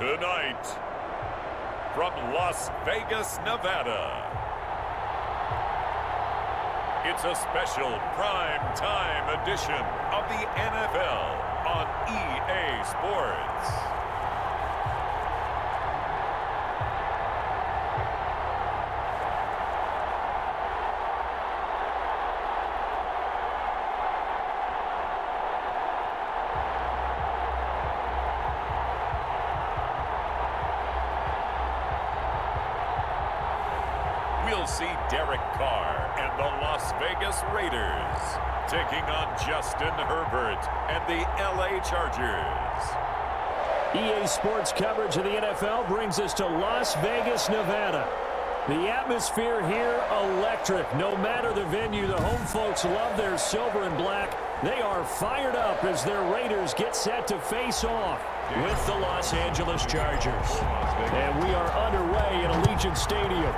Tonight, from Las Vegas, Nevada, it's a special prime time edition of the NFL on EA Sports. We'll see Derek Carr and the Las Vegas Raiders taking on Justin Herbert and the LA Chargers. EA Sports coverage of the NFL brings us to Las Vegas, Nevada. The atmosphere here, electric. No matter the venue, the home folks love their silver and black. They are fired up as their Raiders get set to face off with the Los Angeles Chargers. And we are underway in Allegiant Stadium.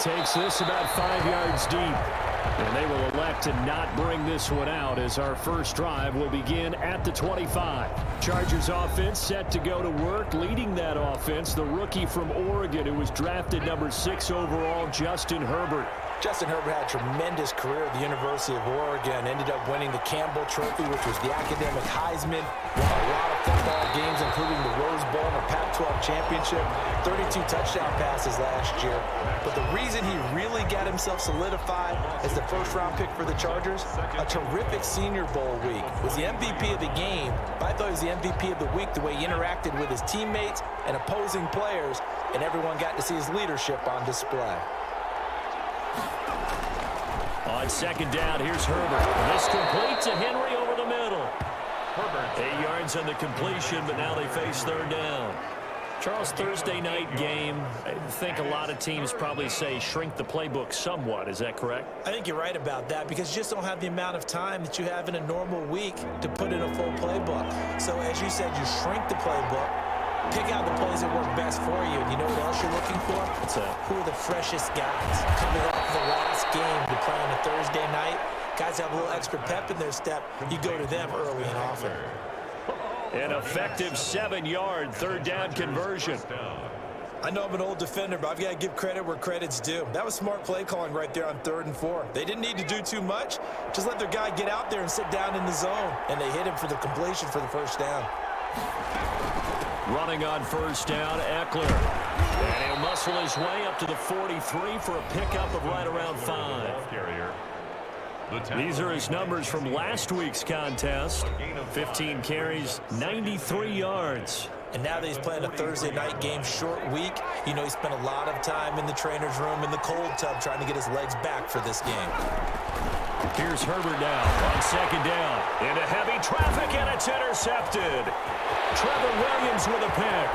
Takes this about 5 yards deep. And they will elect to not bring this one out as our first drive will begin at the 25. Chargers offense set to go to work. Leading that offense, the rookie from Oregon who was drafted number 6 overall, Justin Herbert. Justin Herbert had a tremendous career at the University of Oregon. Ended up winning the Campbell Trophy, which was the academic Heisman. Won a lot of football games, including the Rose Bowl and the Pac-12 Championship. 32 touchdown passes last year. But the reason he really got himself solidified as the first-round pick for the Chargers, a terrific Senior Bowl week. Was the MVP of the game, but I thought he was the MVP of the week the way he interacted with his teammates and opposing players, and everyone got to see his leadership on display. On second down, here's Herbert. This completes to Henry over the middle. Herbert. 8 yards on the completion, but now they face third down. Charles, Thursday night game, I think a lot of teams probably say shrink the playbook somewhat. Is that correct? I think you're right about that because you just don't have the amount of time that you have in a normal week to put in a full playbook. So as you said, you shrink the playbook, pick out the plays that work best for you. And you know what else you're looking for? Who are the freshest guys coming off the last game to play on a Thursday night? Guys have a little extra pep in their step. You go to them early and often. An effective 7-yard third down conversion. I know I'm an old defender, but I've got to give credit where credit's due. That was smart play calling right there on 3rd and 4. They didn't need to do too much. Just let their guy get out there and sit down in the zone. And they hit him for the completion for the first down. Running on first down, Eckler. And he'll muscle his way up to the 43 for a pickup of right around 5. These are his numbers from last week's contest. 15 carries, 93 yards. And now that he's playing a Thursday night game, short week, you know he spent a lot of time in the trainer's room in the cold tub trying to get his legs back for this game. Here's Herbert now on second down. Into heavy traffic, and it's intercepted. Trevor Williams with a pick.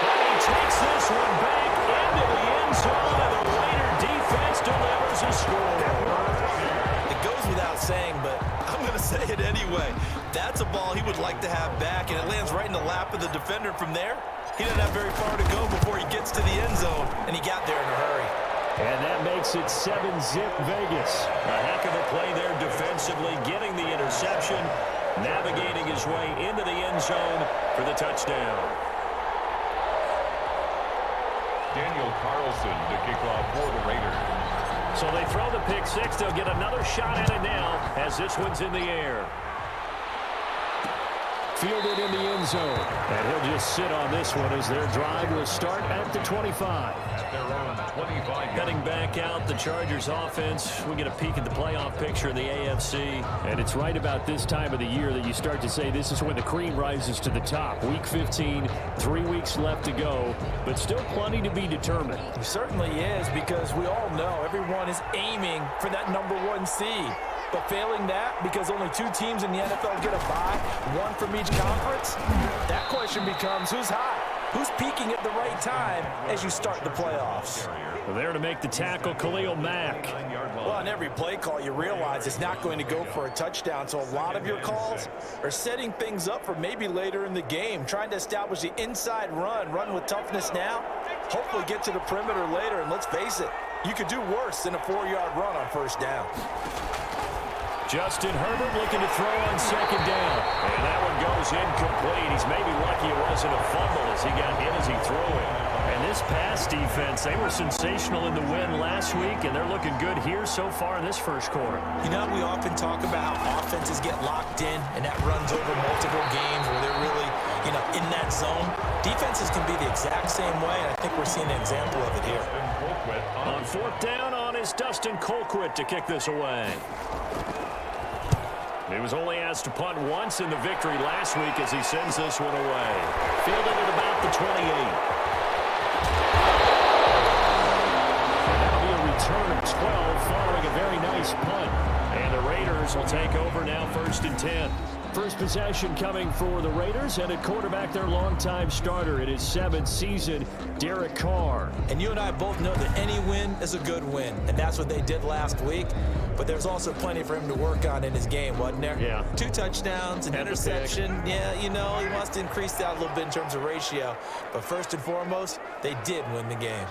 And he takes this one back into the end zone, and the Raider defense delivers a score. It goes without saying, but I'm going to say it anyway. That's a ball he would like to have back, and it lands right in the lap of the defender from there. He doesn't have very far to go before he gets to the end zone, and he got there in a hurry. And that makes it 7-zip Vegas. A heck of a play there defensively, getting the interception, navigating his way into the end zone for the touchdown. Daniel Carlson to kick off for the Raiders. So they throw the pick six. They'll get another shot at it now as this one's in the air. Fielded in the end zone. And he'll just sit on this one as their drive will start at the 25. At their own 25. Heading back out, the Chargers offense. We get a peek at the playoff picture in the AFC. And it's right about this time of the year that you start to say this is when the cream rises to the top. Week 15, 3 weeks left to go, but still plenty to be determined. It certainly is, because we all know everyone is aiming for that #1 seed. But failing that, because only 2 teams in the NFL get a bye, 1 from each conference, that question becomes who's hot? Who's peaking at the right time as you start the playoffs? Well, there to make the tackle, Khalil Mack. Well, on every play call, you realize it's not going to go for a touchdown, so a lot of your calls are setting things up for maybe later in the game, trying to establish the inside run with toughness now, hopefully get to the perimeter later, and let's face it, you could do worse than a 4-yard run on first down. Justin Herbert looking to throw on second down. And that one goes incomplete. He's maybe lucky it wasn't a fumble as he got hit as he threw it. And this pass defense, they were sensational in the win last week, and they're looking good here so far in this first quarter. You know, we often talk about how offenses get locked in, and that runs over multiple games where they're really, in that zone. Defenses can be the exact same way, and I think we're seeing an example of it here. On fourth down is Dustin Colquitt to kick this away. He was only asked to punt once in the victory last week as he sends this one away. Fielded at about the 28. That'll be a return of 12 following a very nice punt. And the Raiders will take over now, 1st and 10. First possession coming for the Raiders, and at quarterback, their longtime starter in his 7th season, Derek Carr. And you and I both know that any win is a good win, and that's what they did last week. But there's also plenty for him to work on in his game, wasn't there? Yeah. 2 touchdowns, an interception. Yeah, he wants to increase that a little bit in terms of ratio. But first and foremost, they did win the game.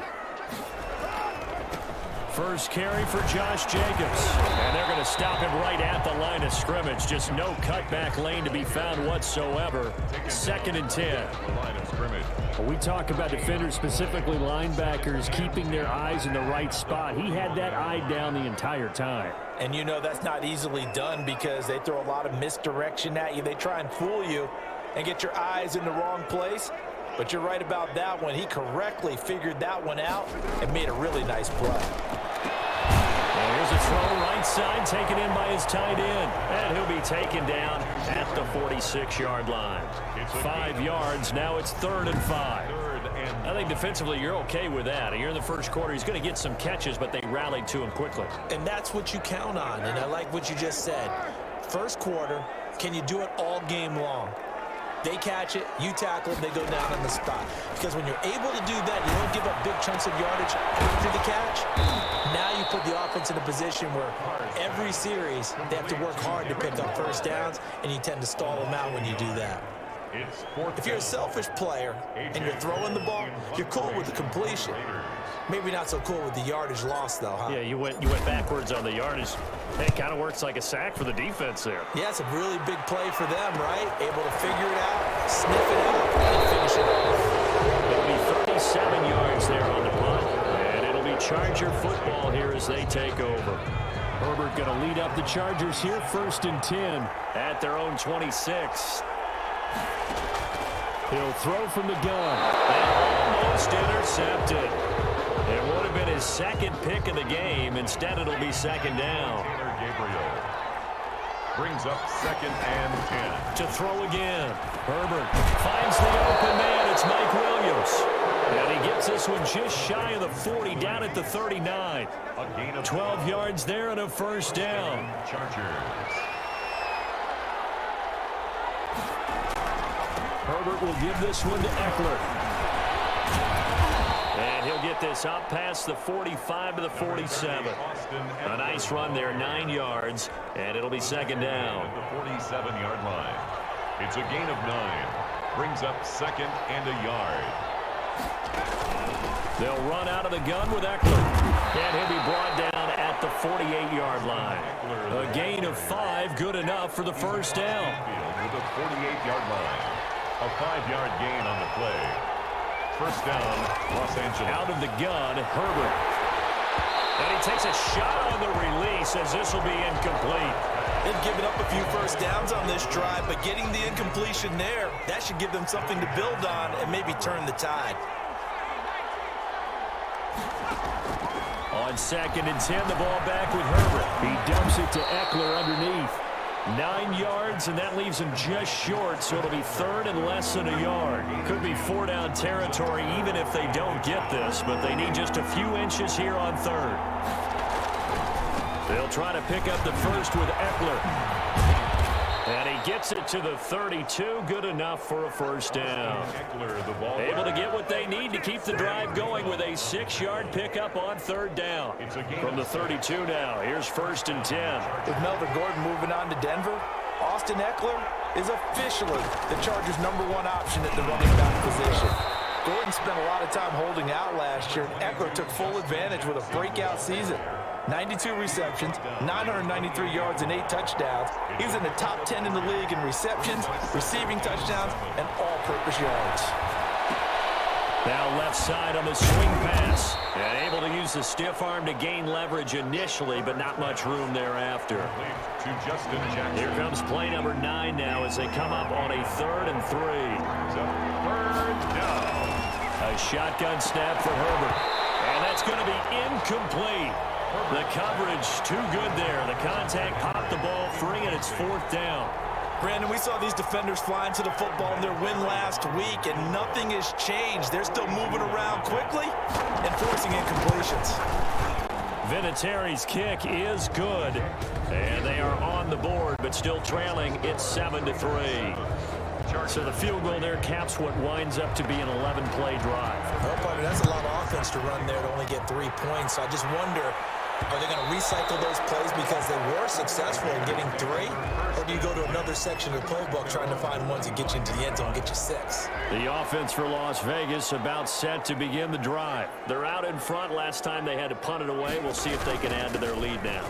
First carry for Josh Jacobs. And they're going to stop him right at the line of scrimmage. Just no cutback lane to be found whatsoever. 2nd and 10. We talk about defenders, specifically linebackers, keeping their eyes in the right spot. He had that eye down the entire time. And that's not easily done because they throw a lot of misdirection at you. They try and fool you and get your eyes in the wrong place. But you're right about that one. He correctly figured that one out and made a really nice play. And here's a throw right side, taken in by his tight end. And he'll be taken down at the 46-yard line. 5 yards, now it's 3rd and 5. I think defensively you're okay with that. You're in the first quarter. He's going to get some catches, but they rallied to him quickly. And that's what you count on, and I like what you just said. First quarter, can you do it all game long? They catch it, you tackle them, they go down on the spot. Because when you're able to do that, you don't give up big chunks of yardage after the catch. Now you put the offense in a position where every series they have to work hard to pick up first downs, and you tend to stall them out when you do that. If you're a selfish player and you're throwing the ball, you're cool with the completion. Maybe not so cool with the yardage loss, though, huh? Yeah, you went backwards on the yardage. It kind of works like a sack for the defense there. Yeah, it's a really big play for them, right? Able to figure it out, sniff it out, and finish it off. It'll be 37 yards there on the punt. And it'll be Charger football here as they take over. Herbert going to lead up the Chargers here, 1st and 10 at their own 26. He'll throw from the gun. And almost intercepted. It would have been his 2nd pick of the game. Instead, it'll be 2nd down. Gabriel brings up 2nd and 10. To throw again. Herbert finds the open man. It's Mike Williams. And he gets this one just shy of the 40, down at the 39. 12 yards there and a 1st down. Chargers. Herbert will give this one to Eckler. And he'll get this up past the 45 to the 47. A nice run there, 9 yards, and it'll be 2nd down. At the 47-yard line. It's a gain of 9. Brings up 2nd and a yard. They'll run out of the gun with Eckler. And he'll be brought down at the 48-yard line. A gain of 5, good enough for the 1st down. With a 48-yard line. A 5-yard gain on the play. 1st down, Los Angeles. Out of the gun, Herbert. And he takes a shot on the release as this will be incomplete. They've given up a few 1st downs on this drive, but getting the incompletion there, that should give them something to build on and maybe turn the tide. On 2nd and 10, the ball back with Herbert. He dumps it to Eckler underneath. 9 yards, and that leaves him just short, so it'll be 3rd and less than a yard. Could be 4-down territory even if they don't get this, but they need just a few inches here on 3rd. They'll try to pick up the 1st with Eckler. And he gets it to the 32, good enough for a 1st down. Able to get what they need to keep the drive going with a 6-yard pickup on 3rd down. From the 32 now, here's 1st and 10. With Melvin Gordon moving on to Denver, Austin Eckler is officially the Chargers' #1 option at the running back position. Gordon spent a lot of time holding out last year, and Eckler took full advantage with a breakout season. 92 receptions, 993 yards, and 8 touchdowns. He was in the top 10 in the league in receptions, receiving touchdowns, and all-purpose yards. Now left side on the swing pass. And able to use the stiff arm to gain leverage initially, but not much room thereafter. Here comes play number 9 now as they come up on a 3rd and 3. A shotgun snap for Herbert. And that's going to be incomplete. The coverage too good there. The contact popped the ball free, and it's 4th down. Brandon, we saw these defenders flying to the football in their win last week, and nothing has changed. They're still moving around quickly and forcing incompletions. Vinatieri's kick is good, and they are on the board, but still trailing. It's 7-3. So the field goal there caps what winds up to be an 11-play drive. Well, partner, that's a lot of offense to run there to only get 3 points. So I just wonder, are they going to recycle those plays because they were successful in getting 3? Or do you go to another section of the playbook trying to find ones that get you into the end zone and get you 6? The offense for Las Vegas about set to begin the drive. They're out in front. Last time they had to punt it away. We'll see if they can add to their lead now.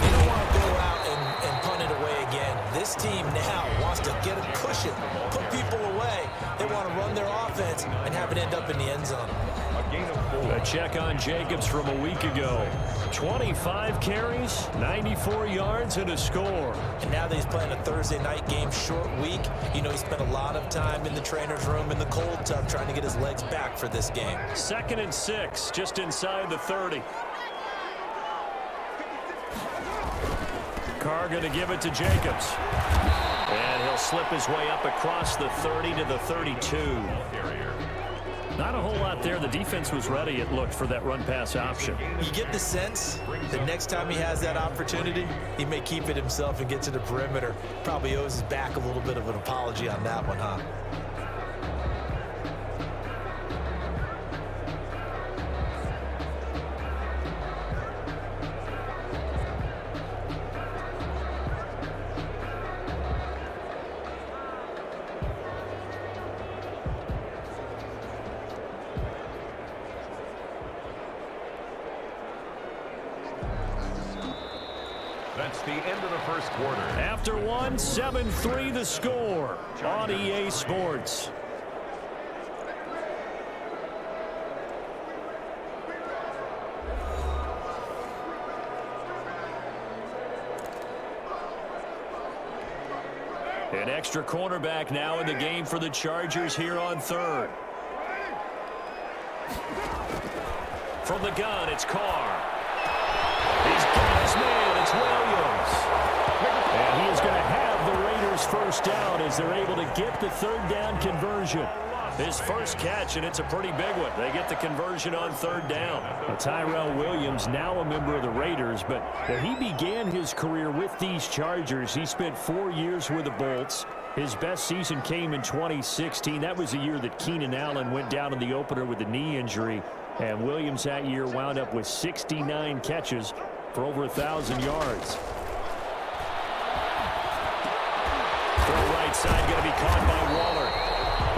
They don't want to go out and punt it away again. This team now wants to get a cushion, put people away. They want to run their offense and have it end up in the end zone. A check on Jacobs from a week ago. 25 carries, 94 yards, and a score. And now that he's playing a Thursday night game, short week, you know, he spent a lot of time in the trainer's room in the cold tub trying to get his legs back for this game. 2nd and 6, just inside the 30. Carr going to give it to Jacobs. And he'll slip his way up across the 30 to the 32. Not a whole lot there. The defense was ready, it looked, for that run-pass option. You get the sense that next time he has that opportunity, he may keep it himself and get to the perimeter. Probably owes his back a little bit of an apology on that one, huh? That's the end of the first quarter. After one, 7-3 the score on EA Sports. An extra cornerback now in the game for the Chargers here on 3rd. From the gun, it's Carr. He's got his man. It's Williams. And he is going to have the Raiders first down as they're able to get the 3rd down conversion. His first catch, and it's a pretty big one. They get the conversion on 3rd down. Tyrell Williams, now a member of the Raiders, but when he began his career with these Chargers, he spent 4 years with the Bolts. His best season came in 2016. That was the year that Keenan Allen went down in the opener with a knee injury. And Williams that year wound up with 69 catches for over 1,000 yards. Throw right side going to be caught by Waller.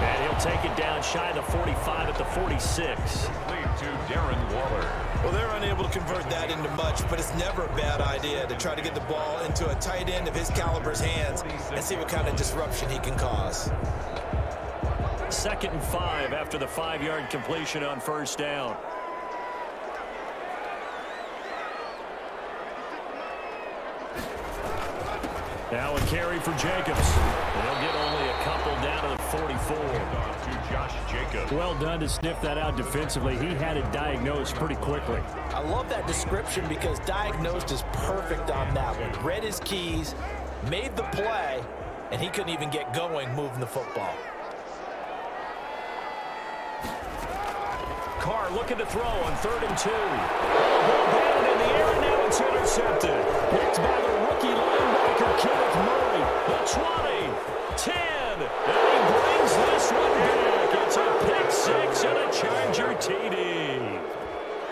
And he'll take it down shy of the 45 at the 46. Lead to Darren Waller. Well, they're unable to convert that into much, but it's never a bad idea to try to get the ball into a tight end of his caliber's hands and see what kind of disruption he can cause. 2nd and 5 after the 5-yard completion on 1st down. Now a carry for Jacobs. They'll get only a couple down to the 44. To Josh Jacobs. Well done to sniff that out defensively. He had it diagnosed pretty quickly. I love that description because diagnosed is perfect on that one. Read his keys, made the play, and he couldn't even get going moving the football. Carr looking to throw on 3rd and 2. Ball batted in the air, and now it's intercepted. Picked by the rookie linebacker, Kenneth Murray. The 20, 10, and he brings this one back. It's a pick 6 and a Charger TD.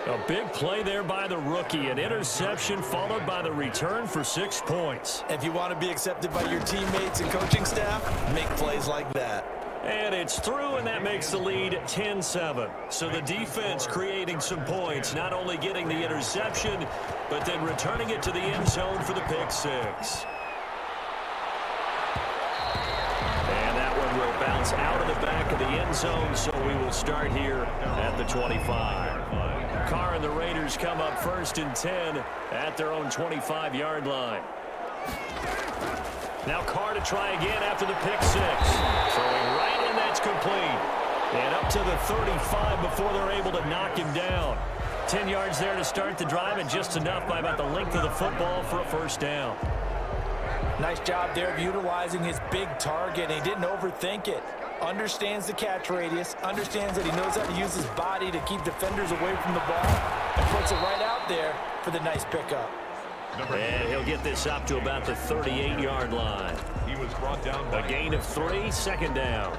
A big play there by the rookie. An interception followed by the return for 6 points. If you want to be accepted by your teammates and coaching staff, make plays like that. And it's through, and that makes the lead 10-7. So the defense creating some points, not only getting the interception, but then returning it to the end zone for the pick six. And that one will bounce out of the back of the end zone, so we will start here at the 25. Carr and the Raiders come up 1st and 10 at their own 25-yard line. Now Carr to try again after the pick six. Throwing right, and that's complete. And up to the 35 before they're able to knock him down. 10 yards there to start the drive, and just enough by about the length of the football for a first down. Nice job there of utilizing his big target. He didn't overthink it. Understands the catch radius, understands that he knows how to use his body to keep defenders away from the ball, and puts it right out there for the nice pickup. And he'll get this up to about the 38-yard line. He was brought down by a gain of 3, second down.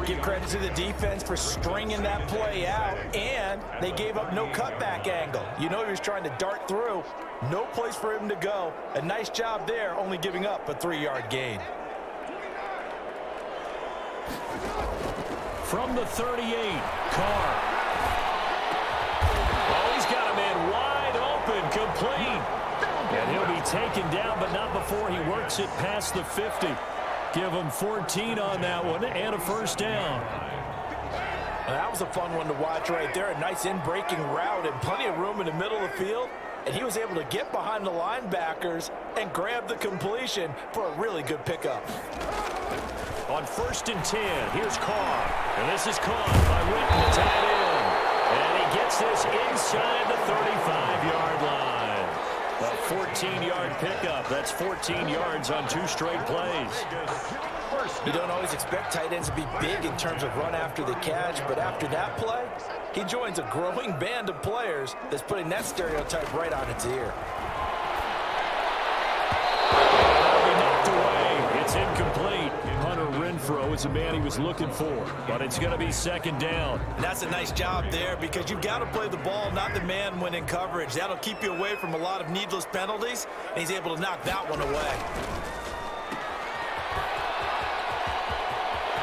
Give credit to the defense for stringing that play out, and they gave up no cutback angle. You know he was trying to dart through. No place for him to go. A nice job there, only giving up a 3-yard gain. From the 38, Carr. Oh, he's got a man wide open, complete. And he'll be taken down, but not before he works it past the 50. Give him 14 on that one and a first down. Well, that was a fun one to watch right there. A nice in-breaking route and plenty of room in the middle of the field. And he was able to get behind the linebackers and grab the completion for a really good pickup. On 1st and 10, here's Carr. And this is caught by Witten, the tight end. And he gets this inside the 35-yard line. A 14-yard pickup. That's 14 yards on 2 straight plays. You don't always expect tight ends to be big in terms of run after the catch, but after that play, he joins a growing band of players that's putting that stereotype right on its ear. That'll be knocked away. It's incomplete. Hunter Renfrow is the man he was looking for, but it's going to be 2nd down. And that's a nice job there because you've got to play the ball, not the man when in coverage. That'll keep you away from a lot of needless penalties, and he's able to knock that one away.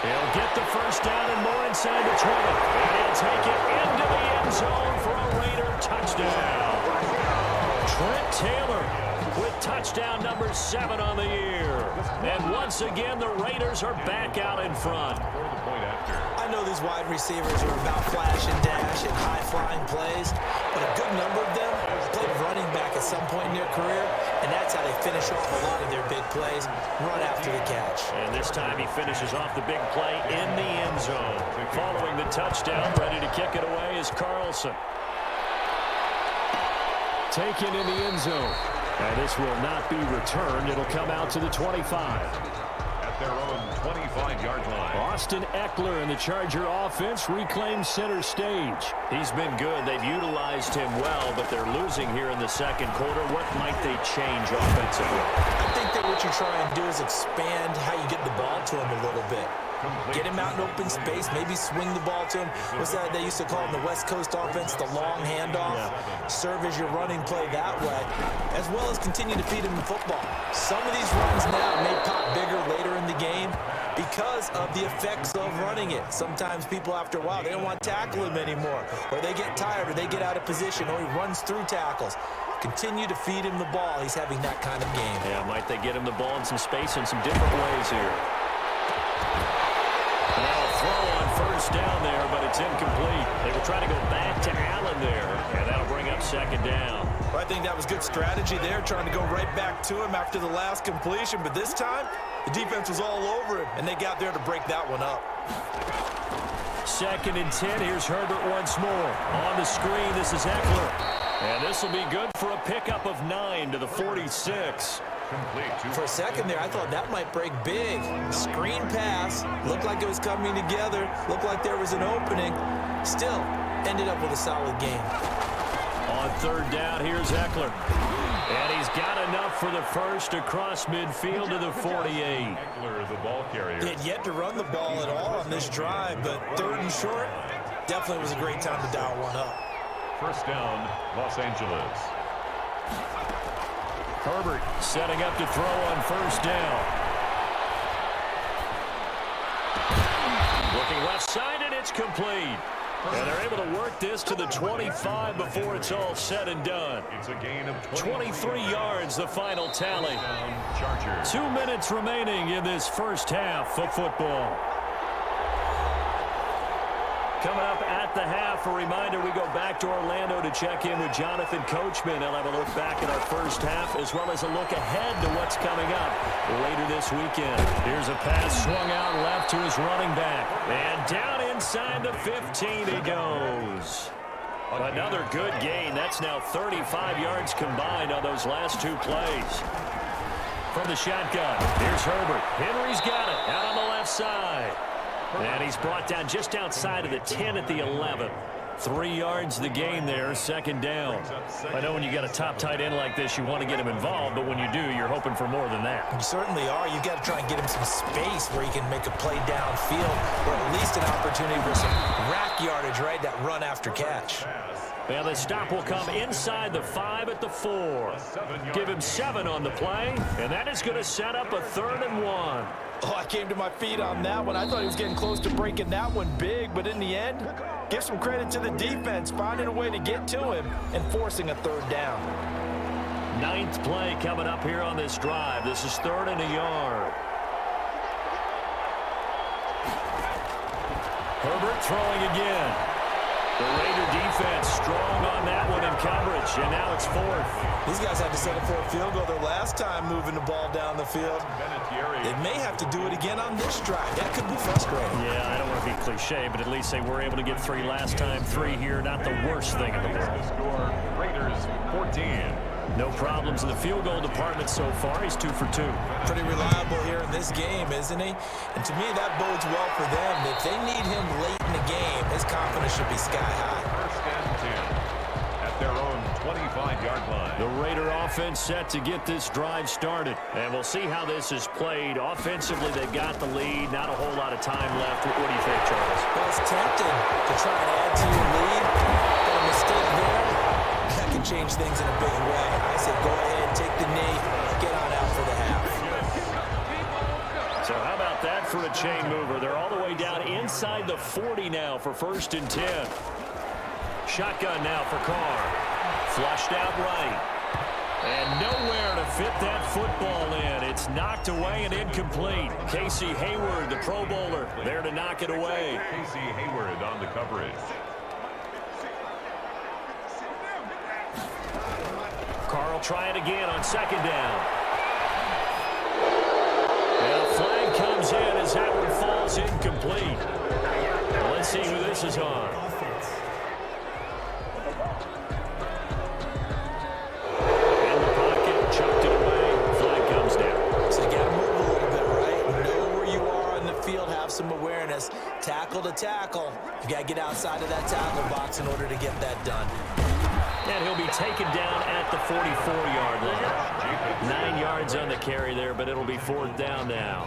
He'll get the first down and more inside the 20. And he'll take it into the end zone for a Raider touchdown. Trent Taylor with touchdown number 7 on the year. And once again, the Raiders are back out in front. I know these wide receivers are about flash and dash and high-flying plays, but a good number of them played running back at some point in their career, and that's how they finish off a lot of their big plays, run after the catch. And this time he finishes off the big play in the end zone. Following the touchdown, ready to kick it away is Carlson. Taken in the end zone. And this will not be returned. It'll come out to the 25. at their own 25-yard line. Austin Eckler and the Charger offense reclaim center stage. He's been good. They've utilized him well, but they're losing here in the second quarter. What might they change offensively? I think that what you try and do is expand how you get the ball to him a little bit. Get him out in open space, maybe swing the ball to him. What's that they used to call in the West Coast offense, the long handoff? Yeah. Serve as your running play that way, as well as continue to feed him the football. Some of these runs now may pop bigger later in the game because of the effects of running it. Sometimes people, after a while, they don't want to tackle him anymore, or they get tired, or they get out of position, or he runs through tackles. Continue to feed him the ball. He's having that kind of game. Yeah, might they get him the ball in some space in some different ways here. Now a throw on first down there, but it's incomplete. They will try to go back to Allen there, and that'll bring up second down. Well, I think that was good strategy there, trying to go right back to him after the last completion. But this time, the defense was all over him, and they got there to break that one up. 2nd and 10. Here's Herbert once more. On the screen, this is Eckler. And this will be good for a pickup of 9 to the 46. For a second there, I thought that might break big. Screen pass. Looked like it was coming together. Looked like there was an opening. Still, ended up with a solid game. On third down, here's Eckler. And he's got enough for the first across midfield to the 48. Eckler, the ball carrier. They had yet to run the ball at all on this drive, but 3rd and short, definitely was a great time to dial one up. First down, Los Angeles. Herbert setting up to throw on first down. Looking left side, and it's complete. And they're able to work this to the 25 before it's all said and done. It's a gain of 23 yards, the final tally. 2 minutes remaining in this first half of football. Coming up at the half, a reminder, we go back to Orlando to check in with Jonathan Coachman. He'll have a look back at our first half as well as a look ahead to what's coming up later this weekend. Here's a pass swung out left to his running back. And down inside the 15 he goes. Another good gain. That's now 35 yards combined on those last two plays. From the shotgun, here's Herbert. Henry's got it out on the left side. And he's brought down just outside of the 10 at the 11. 3 yards the gain there, second down. I know when you got a top tight end like this, you want to get him involved, but when you do, you're hoping for more than that. You certainly are. You've got to try and get him some space where he can make a play downfield, or at least an opportunity for some rack yardage, right? That run after catch. Well, the stop will come inside the 5 at the 4. Give him 7 on the play, and that is going to set up a 3rd and 1. Oh, I came to my feet on that one. I thought he was getting close to breaking that one big, but in the end, give some credit to the defense, finding a way to get to him and forcing a 3rd down. 9th play coming up here on this drive. This is 3rd and a yard. Herbert throwing again. The Raider defense strong on that one in coverage, and now it's 4th. These guys had to settle for a field goal their last time moving the ball down the field. They may have to do it again on this drive. That could be frustrating. Yeah, I don't want to be cliche, but at least they were able to get 3 last time. 3 here, not the worst thing in the world. Raiders 14. No problems in the field goal department so far. He's 2 for 2. Pretty reliable here in this game, isn't he? And to me, that bodes well for them. If they need him late in the game, his confidence should be sky high. 1st and 10 at their own 25-yard line. The Raider offense set to get this drive started. And we'll see how this is played. Offensively, they've got the lead. Not a whole lot of time left. What do you think, Charles? Well, it's tempting to try and add to your lead. But a mistake there, that can change things in a big way. I say go ahead, take the knee, get on out for the half. So how about that for a chain mover? They're all the way down inside the 40 now for 1st and 10. Shotgun now for Carr. Flushed out right. And nowhere to fit that football in. It's knocked away and incomplete. Casey Hayward, the Pro Bowler, there to knock it away. Casey Hayward on the coverage. Carr will try it again on 2nd down. And a flag comes in as that one falls incomplete. Well, let's see who this is on. In the pocket, chucked it away. Flag comes down. So you got to move a little bit, right? Know where you are in the field, have some awareness. Tackle to tackle. You got to get outside of that tackle box in order to get that done. And he'll be taken down at the 44-yard line. 9 yards on the carry there, but it'll be 4th down now.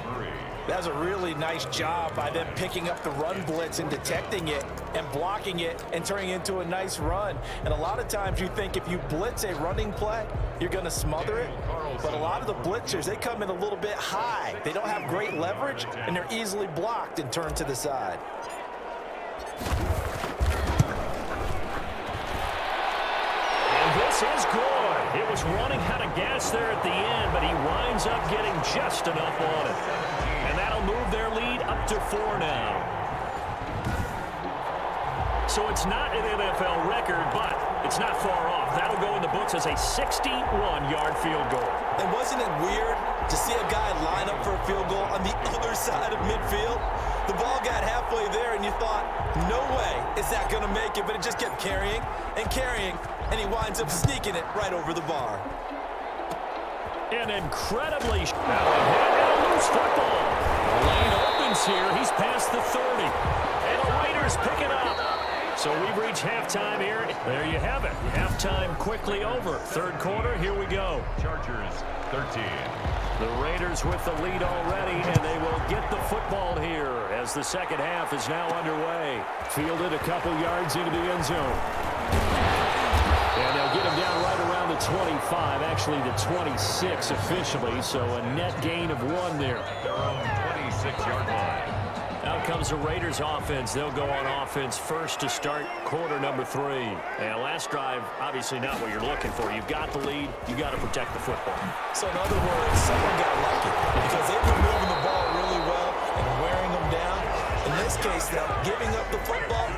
That's a really nice job by them picking up the run blitz and detecting it and blocking it and turning it into a nice run. And a lot of times you think if you blitz a running play, you're going to smother it. But a lot of the blitzers, they come in a little bit high. They don't have great leverage, and they're easily blocked and turned to the side. This is good. It was running out of gas there at the end, but he winds up getting just enough on it. And that'll move their lead up to 4 now. So it's not an NFL record, but it's not far off. That'll go in the books as a 61-yard field goal. And wasn't it weird to see a guy line up for a field goal on the other side of midfield? The ball got halfway there, and you thought, no way is that going to make it, but it just kept carrying and carrying, and he winds up sneaking it right over the bar. An incredibly loose football. The lane opens here. He's past the 30. And the Raiders pick it up. So we've reached halftime here. There you have it. Halftime quickly over. 3rd quarter, here we go. Chargers 13. The Raiders with the lead already, and they will get the football here as the 2nd half is now underway. Fielded a couple yards into the end zone. And they'll get him down right around the 25, actually the 26 officially, so a net gain of 1 there. Their own 26-yard line. Now Now comes the Raiders offense. They'll go on offense first to start quarter number 3. And last drive, obviously not what you're looking for. You've got the lead. You've got to protect the football. So in other words, someone got lucky because they've been moving the ball really well and wearing them down. In this case, though, giving up the football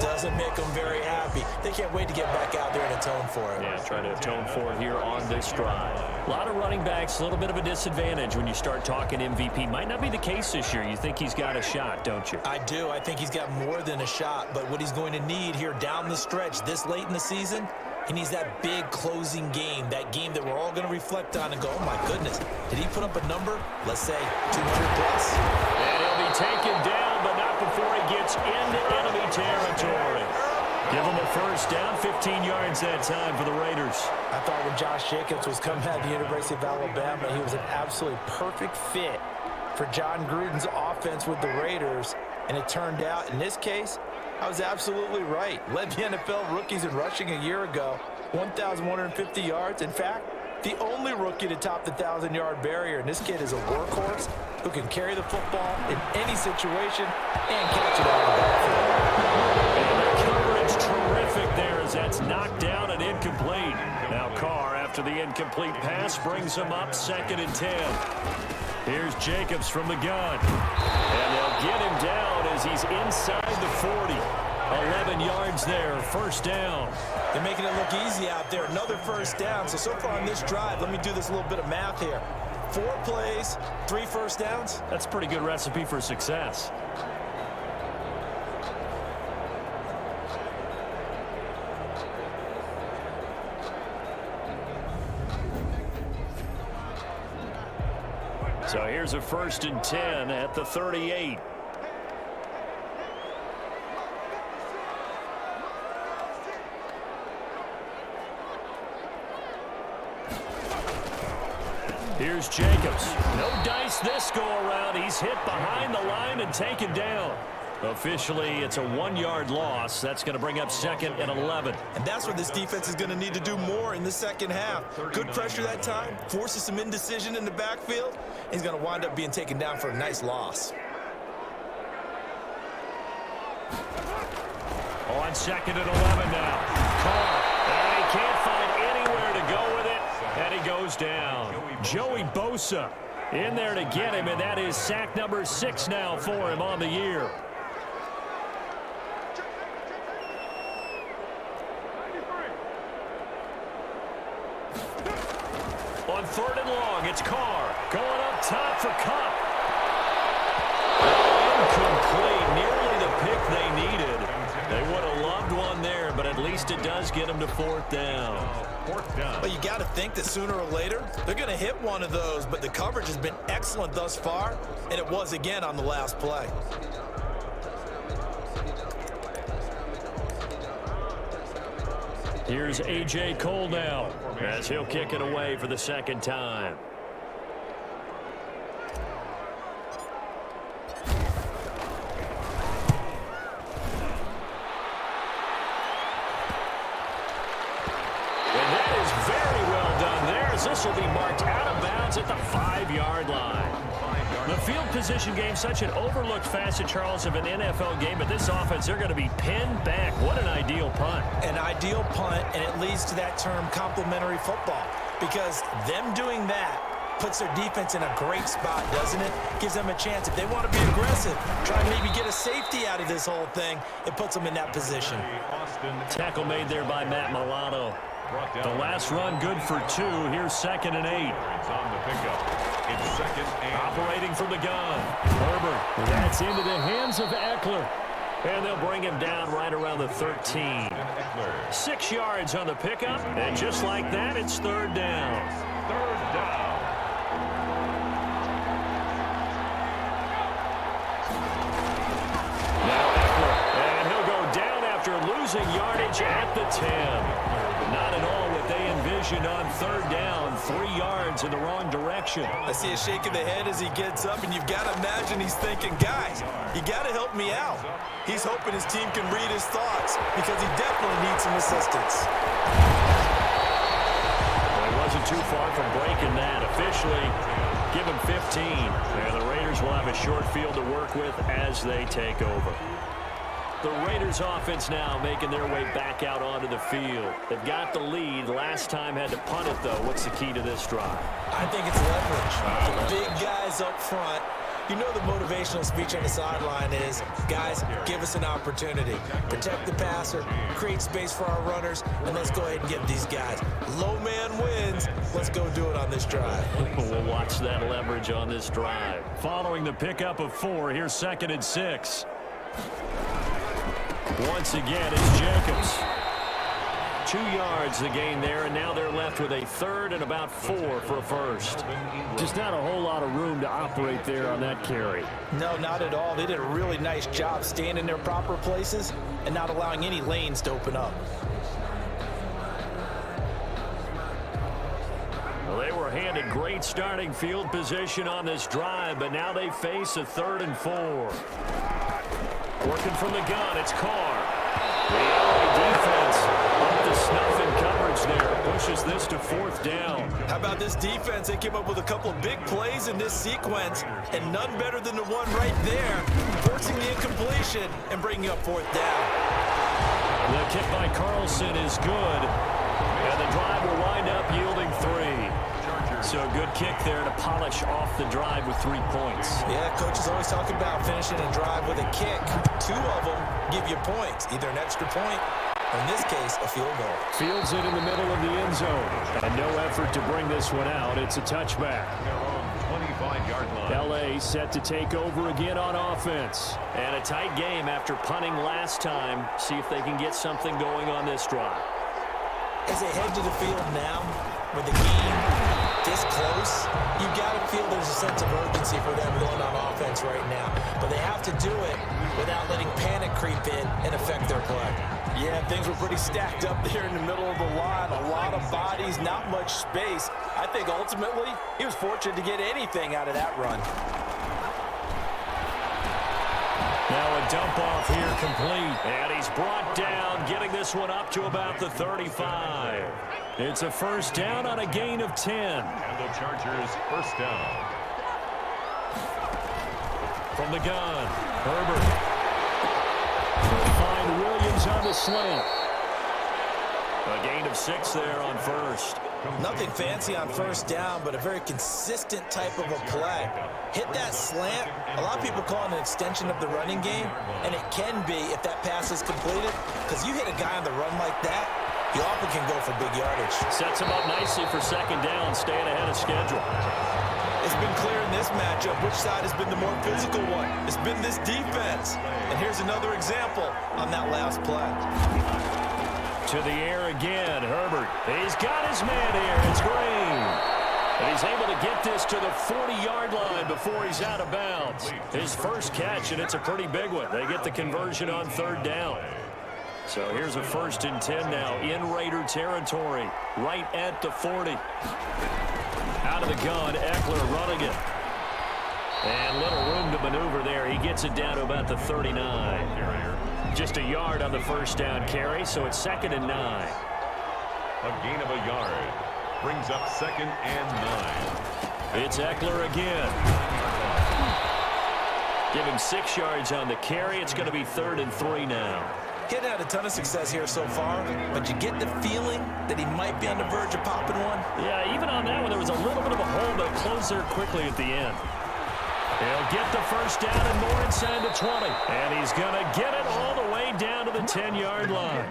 doesn't make them very happy. They can't wait to get back out there and atone for it. Yeah, trying to atone for it here on this drive. A lot of running backs, a little bit of a disadvantage when you start talking MVP. Might not be the case this year. You think he's got a shot, don't you? I do. I think he's got more than a shot. But what he's going to need here down the stretch this late in the season, he needs that big closing game, that game that we're all going to reflect on and go, oh, my goodness, did he put up a number, let's say, 200 plus? And he'll be taken down, but not before he gets into enemy territory. Give him a first down, 15 yards that time for the Raiders. I thought when Josh Jacobs was coming out of the University of Alabama, he was an absolutely perfect fit for John Gruden's offense with the Raiders. And it turned out, in this case, I was absolutely right. Led the NFL rookies in rushing a year ago, 1,150 yards. In fact, the only rookie to top the 1,000-yard barrier. And this kid is a workhorse who can carry the football in any situation and catch it out of the backfield. And the coverage terrific there as that's knocked down and incomplete. Now Carr, after the incomplete pass, brings him up 2nd and 10. Here's Jacobs from the gun. And they'll get him down as he's inside the 40. 11 yards there, first down. They're making it look easy out there. Another first down. So far on this drive, let me do this little bit of math here. 4 plays, 3 first downs. That's a pretty good recipe for success. So here's a 1st and 10 at the 38. Here's Jacobs. No dice this go-around. He's hit behind the line and taken down. Officially, it's a 1-yard loss. That's going to bring up 2nd and 11. And that's what this defense is going to need to do more in the second half. Good pressure that time, forces some indecision in the backfield. He's going to wind up being taken down for a nice loss. On 2nd and 11 now. Carr. And he can't find anywhere to go with it. And he goes down. Joey Bosa in there to get him, and that is sack number 6 now for him on the year. On 3rd and long, it's Carr going up top for Cup. Incomplete, nearly the pick they needed. They would have loved one there, but at least it does get them to 4th down. Well, you got to think that sooner or later they're going to hit one of those, but the coverage has been excellent thus far, and it was again on the last play. Here's A.J. Cole now as he'll kick it away for the 2nd time. This will be marked out of bounds at the 5-yard line. The field position game, such an overlooked facet, Charles, of an NFL game, but this offense, they're going to be pinned back. What an ideal punt. An ideal punt, and it leads to that term complementary football, because them doing that puts their defense in a great spot, doesn't it? Gives them a chance. If they want to be aggressive, try and maybe get a safety out of this whole thing, it puts them in that position. Tackle made there by Matt Milano. The last run good for 2. Here's 2nd and 8. On the pickup. It's 2nd and operating from the gun. Herbert. That's into the hands of Eckler. And they'll bring him down right around the 13. 6 yards on the pickup. And just like that, it's 3rd down. 3rd down. Now Eckler. And he'll go down after losing yardage at the 10. Not at all what they envisioned on 3rd down. 3 yards in the wrong direction. I see a shake of the head as he gets up, and you've got to imagine he's thinking, guys, you got to help me out. He's hoping his team can read his thoughts because he definitely needs some assistance. Well, he wasn't too far from breaking that. Officially Give him 15. And the Raiders will have a short field to work with as they take over. The Raiders offense now making their way back out onto the field. They've got the lead. Last time had to punt it, though. What's the key to this drive? I think it's leverage. The big guys up front. You know the motivational speech on the sideline is, guys, give us an opportunity. Protect the passer, create space for our runners, and let's go ahead and give these guys. Low man wins. Let's go do it on this drive. We'll watch that leverage on this drive. Following the pickup of 4, here's 2nd and 6. Once again, it's Jacobs. 2 yards the gain there, and now they're left with a 3rd and about 4 for a first. Just not a whole lot of room to operate there on that carry. No, not at all. They did a really nice job staying in their proper places and not allowing any lanes to open up. Well, they were handed great starting field position on this drive, but now they face a 3rd and 4. Working from the gun, it's Carr. The LA defense up to snuff in coverage there. Pushes this to 4th down. How about this defense? They came up with a couple of big plays in this sequence, and none better than the one right there, forcing the incompletion and bringing up 4th down. The kick by Carlson is good, and the drive will wind up yielding 3. So a good kick there to polish off the drive with 3 points. Yeah, coaches always talk about finishing a drive with a kick. 2 of them give you points, either an extra point, or in this case, a field goal. Fields it in the middle of the end zone. And no effort to bring this one out. It's a touchback. 25-yard line. LA set to take over again on offense. And a tight game after punting last time. See if they can get something going on this drive. As they head to the field now, with the game this close, you got to feel there's a sense of urgency for them going on offense right now. But they have to do it without letting panic creep in and affect their play. Yeah, things were pretty stacked up there in the middle of the line. A lot of bodies, not much space. I think ultimately he was fortunate to get anything out of that run. Now a dump off here complete. And he's brought down, getting this one up to about the 35. It's a 1st down on a gain of 10. And the Chargers 1st down. From the gun, Herbert. Find Williams on the slant. A gain of 6 there on 1st. Nothing fancy on 1st down, but a very consistent type of a play. Hit that slant. A lot of people call it an extension of the running game, and it can be if that pass is completed, because you hit a guy on the run like that, you often can go for big yardage. Sets him up nicely for 2nd down, staying ahead of schedule. It's been clear in this matchup which side has been the more physical one. It's been this defense. And here's another example on that last play. To the air again, Herbert. He's got his man here. It's Green. And he's able to get this to the 40-yard line before he's out of bounds. His first catch, and it's a pretty big one. They get the conversion on 3rd down. So here's a 1st and 10 now in Raider territory, right at the 40. Out of the gun, Eckler running it. And little room to maneuver there. He gets it down to about the 39. Just a yard on the 1st down carry, so it's 2nd and 9. A gain of a yard. Brings up 2nd and 9. It's Eckler again. Give him 6 yards on the carry. It's going to be 3rd and 3 now. Getting had a ton of success here so far, but you get the feeling that he might be on the verge of popping one. Yeah, even on that one, there was a little bit of a hole, but it closed there quickly at the end. He'll get the 1st down and more inside the 20. And he's going to get it all the way down to the 10-yard line.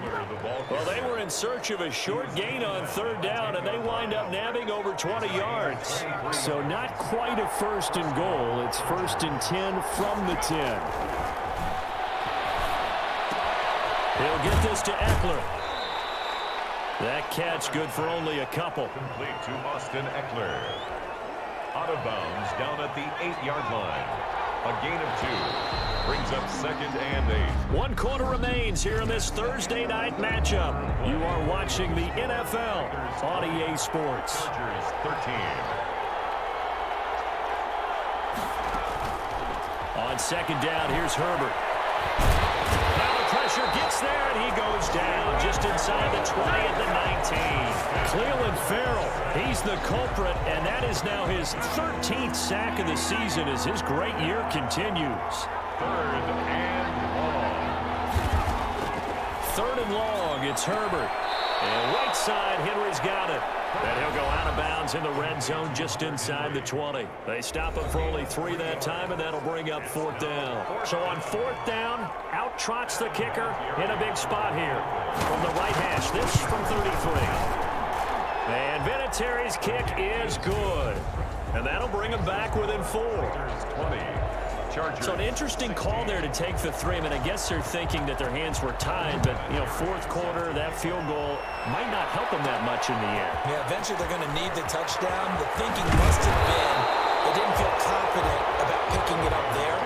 Well, they were in search of a short gain on 3rd down, and they wind up nabbing over 20 yards. So not quite a 1st and goal. It's 1st and 10 from the 10. He'll get this to Eckler. That catch good for only a couple. Complete to Austin Eckler. Out of bounds down at the 8-yard line. A gain of 2. Brings up 2nd and 8. 1 quarter remains here in this Thursday night matchup. You are watching the NFL on EA Sports. Chargers 13. On 2nd down, here's Herbert. pressure, gets there, and he goes down just inside the 20 at the 19. Cleveland Farrell, he's the culprit, and that is now his 13th sack of the season as his great year continues. Third and long, it's Herbert. And right side, Henry's got it. And he'll go out of bounds in the red zone just inside the 20. They stop him for only 3 that time, and that'll bring up 4th down. So on 4th down, out trots the kicker in a big spot here from the right hash. This from 33. And Vinatieri's kick is good. And that'll bring him back within 4. So an interesting call there to take the 3. I mean, I guess they're thinking that their hands were tied, but, you know, 4th quarter, that field goal might not help them that much in the end. Yeah, eventually they're going to need the touchdown. The thinking must have been they didn't feel confident about picking it up there,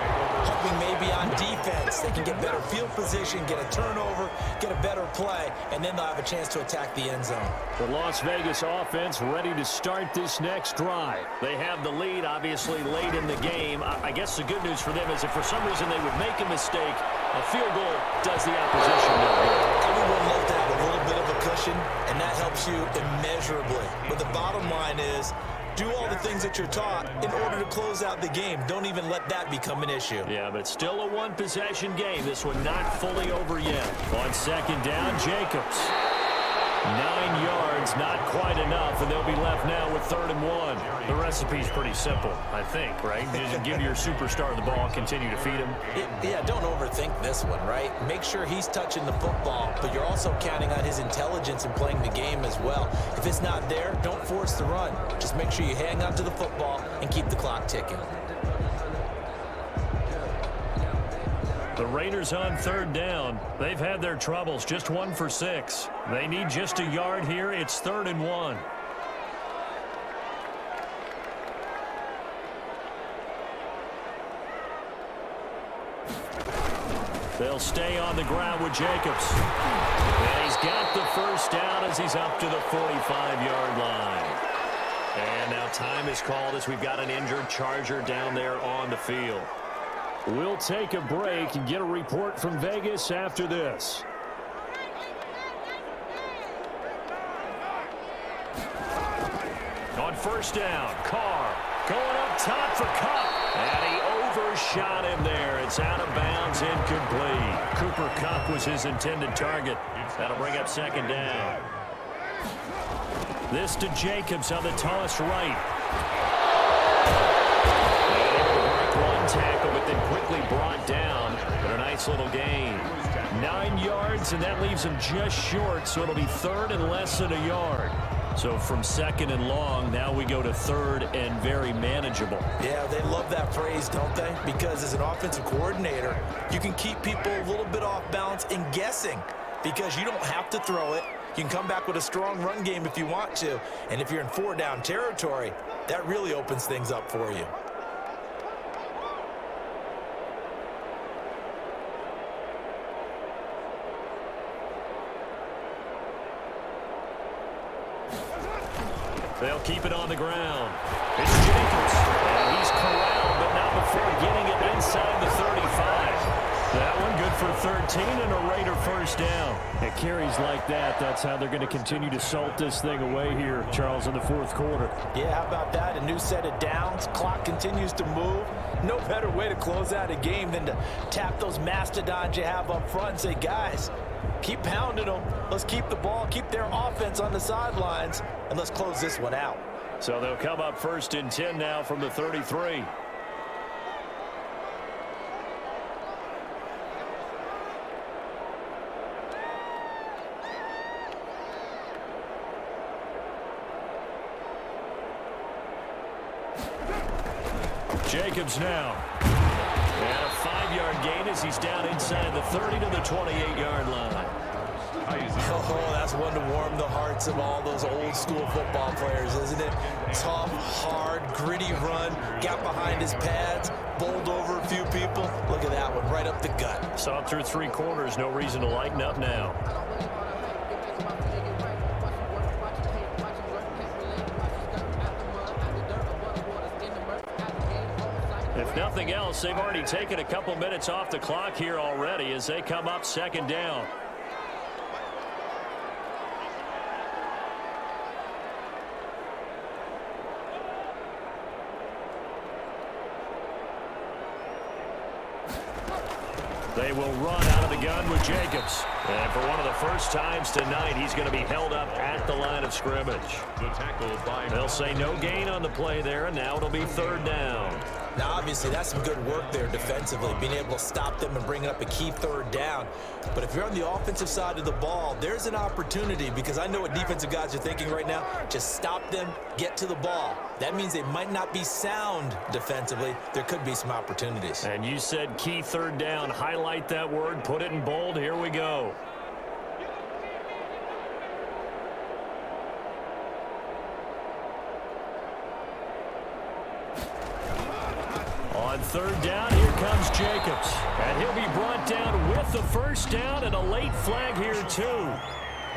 hoping maybe on defense they can get better field position, get a turnover, get a better play, and then they'll have a chance to attack the end zone. The Las Vegas offense ready to start this next drive. They have the lead, obviously, late in the game. I guess the good news for them is if for some reason they would make a mistake, a field goal does the opposition no good. Everyone loves to have a little bit of a cushion, and that helps you immeasurably. But the bottom line is, do all the things that you're taught in order to close out the game. Don't even let that become an issue. Yeah, but still a one-possession game. This one not fully over yet. On 2nd down, Jacobs. 9 yards, not quite enough, and they'll be left now with 3rd and 1. The recipe's pretty simple, I think, right? Just give your superstar the ball, continue to feed him. Yeah, don't overthink this one, right? Make sure he's touching the football, but you're also counting on his intelligence in playing the game as well. If it's not there, don't force the run. Just make sure you hang on to the football and keep the clock ticking. The Raiders on 3rd down. They've had their troubles, just 1 for 6. They need just a yard here. It's 3rd and 1. They'll stay on the ground with Jacobs. And he's got the 1st down as he's up to the 45-yard line. And now time is called as we've got an injured Charger down there on the field. We'll take a break and get a report from Vegas after this. On 1st down, Carr going up top for Kupp. And he overshot him there. It's out of bounds, incomplete. Cooper Kupp was his intended target. That'll bring up 2nd down. This to Jacobs on the toss right. Tackle, but then quickly brought down. But a nice little gain. 9 yards, and that leaves him just short, so it'll be 3rd and less than a yard. So from 2nd and long, now we go to 3rd and very manageable. Yeah, they love that phrase, don't they? Because as an offensive coordinator, you can keep people a little bit off balance and guessing because you don't have to throw it. You can come back with a strong run game if you want to. And if you're in 4-down territory, that really opens things up for you. They'll keep it on the ground. It's Jacobs. And he's corralled, but not before getting it inside the 35. That one good for 13 and a Raider 1st down. It carries like that. That's how they're going to continue to salt this thing away here, Charles, in the 4th quarter. Yeah, how about that? A new set of downs. Clock continues to move. No better way to close out a game than to tap those mastodons you have up front and say, guys, keep pounding them. Let's keep the ball, keep their offense on the sidelines, and let's close this one out. So they'll come up 1st and 10 now from the 33. Jacobs now. And a 5-yard gain as he's down inside the 30 to the 28-yard line. Oh, that's one to warm the hearts of all those old school football players, isn't it? Tough, hard, gritty run, got behind his pads, bowled over a few people. Look at that one, right up the gut. Saw it through 3 quarters, no reason to lighten up now. If If nothing else, they've already taken a couple minutes off the clock here already as they come up second down. They will run out of the gun with Jacobs. And for one of the first times tonight, he's going to be held up at the line of scrimmage. They'll say no gain on the play there, and now it'll be third down. Now, obviously, that's some good work there defensively, being able to stop them and bring up a key third down. But if you're on the offensive side of the ball, there's an opportunity, because I know what defensive guys are thinking right now. Just stop them, get to the ball. That means they might not be sound defensively. There could be some opportunities. And you said key third down. Highlight that word, put it in bold. Here we go. On third down, here comes Jacobs. And he'll be brought down with the first down and a late flag here, too.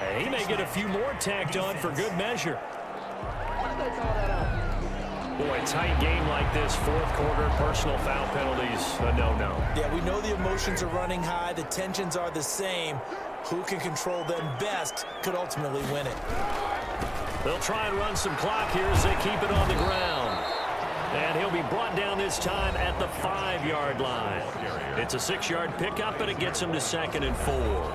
And he may get a few more tacked on for good measure. Boy, a tight game like this, fourth quarter, personal foul penalties, a no-no. Yeah, we know the emotions are running high. The tensions are the same. Who can control them best could ultimately win it. They'll try and run some clock here as they keep it on the ground. And he'll be brought down this time at the 5-yard line. It's a 6-yard pickup, and it gets him to 2nd and 4.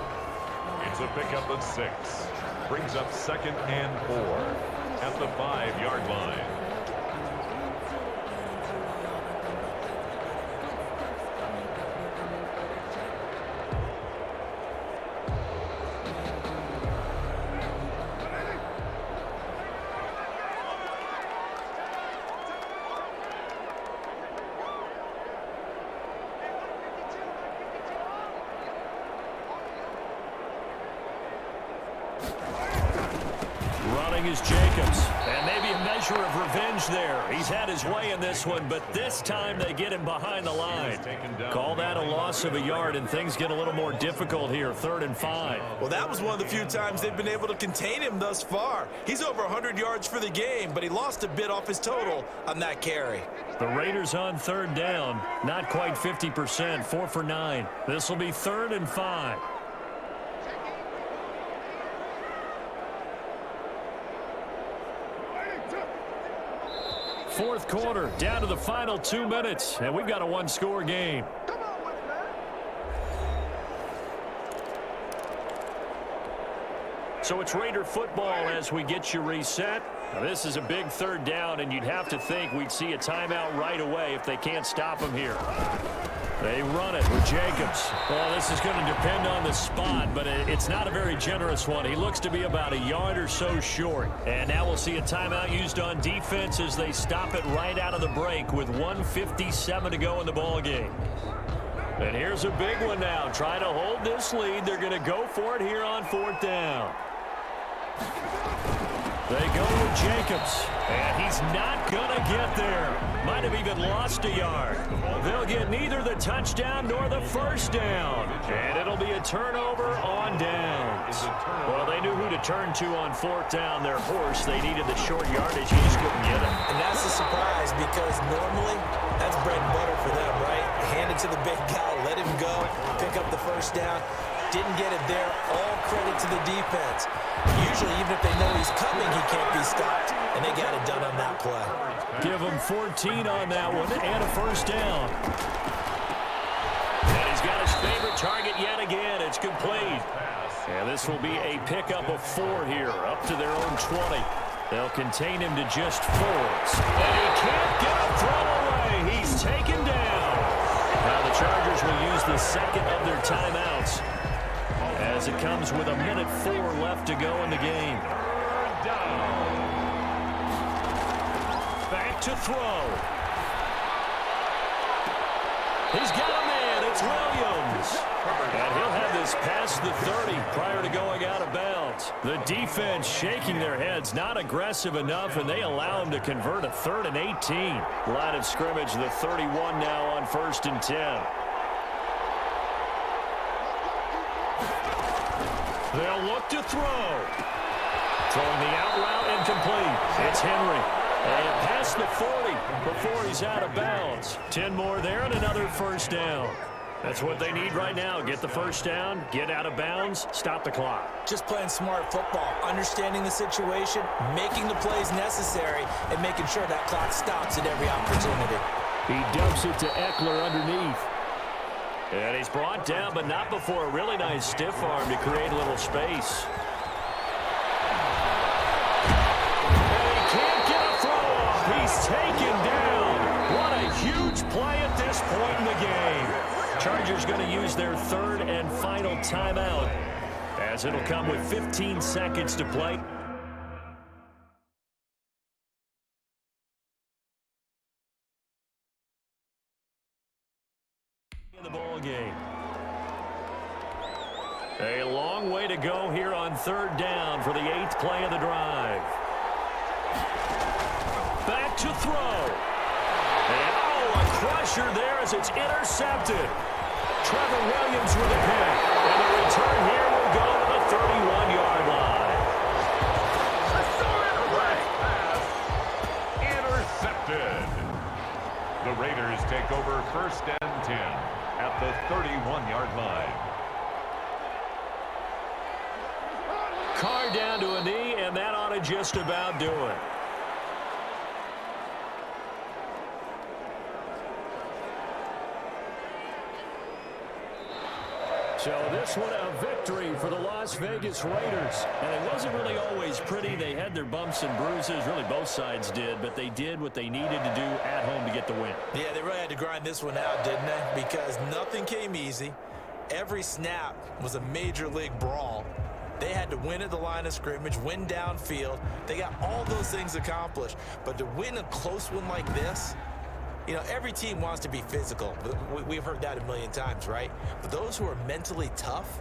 It's a pickup of 6. Brings up 2nd and 4 at the 5-yard line. Is Jacobs, and maybe a measure of revenge there. He's had his way in this one, but this time they get him behind the line. Call that a loss of a yard, and things get a little more difficult here, 3rd and 5. Well, that was one of the few times they've been able to contain him thus far. He's over 100 yards for the game, but he lost a bit off his total on that carry. The Raiders on third down, not quite 50%, 4 for 9. This will be 3rd and 5. Fourth quarter, down to the final 2 minutes, and we've got a one-score game. So it's Raider football as we get you reset. Now, this is a big third down, and you'd have to think we'd see a timeout right away if they can't stop him here. They run it with Jacobs. Well, this is going to depend on the spot, but it's not a very generous one. He looks to be about a yard or so short. And now we'll see a timeout used on defense as they stop it right out of the break with 1:57 to go in the ballgame. And here's a big one now. Trying to hold this lead. They're going to go for it here on 4th down. They go with Jacobs, and he's not going to get there. Might have even lost a yard. They'll get neither the touchdown nor the first down, and it'll be a turnover on downs. Well, they knew who to turn to on 4th down. Their horse, they needed the short yardage. He just couldn't get it. And that's a surprise because normally that's bread and butter for them, right? Hand it to the big guy, let him go, pick up the first down. Didn't get it there. All credit to the defense. Usually, even if they know he's coming, he can't be stopped. And they got it done on that play. Give him 14 on that one and a first down. And he's got his favorite target yet again. It's complete. And this will be a pickup of 4 here, up to their own 20. They'll contain him to just 4. And he can't get a throw away. He's taken down. Now the Chargers will use the second of their timeouts, as it comes with 1:04 left to go in the game. Back to throw. He's got a man. It's Williams. And he'll have this past the 30 prior to going out of bounds. The defense shaking their heads, not aggressive enough, and they allow him to convert a 3rd and 18. Line of scrimmage, the 31 now on 1st and 10. They'll look to throw. Throwing the out route incomplete. It's Henry. And past the 40, before he's out of bounds. 10 more there and another first down. That's what they need right now. Get the first down, get out of bounds, stop the clock. Just playing smart football, understanding the situation, making the plays necessary, and making sure that clock stops at every opportunity. He dumps it to Eckler underneath. And he's brought down, but not before a really nice stiff arm to create a little space. And he can't get a throw off. He's taken down. What a huge play at this point in the game. Chargers going to use their third and final timeout, as it'll come with 15 seconds to play. In the ball game. A long way to go here on third down for the 8th play of the drive. Back to throw. And a crusher there as it's intercepted. Trevor Williams with a pick. And the return here will go to the 31-yard line. Intercepted. The Raiders take over first and 10 at the 31-yard line. Carr down to a knee, and that ought to just about do it. So this one a victory for the Las Vegas Raiders. And it wasn't really always pretty. They had their bumps and bruises. Really both sides did. But they did what they needed to do at home to get the win. Yeah, they really had to grind this one out, didn't they? Because nothing came easy. Every snap was a major league brawl. They had to win at the line of scrimmage, win downfield. They got all those things accomplished. But to win a close one like this, you know, every team wants to be physical. We've heard that a million times, right? But those who are mentally tough,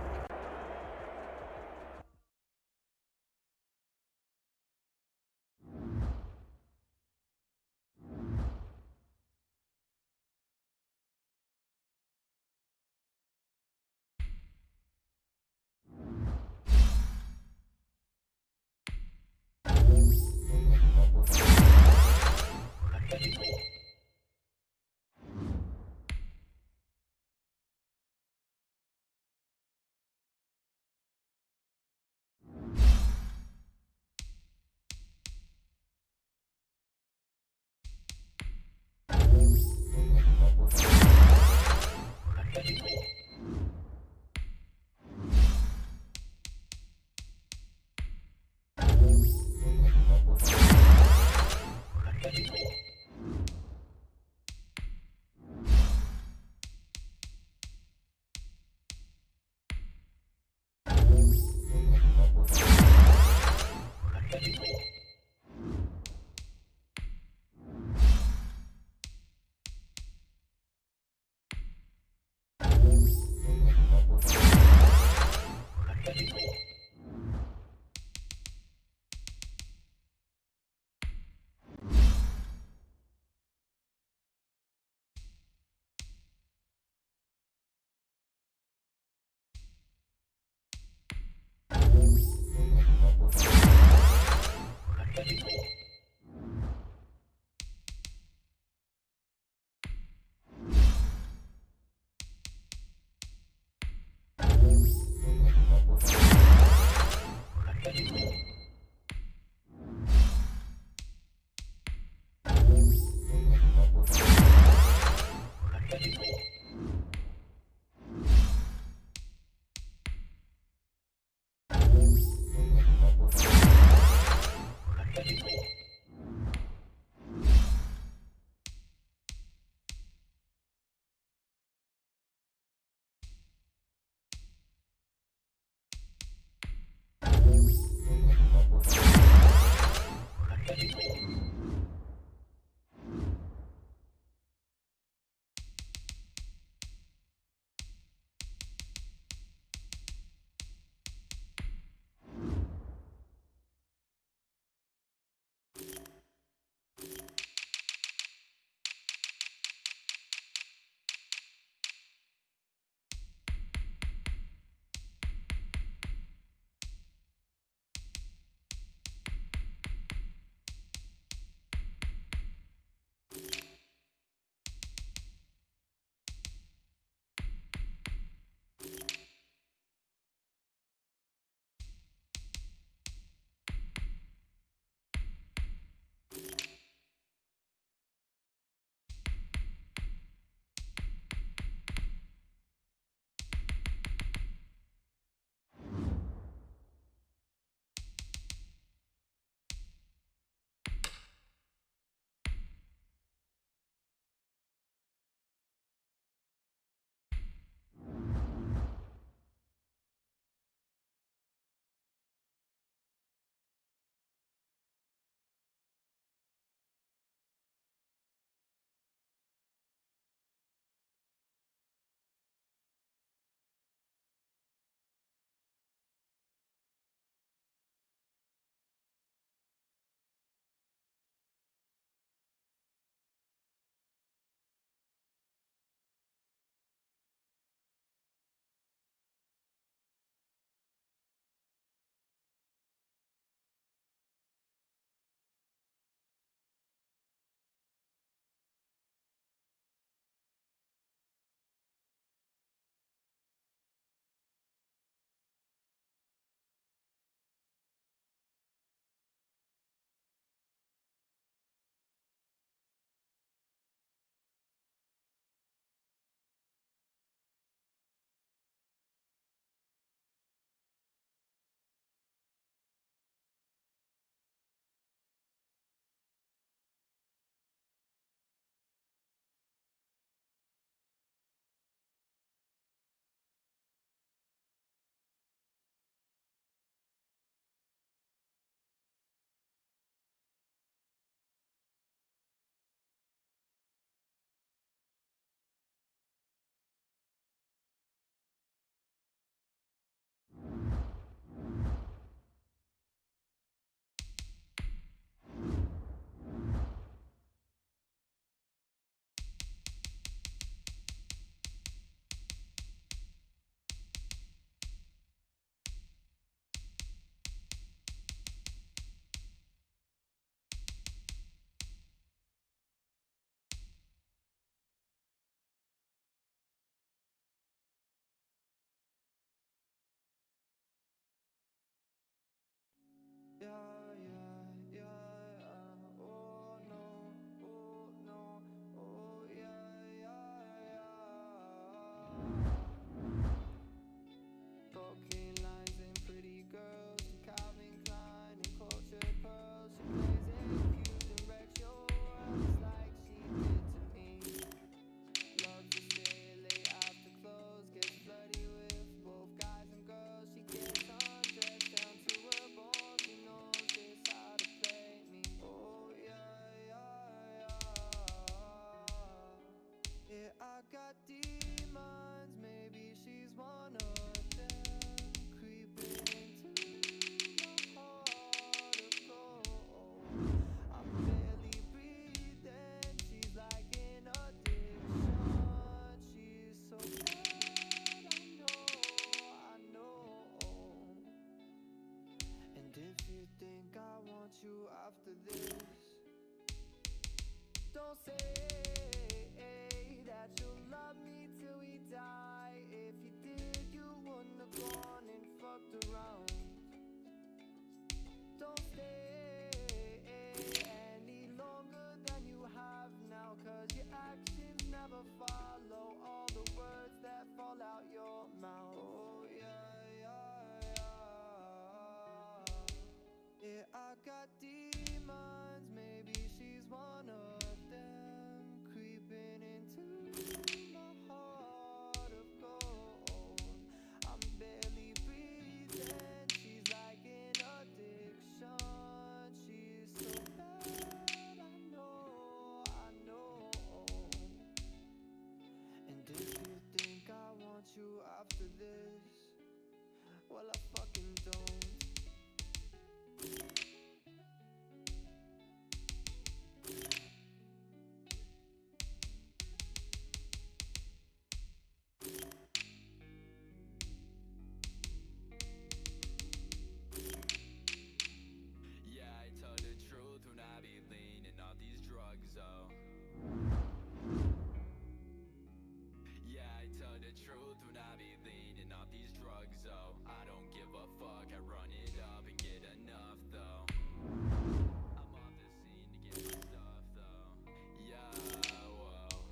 want you after this. Don't say that you'll love me till we die. If you did, you wouldn't have gone and fucked around. Don't stay any longer than you have now, 'cause your actions never follow all the words that fall out your mouth. Oh yeah, yeah, yeah. Yeah, I got demons, maybe she's one of them, creeping into my heart of gold. I'm barely breathing, she's like an addiction. She's so bad, I know. And if you think I want you after this, well, I fucking don't. Yeah, I tell the truth when I be leaning off these drugs, oh. Yeah, I tell the truth when I be leaning off these drugs, oh. I don't give a fuck, I run it up and get enough, though. I'm off the scene to get my stuff, though. Yeah, whoa.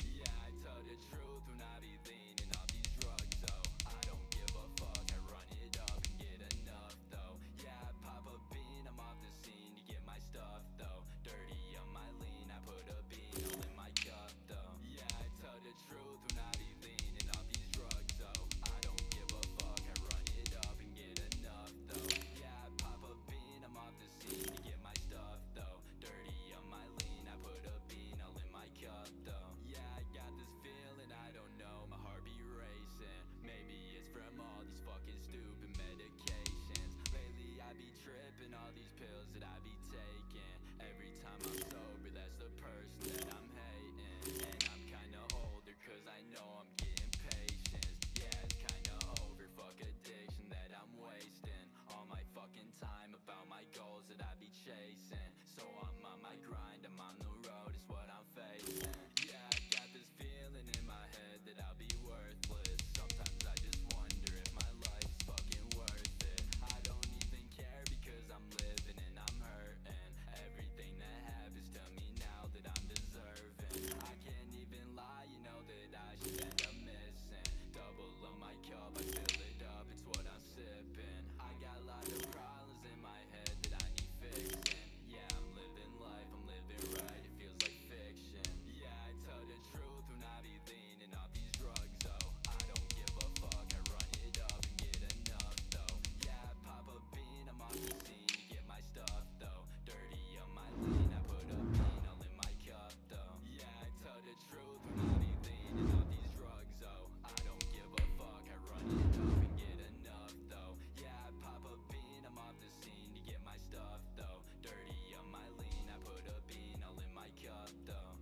Yeah, I tell the truth when I be leaning off these drugs, oh. I don't give a fuck, I run it up and get enough, though. Yeah, I pop a bean, I'm off the scene to get my stuff, though. Dirty on my lean, I put a bean all in my cup, though. Yeah, I tell the truth when I be leaning off these drugs, oh. I don't give a fuck, I run it up and get enough, though. Yeah, I pop a bean, I'm off the scene to get my stuff, though. Dirty on my lean, I put a bean all in my cup, though. Yeah, I got this feeling, I don't know, my heart be racing. Maybe it's from all these fucking stupid medications. Lately I be tripping, all these pills that I be taking. Every time I'm sober, that's the person that I'm hating. And I'm kinda older, 'cause I know I'm getting patience. Yeah, it's kinda over, fuck addiction that I'm wasting all my fucking time about my goals that I be chasing. So I'm on my grind, I'm on the road, it's what I'm facing. Yeah, I got this feeling in my head that I'll be worthless. Sometimes I just wonder if my life's fucking worth it. I don't even care because I'm living and I'm hurting. Everything that happens to me now that I'm deserving. I can't even lie, you know that I should end up missing. Double on my cup, I fill it up, it's what I'm sipping. I got a lot of problems in my head that I need fixing. Yeah, I'm living life, I'm living right, it feels like fiction. Yeah, I tell the truth when I be leaning off these drugs, oh. I don't give a fuck, I run it up and get enough, though. Yeah, I pop a bean, I'm off the scene to get my stuff, though. Dirty on my lean, I put a bean all in my cup, though. Yeah, I tell the truth when I be leaning off these drugs, oh. I don't give a fuck, I run it up and get enough, though. Yeah, I pop a bean, I'm off the scene to get my stuff, though. Dirty on my lean, I put a bean all in my cup, though.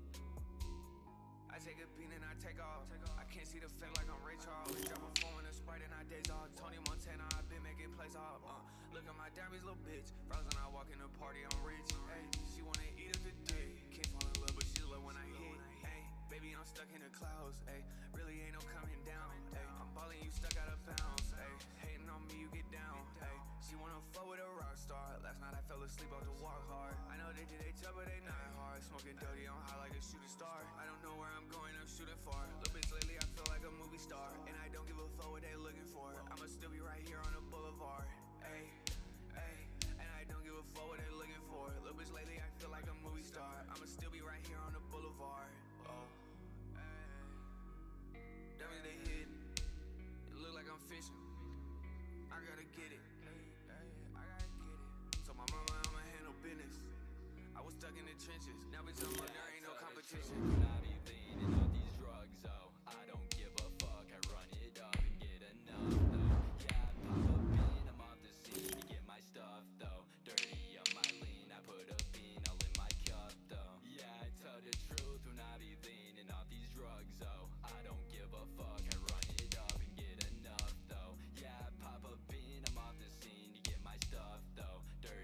I take a bean and I take off. I can't see the fame like I'm Ray Charles. Drop a phone in a Sprite and I days off. Tony Montana, I've been making plays off. Look at my diamonds, little bitch. Frozen, I walk in the party, I'm rich. Hey, she wanna eat up the dick. Can't fall in love, but she love when I hit. Hey, baby, I'm stuck in the clouds. Hey, really ain't no coming down. Hey, I'm balling, you stuck out of bounds. Hey, hating on me, you get down. Hey, she wanna fuck with a rock star. Last night I fell asleep off the walk hard. I know they did they tough, but they not hard. Smoking dirty on high like a shooting star. I don't know where I'm going, I'm shooting far. Little bitch lately, I feel like a movie star. And I don't give a fuck what they looking for. I'ma still be right here on the boulevard. Ayy, ayy. And I don't give a fuck what they looking for. Little bitch lately, I feel like a movie star. I'ma still be right here on the boulevard. Oh, ayy. Diamonds they hit. It look like I'm fishing. I gotta get it. I gotta get it. So my mama, I'ma handle business. I was stuck in the trenches. Now bitch, I'm like, there ain't no competition. When I be leaning on these drugs, oh. I don't give a fuck, I run it up and get enough, though. Yeah, I pop a bean, I'm off the scene to get my stuff, though. Dirty on my lean, I put a bean all in my cup, though. Yeah, I tell the truth when I be leaning off these drugs, oh. I don't give a fuck, I run it up and get enough, though. Yeah, I pop a bean, I'm off the scene to get my stuff, though. Dirty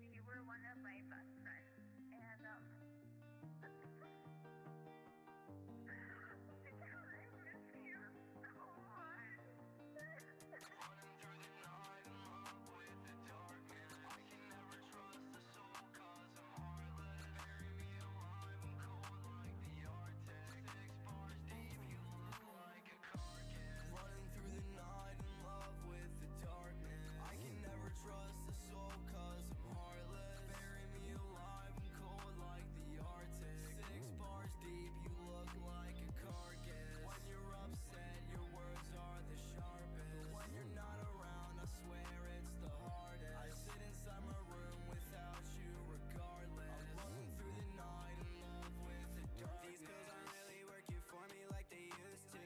You were one of my best friends, and I miss you so much. Running through the night in love with the darkness. I can never trust the soul cause I'm heartless. Bury me alive, I'm cold like the Arctic. 6 bars deep, you look like a carcass. Running through the night in love with the darkness. I can never trust the soul cause I'm heartless. Bury me alive, I'm cold like the Arctic. 6 bars deep, you look like a carcass. When you're upset, your words are the sharpest. When you're not around, I swear it's the hardest. I sit inside my room without you regardless. I'm running through the night in love with the darkness. These pills aren't really working for me like they used to.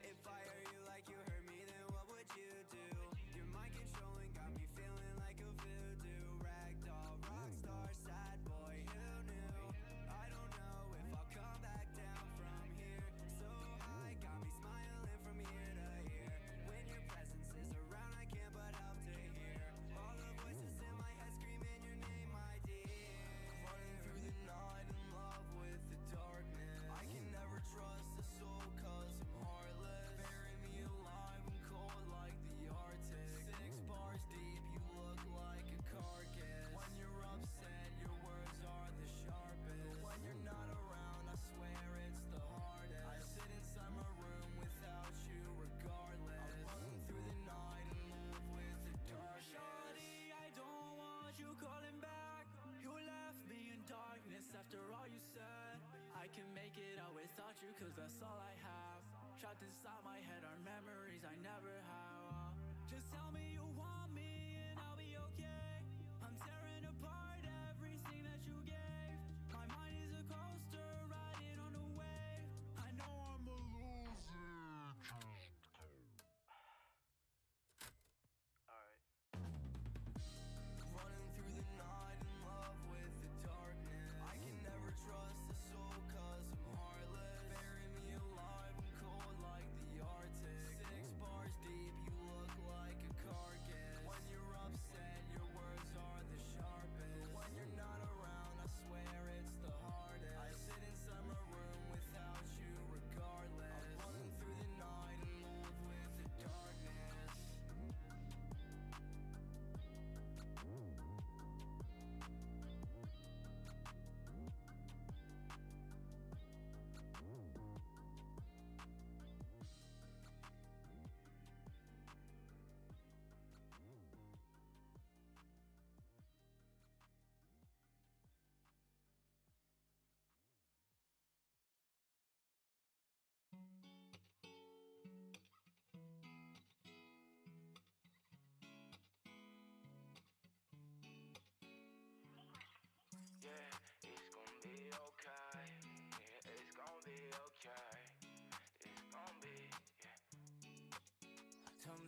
If I hurt you like you hurt me, then what would you do? Your mind controlling got me feeling like a voodoo ragdoll, rockstar, sad boy, who knew? I don't know if I'll come back down from here. So high, got me smiling from ear to ear. When your presence is around, I can't but help to hear all the voices in my head screaming your name, my dear. Running through the night in love with the darkness. I can never trust the soul cause I'm heartless. Bury me alive, I'm cold like the Arctic. 6 bars deep, you look like a carcass. When you're upset, your words are the sharpest. When you're not around, I swear it's the hardest. I sit inside my room without you regardless. I'm running through the night in love with the dark. Shawty, I don't want you calling back. You left me in darkness after all you said. I can make it out without you cause that's all I have. Trapped inside my head are memories I never have. Just tell me you want me and I'll be okay. I'm tearing apart everything that you gave. My mind is a coaster riding on a wave. I know I'm a loser. Alright. Running through the night in love with the darkness. I can never trust the soul cause I'm heartless. Bury me alive, I'm cold like the Arctic. 6 bars deep, you look like a carcass.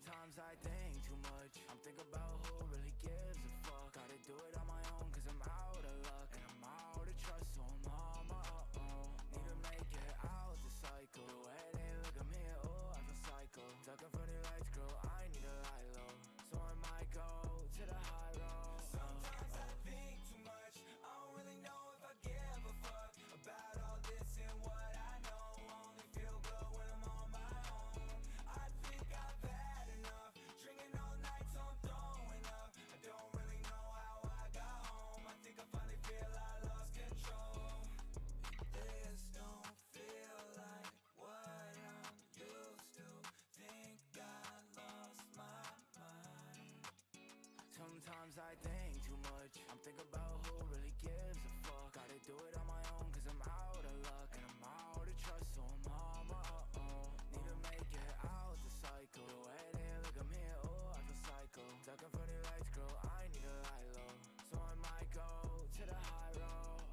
Sometimes I think too much. I'm thinking about who really gives a fuck. Gotta do it on my own cause I'm out of luck. And I'm out of trust, so I'm on my own. Need to make it out the cycle. The way they look at me, oh, I feel psycho. Ducking from the lights, girl, I need to lie low. So I might go to the high road. Sometimes I think too much. I don't really know if I give a fuck about all this and what I know. Only feel good when I'm on my own. I think I've had enough. Drinking all night, so I'm throwing up. I don't really know how I got home. I think I finally feel I lost control. This don't feel like what I'm used to. Think I lost my mind. Sometimes I think too much. I'm thinking about who really gives a fuck. Gotta do it on my own cause I'm out of luck. And I'm out of trust, so I'm on my own. Need to make it out the cycle. The way they look at me, oh, I feel psycho. Ducking from the lights, girl, I need to lie low. So I might go to the high road.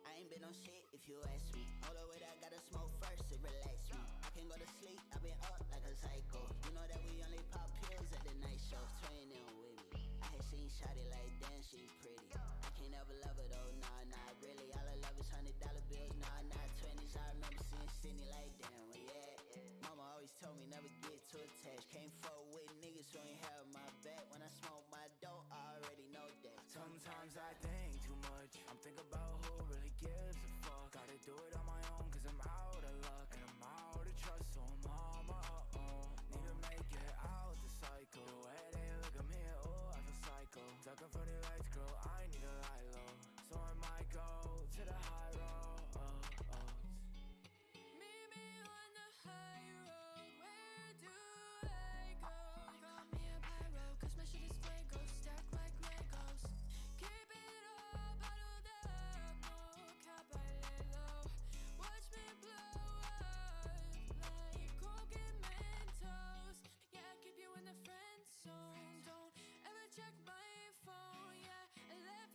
I ain't been on shit if you ask me. All the way that I gotta smoke first to relax me. I can't go to sleep, I've been up like a psycho. You know that we only pop pills at the night show. Twin in with me. I had seen shawty like, damn, she pretty. I can't ever love her though, nah, not really. All I love is $100 bills, nah, not 20s. I remember seeing Sydney like, damn, well, yeah. Mama always told me never get too attached. Can't fuck with niggas who ain't have my back. When I smoke my dope, I already know that. Sometimes I think too much. I'm thinking about who really gives a fuck. Gotta do it on my own cause I'm out of luck. And I'm out of trust, so I'm on my own. Need to make it out the cycle. The way they look at me, oh, I feel psycho. Ducking from the lights, girl, I need to lie low. So I might go to the high road. Meet me on the high road, where do I go? Got me a pyro, cause my shit is fuego, stack like Legos. Keep it all bottled up, no cap, I lay low. Watch me blow up, like coke and Mentos. Yeah, I keep you in the friend zone, don't ever check my phone, yeah. I left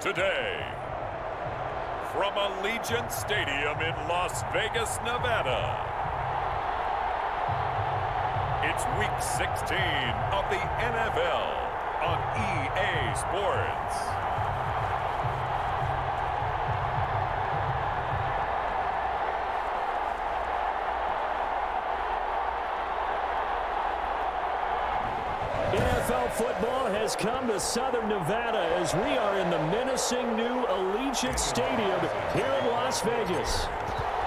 Today, from Allegiant Stadium in Las Vegas, Nevada, it's Week 16 of the NFL on EA Sports. NFL football has come to Southern Nevada as we are in the menacing new Allegiant Stadium here in Las Vegas.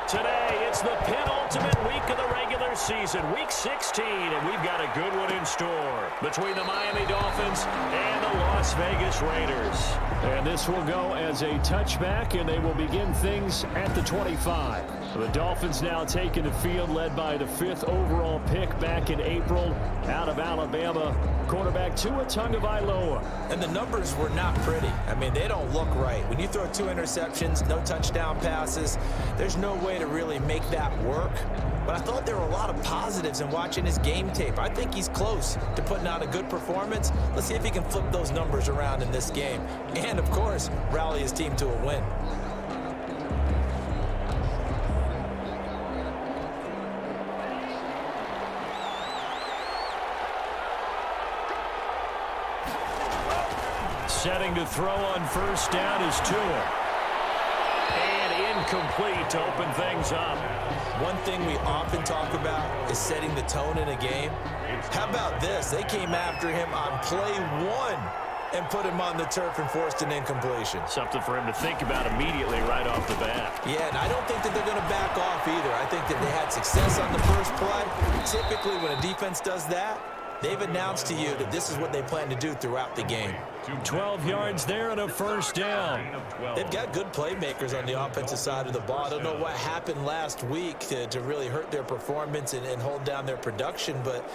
Today, it's the penultimate week of the regular season, Week 16, and we've got a good one in store between the Miami Dolphins and the Las Vegas Raiders. And this will go as a touchback, and they will begin things at the 25. The Dolphins now taking the field, led by the 5th overall pick back in April out of Alabama, quarterback Tua Tagovailoa. And the numbers were not pretty. I mean, they don't look right. When you throw 2 interceptions, no touchdown passes, there's no way to really make that work. But I thought there were a lot of positives in watching his game tape. I think he's close to putting out a good performance. Let's see if he can flip those numbers around in this game. And, of course, rally his team to a win. Setting to throw on first down is Tua. And incomplete to open things up. One thing we often talk about is setting the tone in a game. How about this? They came after him on play 1 and put him on the turf and forced an incompletion. Something for him to think about immediately right off the bat. Yeah, and I don't think that they're going to back off either. I think that they had success on the first play. Typically, when a defense does that, they've announced to you that this is what they plan to do throughout the game. 12 yards there and a first down. They've got good playmakers on the offensive side of the ball. I don't know what happened last week to really hurt their performance and hold down their production, but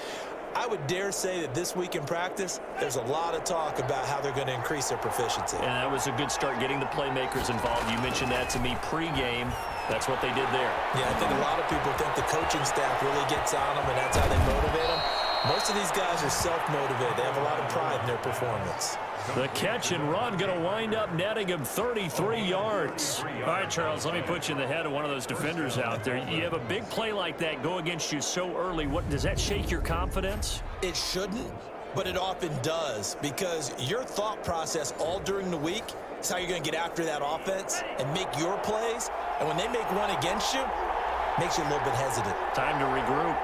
I would dare say that this week in practice, there's a lot of talk about how they're going to increase their proficiency. And that was a good start getting the playmakers involved. You mentioned that to me pregame. That's what they did there. Yeah, I think a lot of people think the coaching staff really gets on them, and that's how they motivate them. Most of these guys are self-motivated. They have a lot of pride in their performance. The catch and run going to wind up netting him 33 yards. All right, Charles, let me put you in the head of one of those defenders out there. You have a big play like that go against you so early. What does that shake your confidence? It shouldn't, but it often does, because your thought process all during the week is how you're going to get after that offense and make your plays. And when they make one against you, it makes you a little bit hesitant. Time to regroup.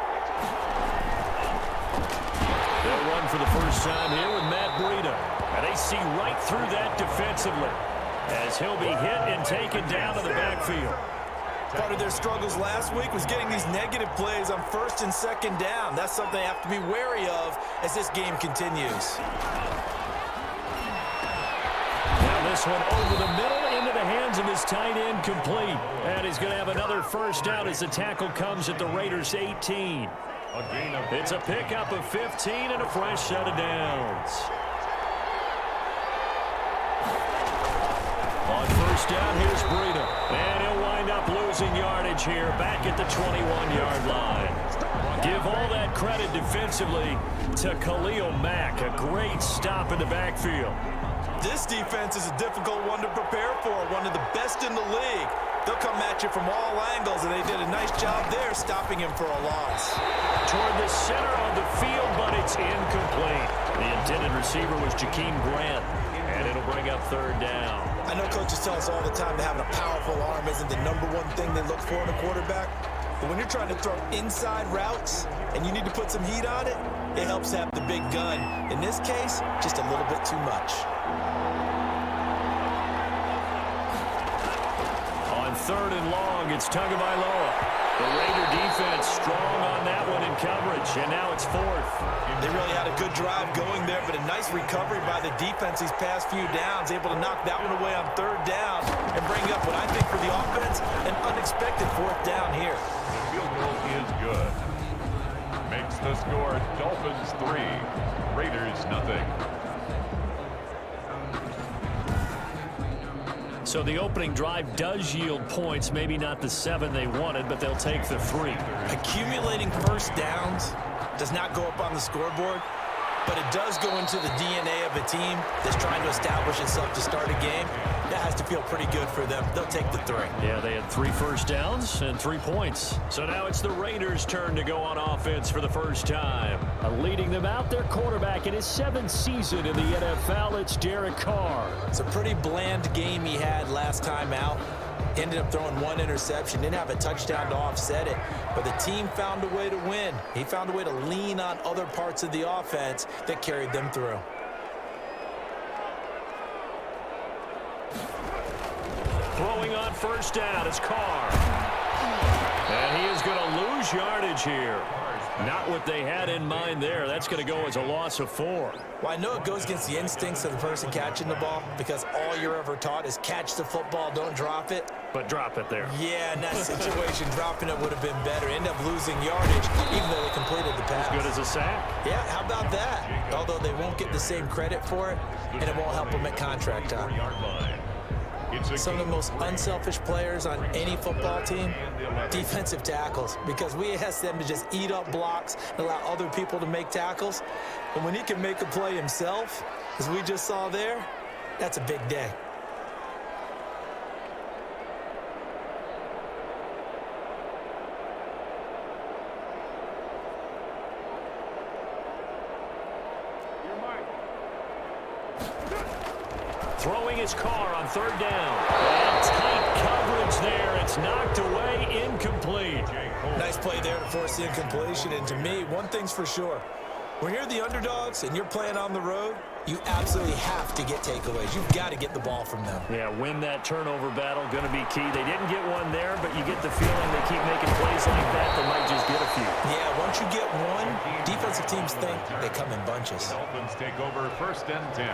They'll run for the first time here with Matt Breida. And they see right through that defensively as he'll be hit and taken down to the backfield. Part of their struggles last week was getting these negative plays on first and second down. That's something they have to be wary of as this game continues. Now this one over the middle into the hands of his tight end, complete. And he's going to have another first down as the tackle comes at the Raiders' 18. It's a pickup of 15 and a fresh set of downs. On first down, here's Breida. And he'll wind up losing yardage here back at the 21-yard line. Give all that credit defensively to Khalil Mack. A great stop in the backfield. This defense is a difficult one to prepare for, one of the best in the league. They'll come at you from all angles, and they did a nice job there stopping him for a loss. Toward the center of the field, but it's incomplete. The intended receiver was Jakeem Grant, and it'll bring up third down. I know coaches tell us all the time that having a powerful arm isn't the #1 thing they look for in a quarterback, but when you're trying to throw inside routes and you need to put some heat on it, it helps to have the big gun. In this case, just a little bit too much. On third and long, it's Tagovailoa. The Raider defense strong on that one in coverage, and now it's fourth. They really had a good drive going there, but a nice recovery by the defense these past few downs, able to knock that one away on third down and bring up what I think for the offense, an unexpected fourth down here. The field goal is good. Makes the score Dolphins 3, Raiders 0. So the opening drive does yield points, maybe not the 7 they wanted, but they'll take the 3. Accumulating first downs does not go up on the scoreboard, but it does go into the DNA of a team that's trying to establish itself to start a game. That has to feel pretty good for them. They'll take the 3. Yeah, they had 3 first downs and 3 points. So now it's the Raiders' turn to go on offense for the first time. Leading them out, their quarterback in his 7th season in the NFL, it's Derek Carr. It's a pretty bland game he had last time out. Ended up throwing 1 interception, didn't have a touchdown to offset it, but the team found a way to win. He found a way to lean on other parts of the offense that carried them through. Throwing on first down is Carr. And he is going to lose yardage here. Not what they had in mind there. That's going to go as a loss of 4. Well, I know it goes against the instincts of the person catching the ball because all you're ever taught is catch the football, don't drop it. But drop it there. Yeah, in that situation, dropping it would have been better. End up losing yardage, even though they completed the pass. As good as a sack. Yeah, how about that? Although they won't get the same credit for it, and it won't help them at contract time. Some of the most unselfish players on any football team, defensive tackles, because we ask them to just eat up blocks and allow other people to make tackles. And when he can make a play himself, as we just saw there, that's a big day. Throwing his Carr on 3rd down. And tight coverage there. It's knocked away, incomplete. Nice play there to force the incompletion. And to me, one thing's for sure. When you're the underdogs and you're playing on the road, you absolutely have to get takeaways. You've got to get the ball from them. Yeah, win that turnover battle, going to be key. They didn't get one there, but you get the feeling they keep making plays like that, they might just get a few. Yeah, once you get one, defensive teams think they come in bunches. Dolphins take over 1st and 10.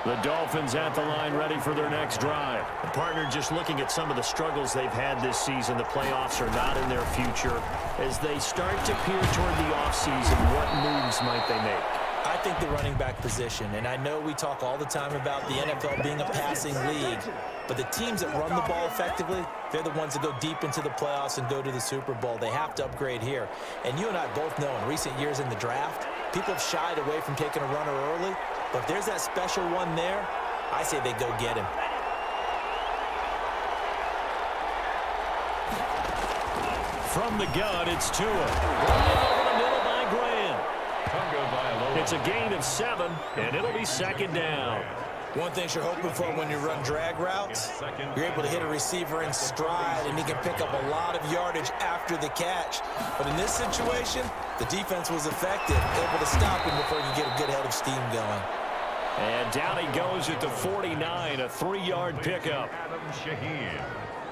The Dolphins at the line ready for their next drive. The partner just looking at some of the struggles they've had this season. The playoffs are not in their future. As they start to peer toward the offseason, what moves might they make? I think the running back position, and I know we talk all the time about the NFL being a passing league, but the teams that run the ball effectively, they're the ones that go deep into the playoffs and go to the Super Bowl. They have to upgrade here. And you and I both know in recent years in the draft, people have shied away from taking a runner early, but if there's that special one there, I say they go get him. From the gun, it's Tua. Over the middle by Graham. It's a gain of 7, and it'll be 2nd down. One thing you're hoping for when you run drag routes, you're able to hit a receiver in stride, and he can pick up a lot of yardage after the catch. But in this situation, the defense was effective, able to stop him before you get a good head of steam going. And down he goes at the 49, a 3-yard pickup.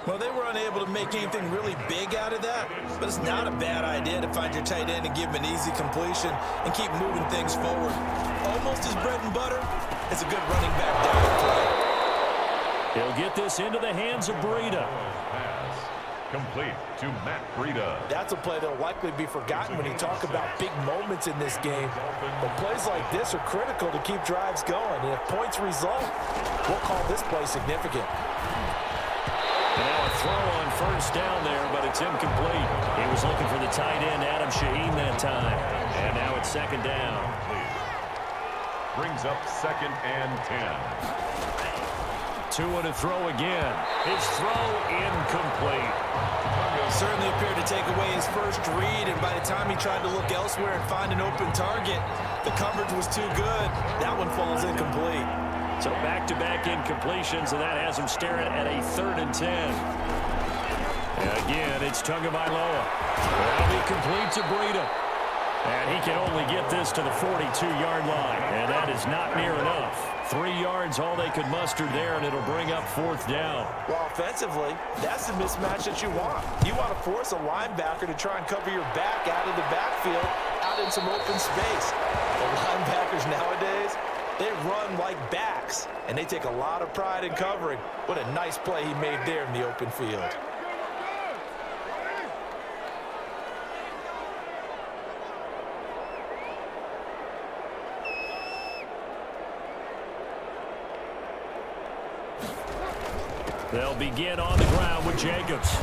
Well, they were unable to make anything really big out of that, but it's not a bad idea to find your tight end and give him an easy completion and keep moving things forward. Almost his bread and butter is a good running back down the play. He'll get this into the hands of Breida. Pass complete to Matt Breida. That's a play that will likely be forgotten when you talk about big moments in this game. But plays like this are critical to keep drives going, and if points result, we'll call this play significant. And now a throw on first down there, but it's incomplete. He was looking for the tight end, Adam Shaheen, that time. And now it's 2nd down. Brings up 2nd and 10. Tua to throw again. His throw incomplete. Certainly appeared to take away his first read, and by the time he tried to look elsewhere and find an open target, the coverage was too good. That one falls incomplete. So back-to-back incompletions, and that has him staring at a 3rd and 10. And again, it's Tagovailoa. That'll be complete to Breida. And he can only get this to the 42-yard line, and that is not near enough. 3 yards, all they could muster there, and it'll bring up 4th down. Well, offensively, that's the mismatch that you want. You want to force a linebacker to try and cover your back out of the backfield, out in some open space. The linebackers nowadays, they run like backs, and they take a lot of pride in covering. What a nice play he made there in the open field. They'll begin on the ground with Jacobs.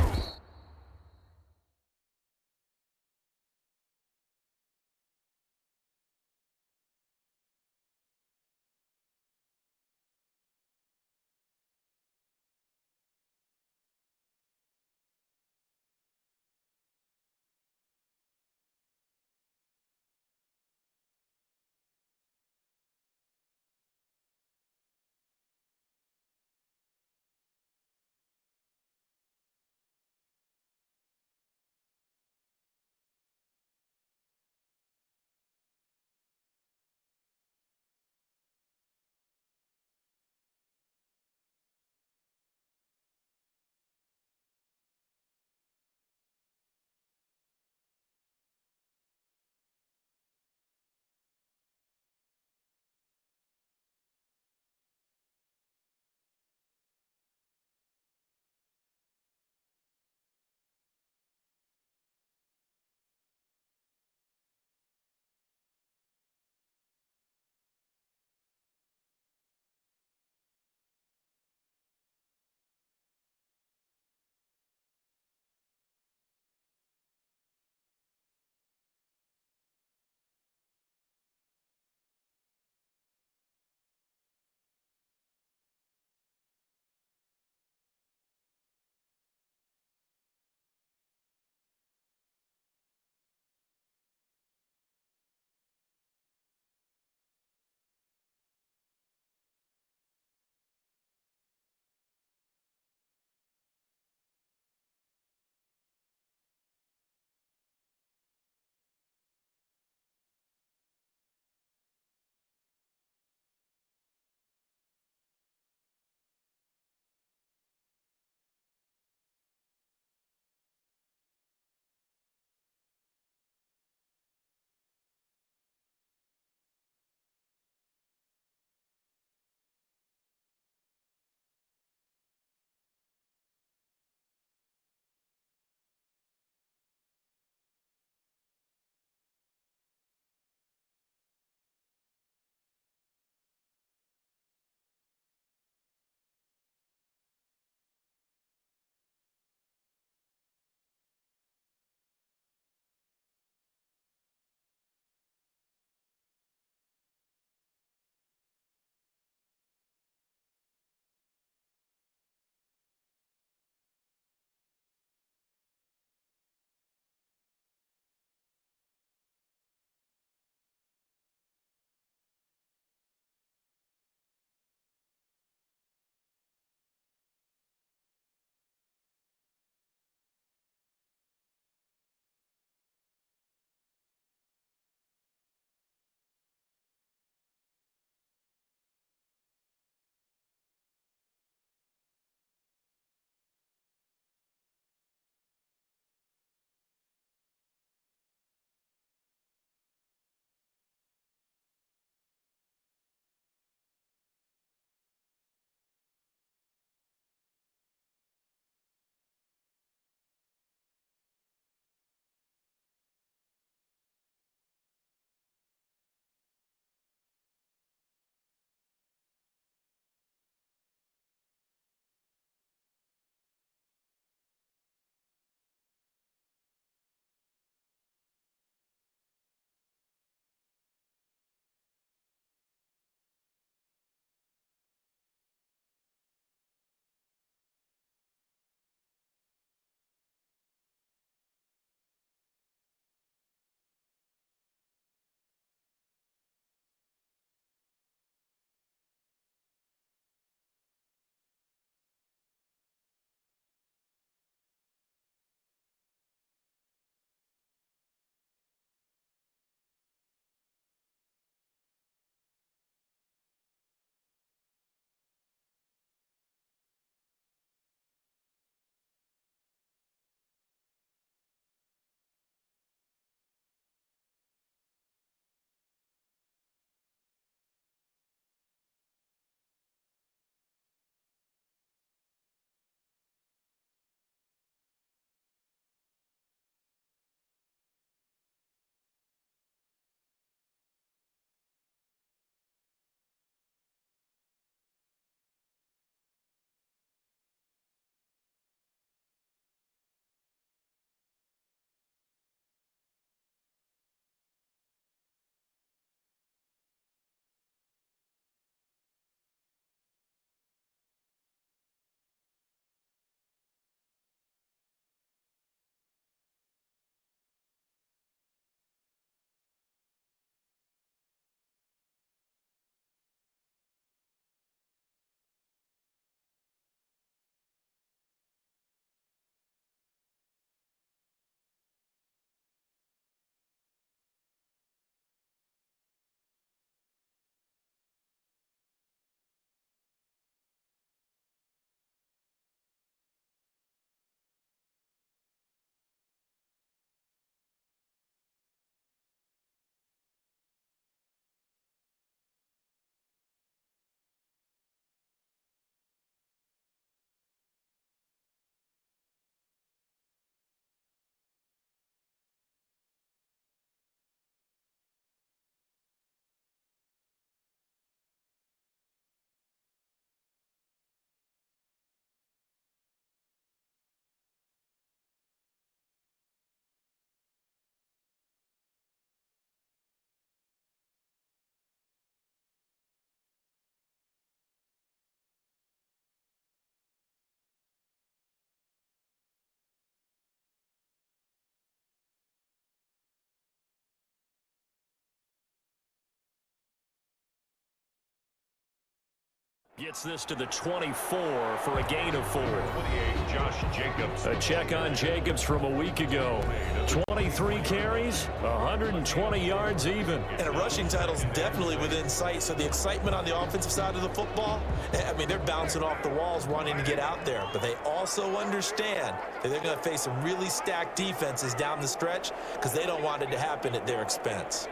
Gets this to the 24 for a gain of 4. 28, Josh Jacobs. A check on Jacobs from a week ago. 23 carries, 120 yards even. And a rushing title's definitely within sight, so the excitement on the offensive side of the football, I mean, they're bouncing off the walls wanting to get out there, but they also understand that they're going to face some really stacked defenses down the stretch because they don't want it to happen at their expense.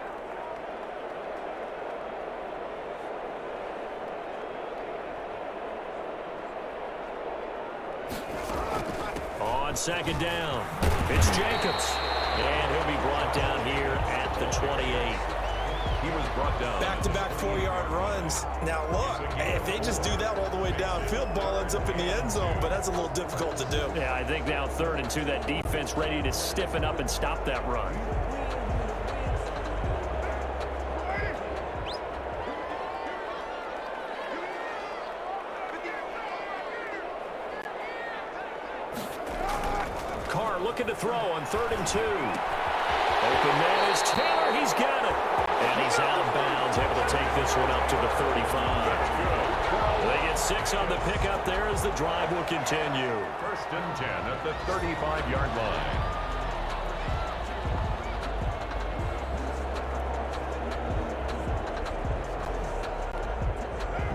On second down, it's Jacobs. And he'll be brought down here at the 28. He was brought down. Back-to-back 4-yard runs. Now, look, if they just do that all the way downfield, ball ends up in the end zone, but that's a little difficult to do. Yeah, I think now 3rd and 2, that defense ready to stiffen up and stop that run. Carr looking to throw on 3rd and 2. Open man is Taylor. He's got it. And he's out of bounds, able to take this one up to the 35. They get 6 on the pickup there as the drive will continue. 1st and 10 at the 35-yard line.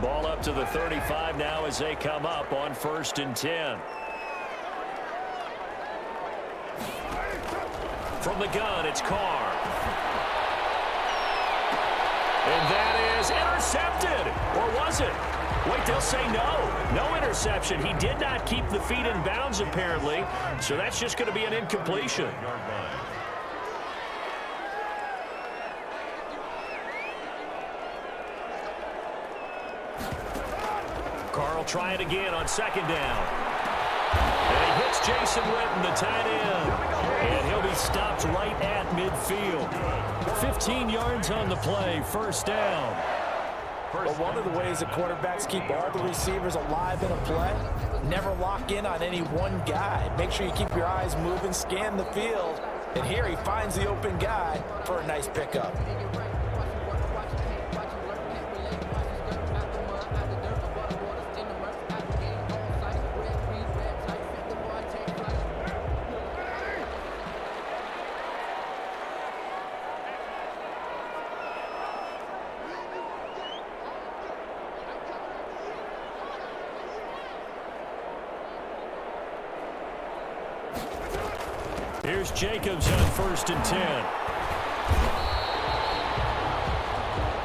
Ball up to the 35 now as they come up on 1st and 10. From the gun, it's Carr. And that is intercepted. Or was it? Wait, they'll say no. No interception. He did not keep the feet in bounds, apparently. So that's just going to be an incompletion. Carr will try it again on 2nd down. And he hits Jason Witten, the tight end. And he'll be stopped right at midfield. 15 yards on the play, 1st down. But one of the ways that quarterbacks keep all the receivers alive in a play, never lock in on any one guy. Make sure you keep your eyes moving, scan the field. And here he finds the open guy for a nice pickup. Here's Jacobs on 1st and 10.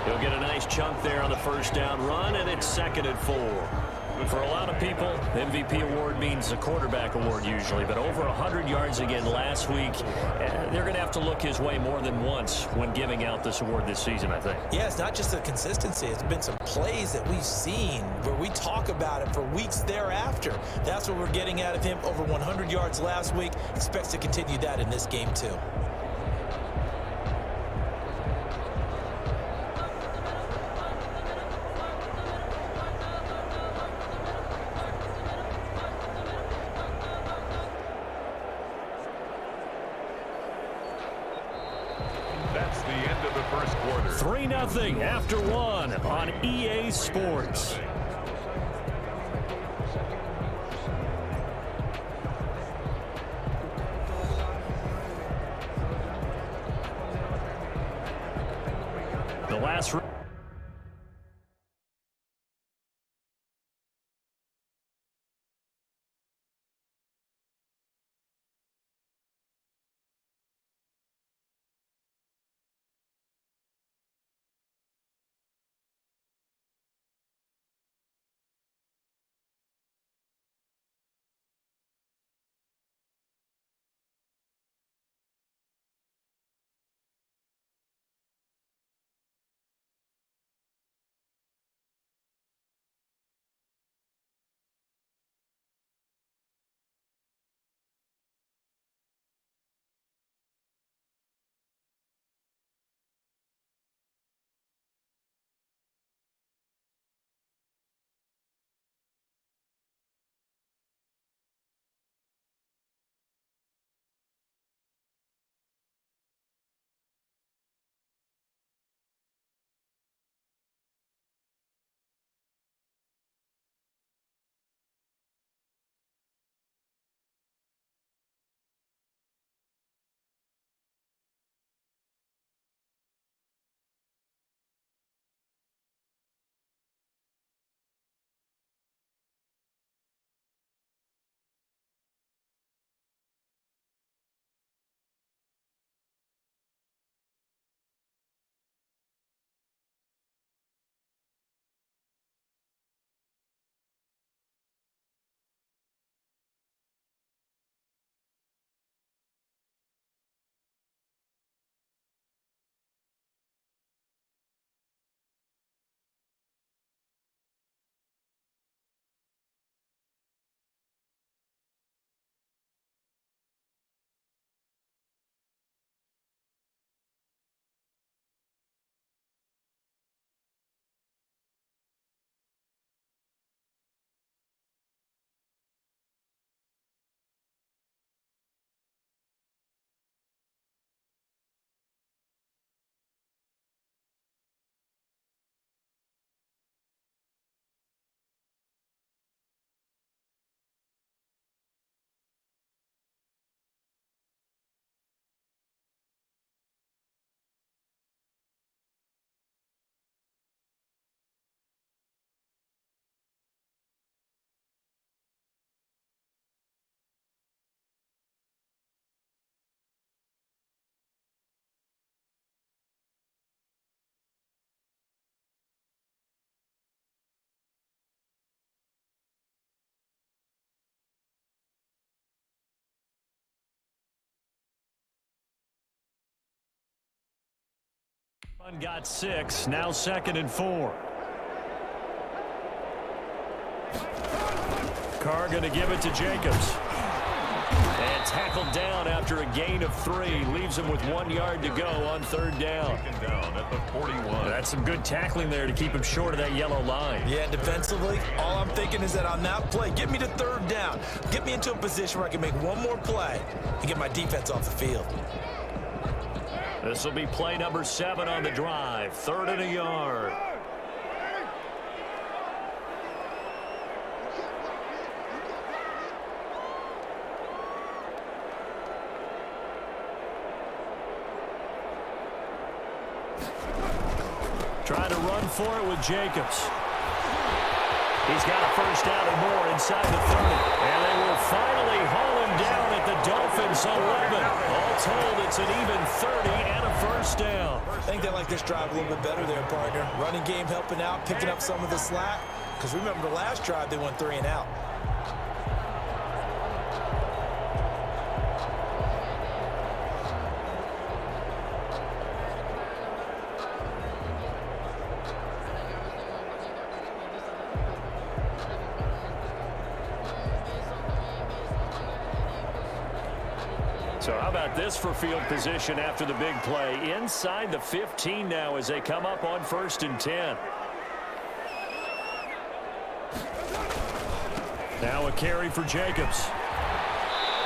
He'll get a nice chunk there on the 1st down run, and it's 2nd and 4. For a lot of people, MVP award means a quarterback award usually, but over 100 yards again last week. They're going to have to look his way more than once when giving out this award this season, I think. Yeah, it's not just the consistency. It's been some plays that we've seen where we talk about it for weeks thereafter. That's what we're getting out of him. Over 100 yards last week. Expects to continue that in this game, too. That's the end of the 1st quarter. 3-0 after 1 on EA Sports. The last Got 6, now 2nd and 4. Carr going to give it to Jacobs. And tackled down after a gain of 3. Leaves him with 1 yard to go on 3rd down. Down at the 41. That's some good tackling there to keep him short of that yellow line. Yeah, defensively, all I'm thinking is that on that play, get me to 3rd down. Get me into a position where I can make one more play and get my defense off the field. This will be play number 7 on the drive. 3rd and a yard. Trying to run for it with Jacobs. He's got a 1st down and more inside the 30. And they will finally haul him down at the Dolphins' 11. All told, it's an even 30 and a 1st down. I think they like this drive a little bit better there, partner. Running game helping out, picking up some of the slack. Because remember, the last drive, they went 3 and out. So how about this for field position after the big play? Inside the 15 now as they come up on 1st and 10. Now a carry for Jacobs.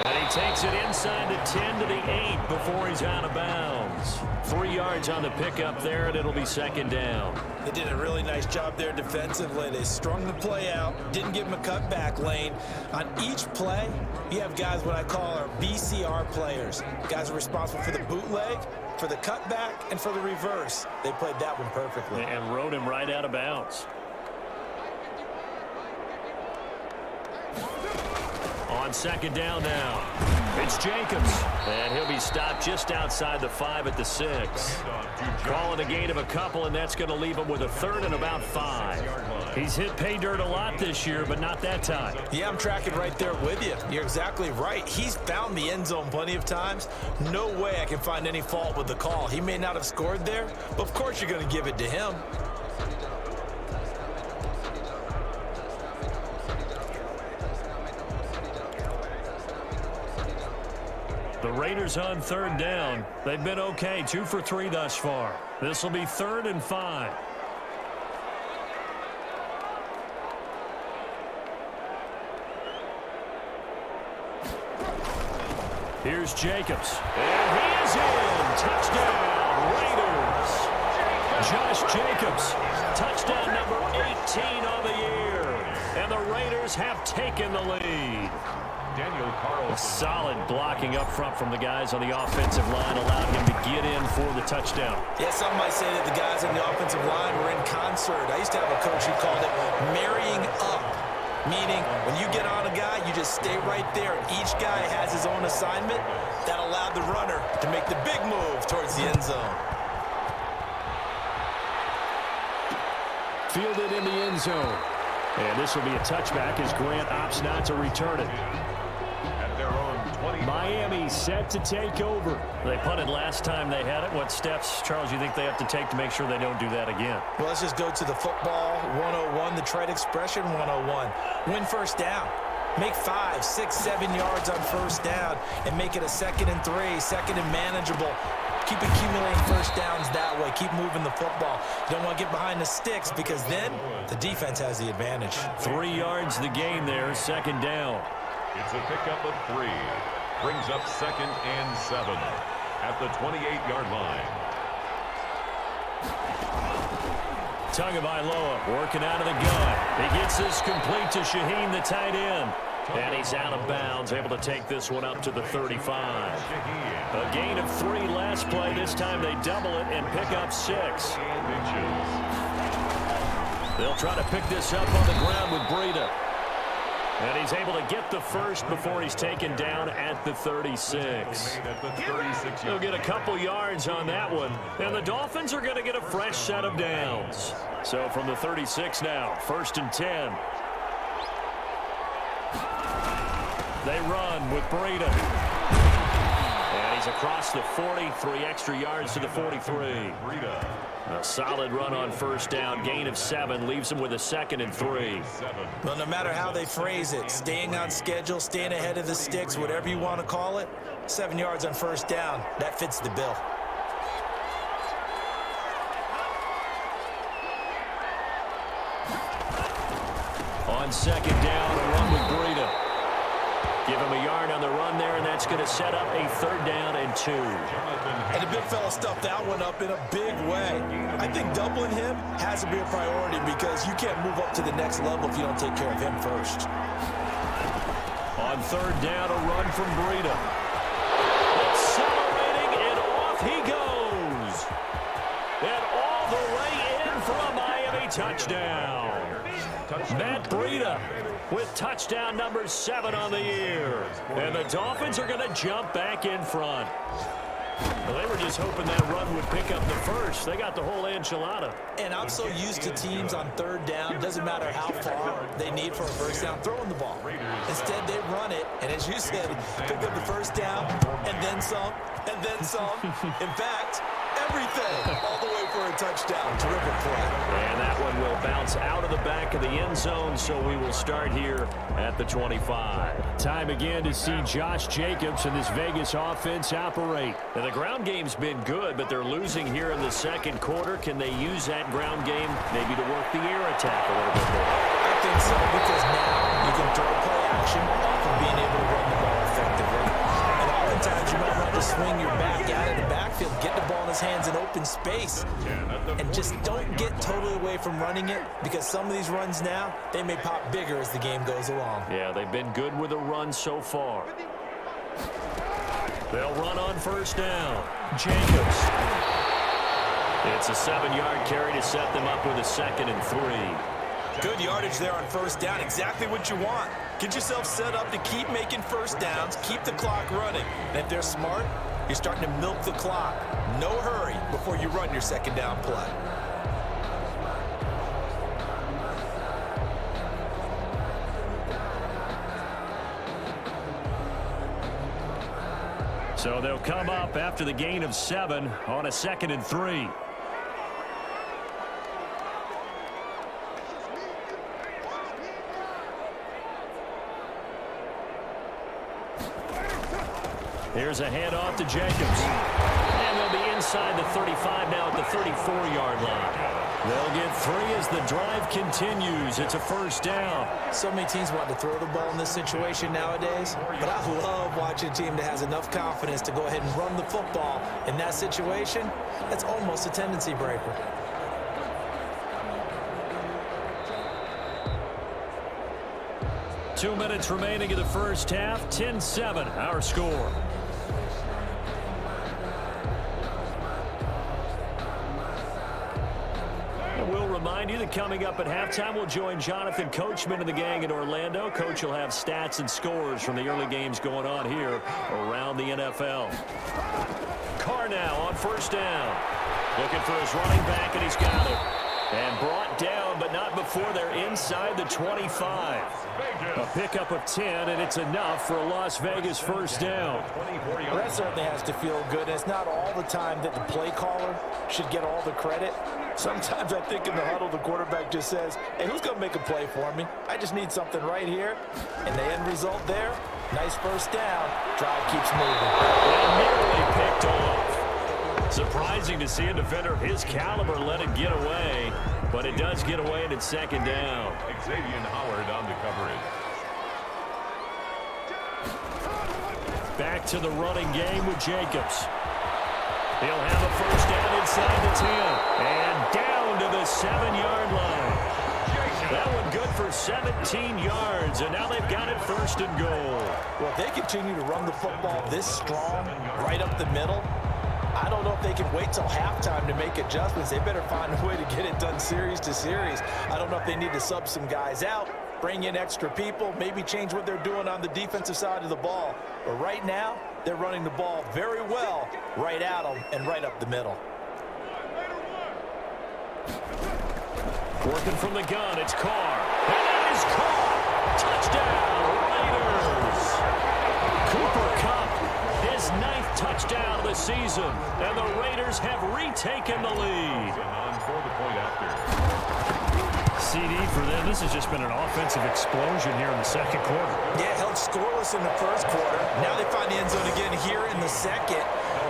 And he takes it inside the 10 to the 8 before he's out of bounds. 3 yards on the pickup there, and it'll be 2nd down. They did a really nice job there defensively. They strung the play out, didn't give him a cutback lane. On each play, you have guys what I call our BCR players. Guys are responsible for the bootleg, for the cutback, and for the reverse. They played that one perfectly. And rode him right out of bounds. On 2nd down now, it's Jacobs. And he'll be stopped just outside the 5 at the 6. Calling a gain of a couple, and that's going to leave him with a 3rd and about 5. He's hit pay dirt a lot this year, but not that time. Yeah, I'm tracking right there with you. You're exactly right. He's found the end zone plenty of times. No way I can find any fault with the call. He may not have scored there, but of course you're going to give it to him. The Raiders on 3rd down. They've been okay, 2 for 3 thus far. This will be 3rd and 5. Here's Jacobs. And he is in. Touchdown, Raiders. Josh Jacobs, touchdown number 18 on the year. And the Raiders have taken the lead. Daniel Carlson. Solid blocking up front from the guys on the offensive line allowed him to get in for the touchdown. Yeah, some might say that the guys on the offensive line were in concert. I used to have a coach who called it marrying up, meaning when you get on a guy, you just stay right there, and each guy has his own assignment. That allowed the runner to make the big move towards the end zone. Fielded in the end zone. And this will be a touchback as Grant opts not to return it. Miami set to take over. They punted last time they had it. What steps, Charles, you think they have to take to make sure they don't do that again? Well, let's just go to the football 101, the trade expression 101. Win 1st down. Make 5, 6, 7 yards on 1st down and make it a 2nd and 3, 2nd and manageable. Keep accumulating 1st downs that way. Keep moving the football. You don't want to get behind the sticks because then the defense has the advantage. 3 yards the gain there, 2nd down. It's a pickup of 3. Brings up 2nd and 7 at the 28-yard line. Tagovailoa working out of the gun. He gets this complete to Shaheen, the tight end. And he's out of bounds, able to take this one up to the 35. A gain of 3 last play. This time they double it and pick up 6. They'll try to pick this up on the ground with Breida. And he's able to get the 1st before he's taken down at the 36. He'll get a couple yards on that one. And the Dolphins are going to get a fresh set of downs. So from the 36 now, 1st and 10. They run with Breida. And he's across the 40, 3 extra yards to the 43. A solid run on first down, gain of 7, leaves them with a 2nd and 3. Well, no matter how they phrase it, staying on schedule, staying ahead of the sticks, whatever you want to call it, 7 yards on first down, that fits the bill. On 2nd down, a run with Breida. Give him a yard on the run there, and that's going to set up a 3rd down and 2. And the big fella stuffed that one up in a big way. I think doubling him has to be a priority because you can't move up to the next level if you don't take care of him first. On 3rd down, a run from Breida. Accelerating, and off he goes. And all the way in for a Miami touchdown. Matt Breida with touchdown number 7 on the year. And the Dolphins are going to jump back in front. Well, they were just hoping that run would pick up the first. They got the whole enchilada. And I'm so used to teams on 3rd down, doesn't matter how far they need for a first down, throwing the ball. Instead, they run it, and as you said, pick up the first down, and then some, and then some. In fact, everything, all the way for a touchdown. Terrific play. And that one will bounce out of the back of the end zone, so we will start here at the 25. Time again to see Josh Jacobs and this Vegas offense operate. Now, the ground game's been good, but they're losing here in the 2nd quarter. Can they use that ground game maybe to work the air attack a little bit more? I think so, because now you can throw play action off of being able to run the ball effectively. And oftentimes you might want to swing your back out of the backfield, get the ball in his hands in open space, and just don't get totally away from running it, because some of these runs now, they may pop bigger as the game goes along. Yeah, they've been good with a run so far. They'll run on first down. Jacobs. It's a 7-yard carry to set them up with a 2nd and 3. Good yardage there on first down. Exactly what you want. Get yourself set up to keep making first downs, keep the clock running. And if they're smart, you're starting to milk the clock. No hurry before you run your 2nd down play. So they'll come up after the gain of 7 on a 2nd and 3. Here's a handoff to Jacobs. And they'll be inside the 35 now at the 34-yard line. They'll get 3 as the drive continues. It's a first down. So many teams want to throw the ball in this situation nowadays, but I love watching a team that has enough confidence to go ahead and run the football in that situation. That's almost a tendency breaker. Two minutes remaining in the first half. 10-7, our score. We'll remind you that coming up at halftime, we'll join Jonathan Coachman and the gang in Orlando. Coach will have stats and scores from the early games going on here around the NFL. Carr now on first down. Looking for his running back, and he's got it. And brought down, but not before they're inside the 25. A pickup of 10, and it's enough for a Las Vegas first down. Well, that certainly has to feel good. And it's not all the time that the play caller should get all the credit. Sometimes I think in the huddle, the quarterback just says, hey, who's going to make a play for me? I just need something right here. And the end result there, nice first down. Drive keeps moving. And nearly picked off. Surprising to see a defender of his caliber let it get away, but it does get away, and it's 2nd down. Xavier Howard on the coverage. Back to the running game with Jacobs. He'll have a first down inside the 10, and down to the 7-yard line. That one good for 17 yards, and now they've got it 1st and goal. Well, if they continue to run the football this strong, right up the middle, I don't know if they can wait till halftime to make adjustments. They better find a way to get it done series to series. I don't know if they need to sub some guys out, bring in extra people, maybe change what they're doing on the defensive side of the ball. But right now, they're running the ball very well right at them and right up the middle. Working from the gun, it's Carr. And that is Carr. Touchdown, Raiders. Cooper Kupp, his 9th touchdown season, and the Raiders have retaken the lead. And on for the point after. CD for them. This has just been an offensive explosion here in the second quarter. Yeah, held scoreless in the first quarter. Now they find the end zone again here in the second.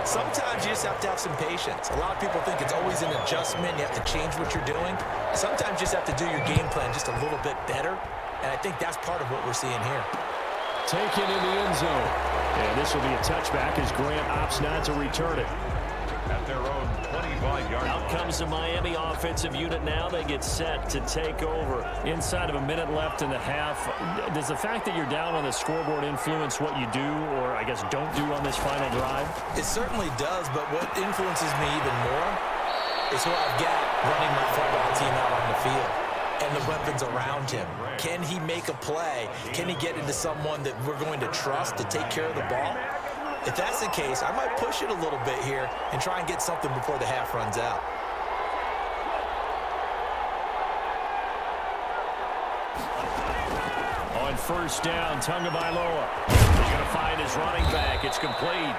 Sometimes you just have to have some patience. A lot of people think it's always an adjustment. You have to change what you're doing. Sometimes you just have to do your game plan just a little bit better. And I think that's part of what we're seeing here. Taken in the end zone. And this will be a touchback as Grant opts not to return it. At their own 25-yard line. Out comes the Miami offensive unit now. They get set to take over. Inside of a minute left in the half, does the fact that you're down on the scoreboard influence what you do, or I guess don't do on this final drive? It certainly does, but what influences me even more is who I've got running my football team out on the field and the weapons around him. Can he make a play? Can he get into someone that we're going to trust to take care of the ball? If that's the case, I might push it a little bit here and try and get something before the half runs out. On first down, Tagovailoa. He's going to find his running back. It's complete.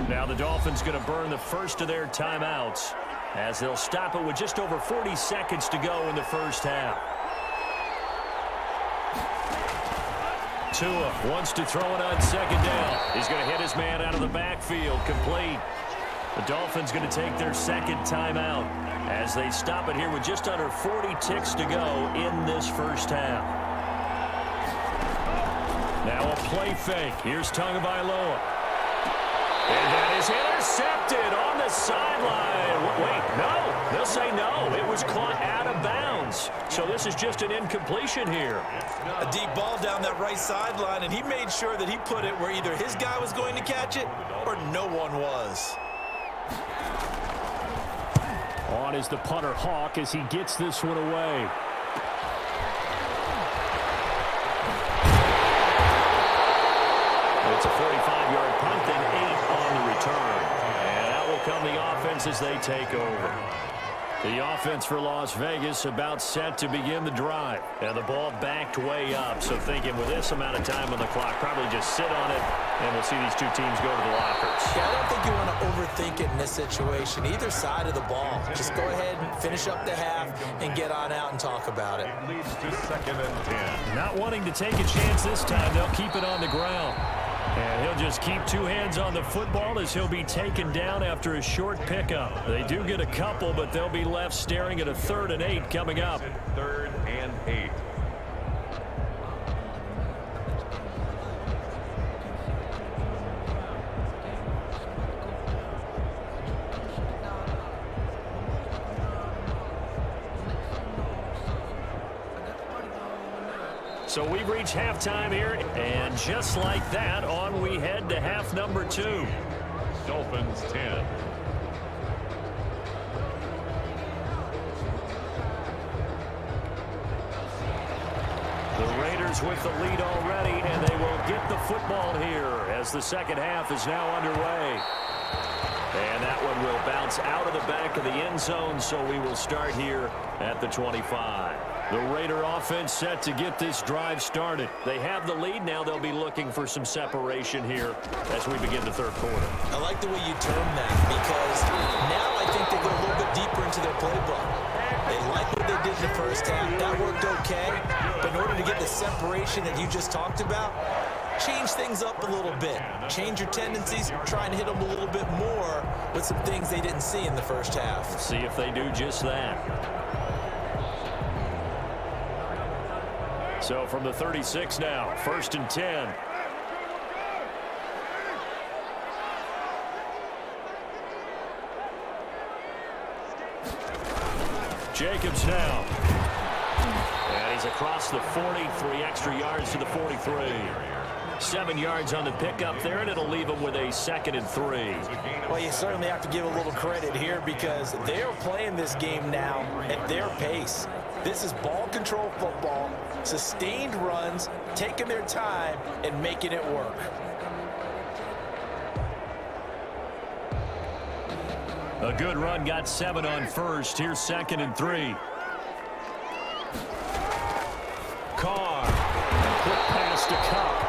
Now the Dolphins going to burn the first of their timeouts as they'll stop it with just over 40 seconds to go in the first half. Tua wants to throw it on second down. He's going to hit his man out of the backfield. Complete. The Dolphins going to take their second timeout as they stop it here with just under 40 ticks to go in this first half. Now a play fake. Here's Tagovailoa. And that is intercepted on the sideline. Wait, no. They'll say no. It was caught out of bounds. So this is just an incompletion here. A deep ball down that right sideline, and he made sure that he put it where either his guy was going to catch it or no one was. On is the punter Hawk as he gets this one away. It's a 45-yard punt, then 8 on the return. And out will come the offense as they take over. The offense for Las Vegas about set to begin the drive. And the ball backed way up. So thinking with this amount of time on the clock, probably just sit on it, and we'll see these two teams go to the lockers. Yeah, I don't think you want to overthink it in this situation. Either side of the ball. Just go ahead and finish up the half and get on out and talk about it. It leads to 2nd and 10. Not wanting to take a chance this time, they'll keep it on the ground. And he'll just keep two hands on the football as he'll be taken down after a short pickup. They do get a couple, but they'll be left staring at a 3rd and 8 coming up. 3rd and 8. So we've reached halftime here, and just like that, on we head to half number 2. Dolphins 10. The Raiders with the lead already, and they will get the football here as the second half is now underway. And that one will bounce out of the back of the end zone, so we will start here at the 25. The Raider offense set to get this drive started. They have the lead. Now they'll be looking for some separation here as we begin the third quarter. I like the way you term that because now I think they go a little bit deeper into their playbook. They like what they did in the first half. That worked okay. But in order to get the separation that you just talked about, change things up a little bit. Change your tendencies. Try and hit them a little bit more with some things they didn't see in the first half. See if they do just that. So from the 36 now, 1st and 10. Jacobs now. And he's across the 40, 3 extra yards to the 43. 7 yards on the pickup there, and it'll leave him with a 2nd and 3. Well, you certainly have to give a little credit here because they're playing this game now at their pace. This is ball control football, sustained runs, taking their time, and making it work. A good run, got 7 on first. Here's 2nd and 3. Carr, quick pass to Cup.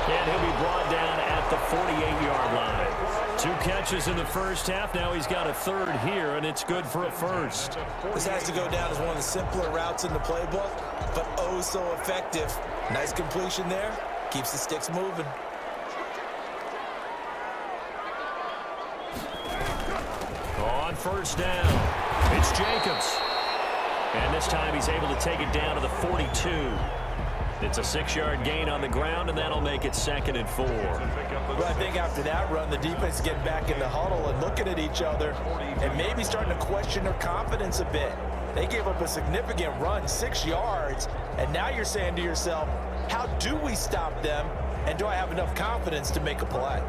And he'll be brought down at the 48-yard line. 2 catches in the first half. Now he's got a third here, and it's good for a first. This has to go down as one of the simpler routes in the playbook, but oh so effective. Nice completion there. Keeps the sticks moving. On first down, it's Jacobs. And this time he's able to take it down to the 42. It's a 6-yard gain on the ground, and that'll make it 2nd and 4. Well, I think after that run, the defense is getting back in the huddle and looking at each other and maybe starting to question their confidence a bit. They gave up a significant run, 6 yards, and now you're saying to yourself, how do we stop them, and do I have enough confidence to make a play?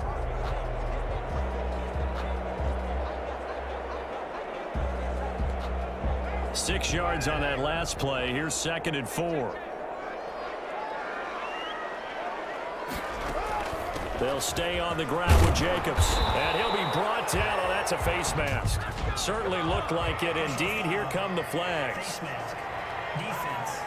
Six yards on that last play. Here's 2nd and 4. They'll stay on the ground with Jacobs. And he'll be brought down. Oh, that's a face mask. Certainly looked like it. Indeed, here come the flags. Defense.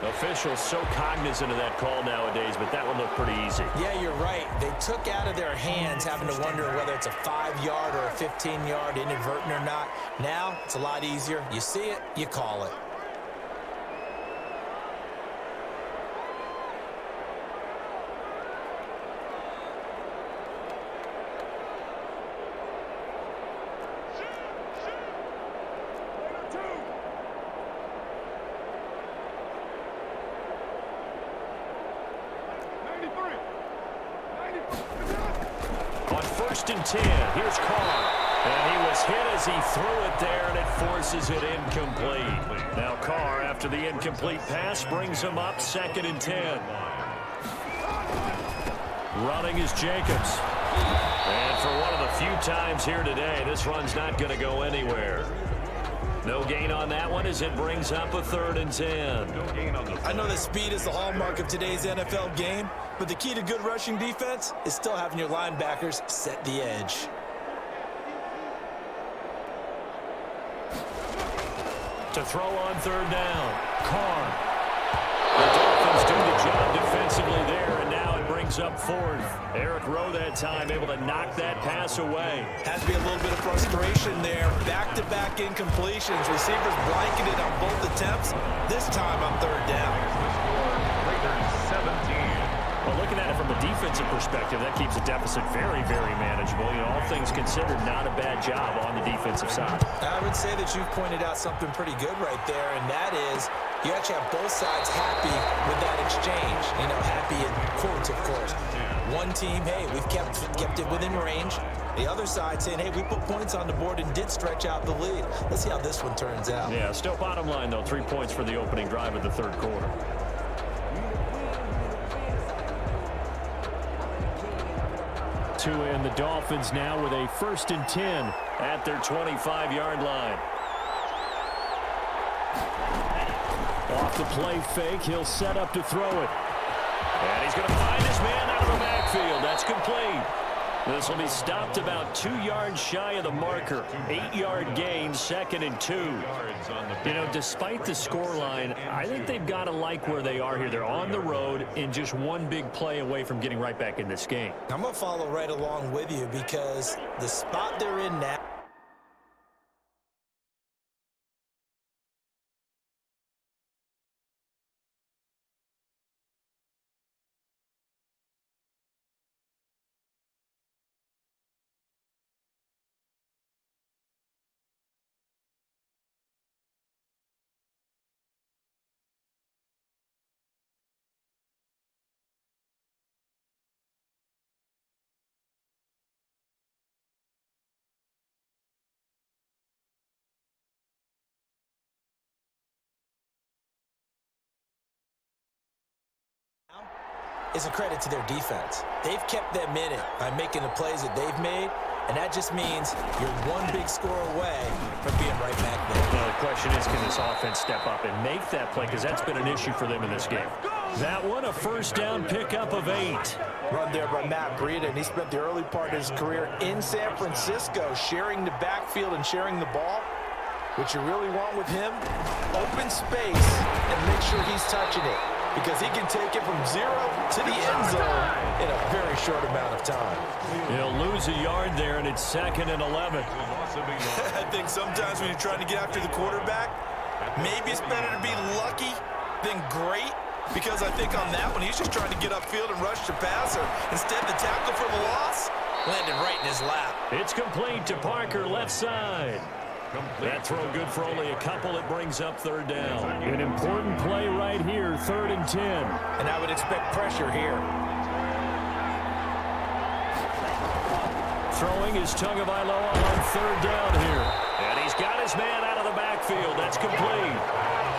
Officials so cognizant of that call nowadays, but that one looked pretty easy. Yeah, you're right. They took out of their hands having to wonder whether it's a 5-yard or a 15-yard inadvertent or not. Now, it's a lot easier. You see it, you call it. And 10. Here's Carr. And he was hit as he threw it there, and it forces it incomplete. Now Carr, after the incomplete pass, brings him up 2nd and 10. Running is Jacobs. And for one of the few times here today, this run's not going to go anywhere. No gain on that one as it brings up a 3rd and 10. I know that speed is the hallmark of today's NFL game, but the key to good rushing defense is still having your linebackers set the edge. To throw on 3rd down, Carr. The Dolphins do the job defensively there, and now it brings up 4th. Eric Rowe that time able to knock that pass away. Has to be a little bit of frustration there. Back-to-back incompletions. Receivers blanketed on both attempts. This time on 3rd down. Well, looking at it from a defensive perspective, that keeps the deficit very, very manageable. You know, all things considered, not a bad job on the defensive side. I would say that you've pointed out something pretty good right there, and that is you actually have both sides happy with that exchange. You know, happy in quotes, of course. One team, hey, we've kept it within range. The other side saying, hey, we put points on the board and did stretch out the lead. Let's see how this one turns out. Yeah, still bottom line, though, 3 points for the opening drive of the 3rd quarter. And the Dolphins now with a 1st and 10 at their 25-yard line. Off the play fake, he'll set up to throw it. And he's going to find his man out of the backfield. That's complete. This will be stopped about 2 yards shy of the marker. 8-yard gain, 2nd and 2. You know, despite the scoreline, I think they've got to like where they are here. They're on the road and just one big play away from getting right back in this game. I'm going to follow right along with you because the spot they're in now, is a credit to their defense. They've kept them in it by making the plays that they've made, and that just means you're one big score away from being right back there. Now, the question is, can this offense step up and make that play? Because that's been an issue for them in this game. That one, a 1st down pickup of 8. Run there by Matt Breida, and he spent the early part of his career in San Francisco sharing the backfield and sharing the ball. What you really want with him, open space and make sure he's touching it. because he can take it from 0 to the end zone in a very short amount of time. He'll lose a yard there, and it's 2nd and 11. I think sometimes when you're trying to get after the quarterback, maybe it's better to be lucky than great, because I think on that one, he's just trying to get upfield and rush the passer. Instead, the tackle for the loss landed right in his lap. It's complete to Parker, left side. That throw good for only a couple. It brings up 3rd down. An important play right here, 3rd and 10. And I would expect pressure here. Throwing is Tagovailoa on 3rd down here. And he's got his man out of the backfield. That's complete.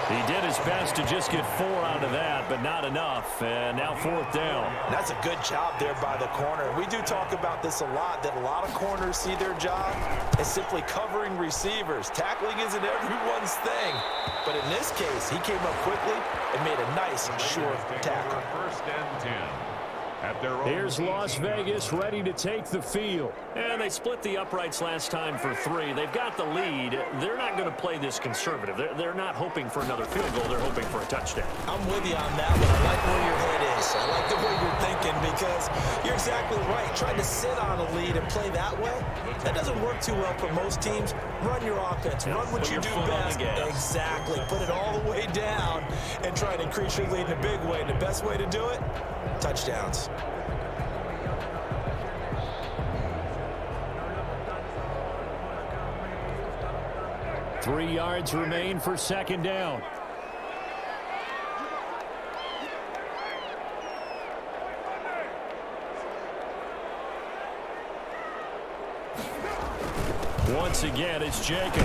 He did his best to just get 4 out of that, but not enough. And now 4th down. That's a good job there by the corner. We do talk about this a lot, that a lot of corners see their job as simply covering receivers. Tackling isn't everyone's thing. But in this case, he came up quickly and made a nice, short tackle. 1st and 10. Here's Las Vegas ready to take the field. And they split the uprights last time for 3. They've got the lead. They're not going to play this conservative. They're not hoping for another field goal. They're hoping for a touchdown. I'm with you on that one. I like where your head is. I like the way you're thinking, because you're exactly right. Trying to sit on a lead and play that way, that doesn't work too well for most teams. Run your offense. Run what you do best. Exactly. Put it all the way down and try to increase your lead in a big way. And the best way to do it, touchdowns. Three yards remain for 2nd down. Once again, it's Jacobs. And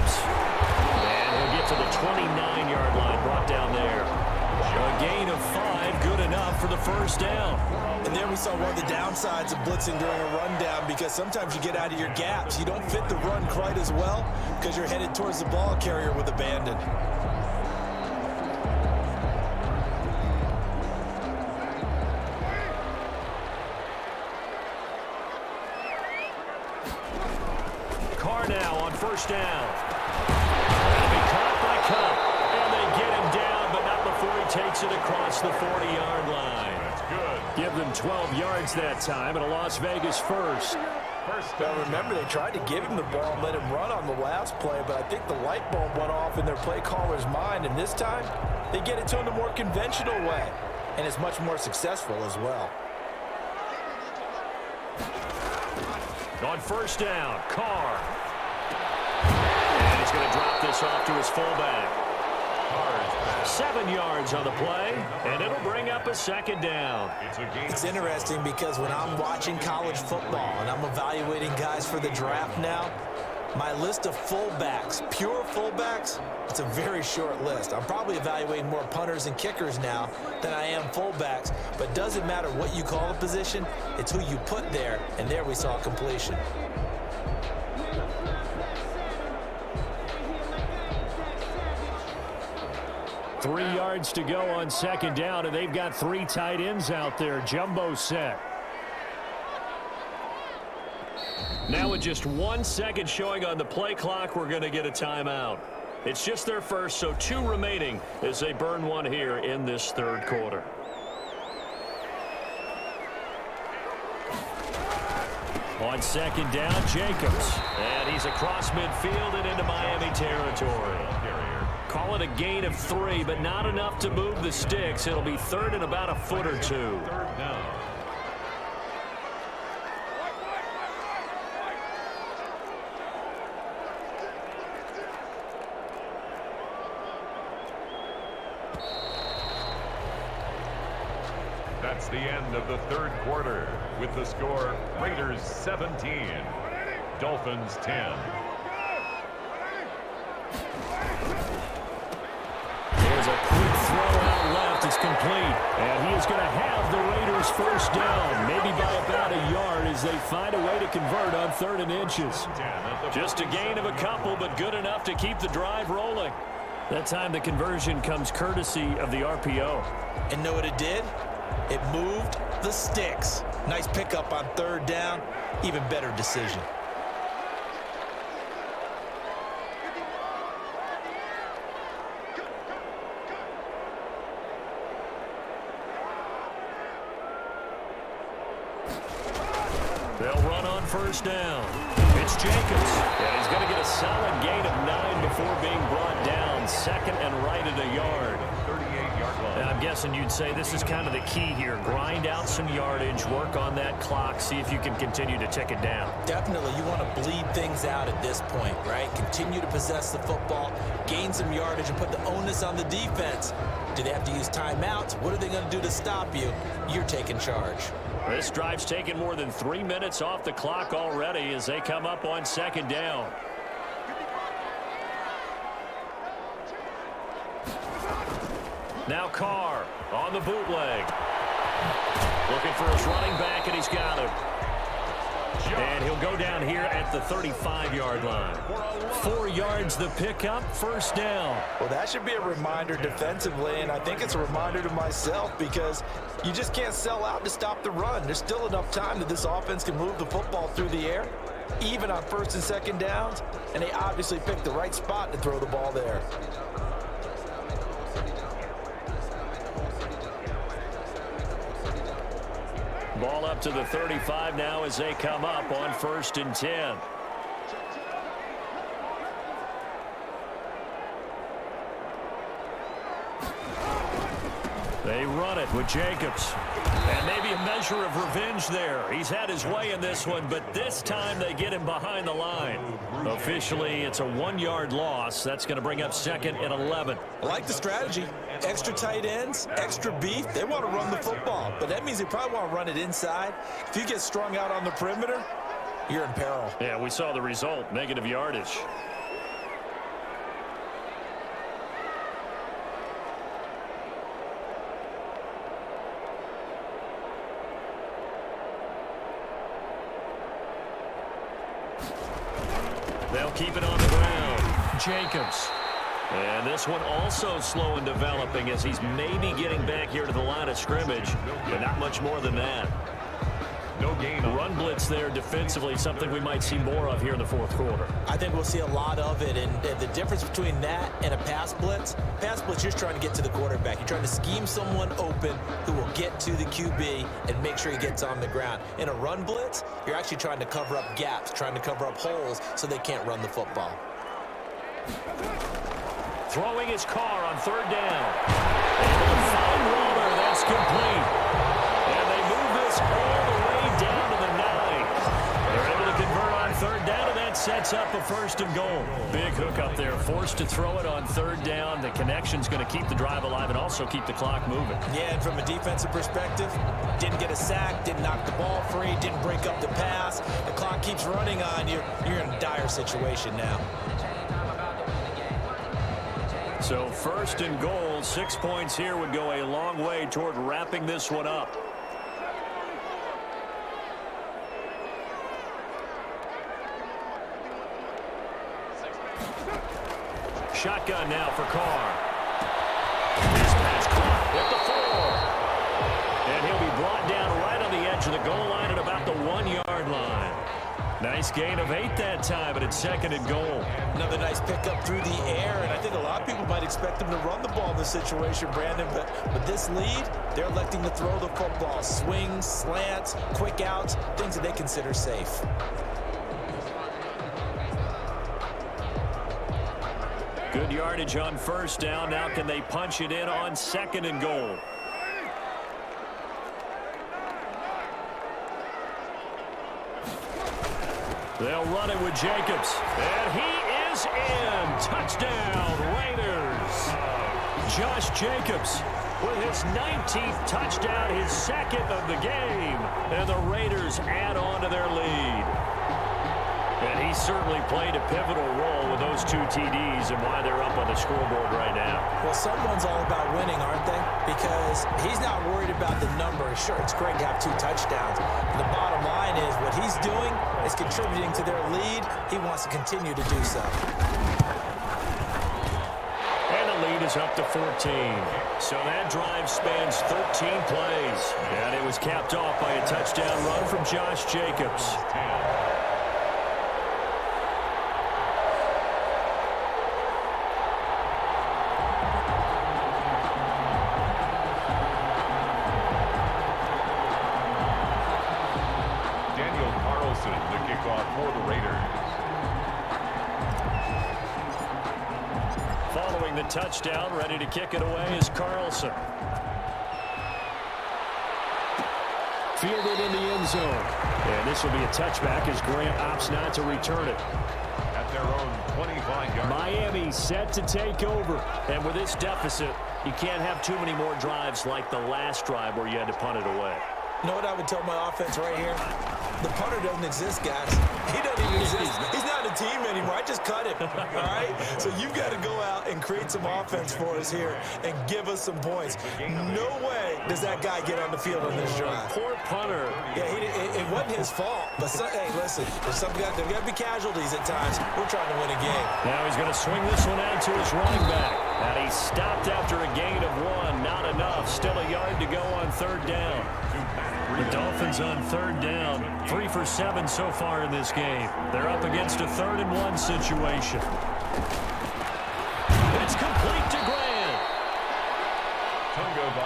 he'll get to the 29-yard line, brought down there. A gain of 5, good enough for the 1st down. And there we saw one of the downsides of blitzing during a rundown, because sometimes you get out of your gaps. You don't fit the run quite as well because you're headed towards the ball carrier with abandon. Carr now on 1st down. That'll be caught by Cup. And they get him down, but not before he takes it across the 40-yard line. That's good. Give them 12 yards that time, and a Las Vegas first. Now remember, they tried to give him the ball and let him run on the last play, but I think the light bulb went off in their play caller's mind, and this time they get it to him the more conventional way, and it's much more successful as well. On 1st down, Carr. And he's going to drop this off to his fullback. 7 yards on the play, and it'll bring up a 2nd down. It's interesting because when I'm watching college football and I'm evaluating guys for the draft now, my list of fullbacks, pure fullbacks, it's a very short list. I'm probably evaluating more punters and kickers now than I am fullbacks, but it doesn't matter what you call a position, it's who you put there, and there we saw completion. Three yards to go on 2nd down, and they've got 3 tight ends out there. Jumbo set. Now with just 1 second showing on the play clock, we're going to get a timeout. It's just their first, so 2 remaining as they burn one here in this 3rd quarter. On 2nd down, Jacobs. And he's across midfield and into Miami territory. Call it a gain of 3, but not enough to move the sticks. It'll be 3rd and about a foot or 2. 3rd down. That's the end of the 3rd quarter with the score Raiders 17, Dolphins 10. There's a quick throw out left. It's complete. And he is going to have the Raiders 1st down, maybe by about a yard as they find a way to convert on 3rd and inches. Just a gain of a couple, but good enough to keep the drive rolling. That time the conversion comes courtesy of the RPO. And know what it did? It moved the sticks. Nice pickup on 3rd down. Even better decision. They'll run on first down. It's Jacobs. And he's going to get a solid gain of 9 before being brought down. Second and right at a yard. 38-yard line. I'm guessing you'd say this is kind of the key here. Grind out some yardage, work on that clock, see if you can continue to tick it down. Definitely. You want to bleed things out at this point, right? Continue to possess the football, gain some yardage, and put the onus on the defense. Do they have to use timeouts? What are they going to do to stop you? You're taking charge. This drive's taken more than 3 minutes off the clock already as they come up on second down. Now Carr on the bootleg. Looking for his running back, and he's got him. And he'll go down here at the 35-yard line. 4 yards the pickup, first down. Well, that should be a reminder defensively, and I think it's a reminder to myself because you just can't sell out to stop the run. There's still enough time that this offense can move the football through the air, even on first and second downs, and they obviously picked the right spot to throw the ball there. Ball up to the 35 now as they come up on first and 10. They run it with Jacobs. And maybe a measure of revenge there. He's had his way in this one, but this time they get him behind the line. Officially, it's a 1-yard loss. That's going to bring up second and 11. I like the strategy. Extra tight ends, extra beef. They want to run the football, but that means they probably want to run it inside. If you get strung out on the perimeter, you're in peril. Yeah, we saw the result, negative yardage. They'll keep it on the ground. Jacobs. And this one also slow in developing as he's maybe getting back here to the line of scrimmage, but not much more than that. No gain. Run blitz there defensively, something we might see more of here in the fourth quarter. I think we'll see a lot of it, and the difference between that and a pass blitz, you're just trying to get to the quarterback. You're trying to scheme someone open who will get to the QB and make sure he gets on the ground. In a run blitz, you're actually trying to cover up gaps, trying to cover up holes so they can't run the football. Throwing his car on third down. And a fine roller, that's complete. And they move this all the way down to the 9. They're able to convert on third down, and that sets up a first and goal. Big hook up there, forced to throw it on third down. The connection's going to keep the drive alive and also keep the clock moving. Yeah, and from a defensive perspective, didn't get a sack, didn't knock the ball free, didn't break up the pass. The clock keeps running on you. You're in a dire situation now. So first and goal, 6 points here would go a long way toward wrapping this one up. Shotgun now for Carr. This pass caught at the 4. And he'll be brought down right on the edge of the goal line at about the 1-yard line. Nice gain of 8 that time, but it's second and goal. Another nice pickup through the air, and I think a lot of people might expect them to run the ball in this situation, Brandon, but with this lead, they're electing to throw the football. Swings, slants, quick outs, things that they consider safe. Good yardage on first down. Now can they punch it in on second and goal? They'll run it with Jacobs. And he is in. Touchdown, Raiders. Josh Jacobs with his 19th touchdown, his second of the game. And the Raiders add on to their lead. And he certainly played a pivotal role with those 2 TDs and why they're up on the scoreboard right now. Well, someone's all about winning, aren't they? Because he's not worried about the numbers. Sure, it's great to have 2 touchdowns. The bottom line is what he's doing is contributing to their lead. He wants to continue to do so. And the lead is up to 14. So that drive spans 13 plays. And it was capped off by a touchdown run from Josh Jacobs. the touchdown. Ready to kick it away is Carlson. Fielded in the end zone. And this will be a touchback as Grant opts not to return it. At their own 25-yard. Miami set to take over. And with this deficit, you can't have too many more drives like the last drive where you had to punt it away. You know what I would tell my offense right here? The punter doesn't exist, guys. He doesn't even exist. He's not a team anymore. I just cut him, all right? So you've got to go out and create some offense for us here and give us some points. No way does that guy get on the field on this drive. Poor punter. Yeah, it wasn't his fault. But, hey, listen, there's got to be casualties at times. We're trying to win a game. Now he's going to swing this one out to his running back. And he stopped after a gain of 1. Not enough. Still a yard to go on third down. The Dolphins on third down. 3 for 7 so far in this game. They're up against a 3rd and 1 situation. It's complete to Grant.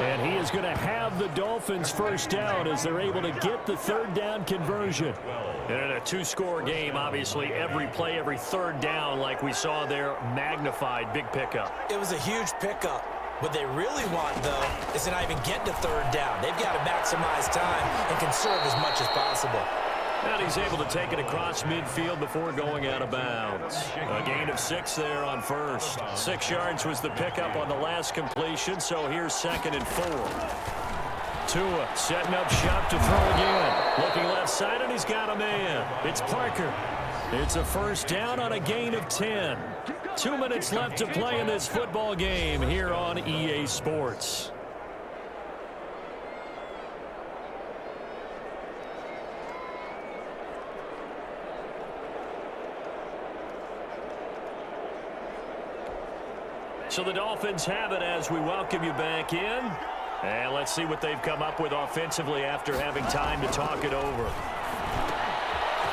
And he is going to have the Dolphins first down as they're able to get the third down conversion. And in a 2-score game, obviously, every play, every third down, like we saw there, magnified. Big pickup. It was a huge pickup. What they really want, though, is to not even get to third down. They've got to maximize time and conserve as much as possible. And he's able to take it across midfield before going out of bounds. A gain of 6 there on first. 6 yards was the pickup on the last completion, so here's 2nd and 4. Tua setting up shop to throw again. Looking left side, and he's got a man. It's Parker. It's a first down on a gain of 10. 2 minutes left to play in this football game here on EA Sports. So the Dolphins have it as we welcome you back in. And let's see what they've come up with offensively after having time to talk it over.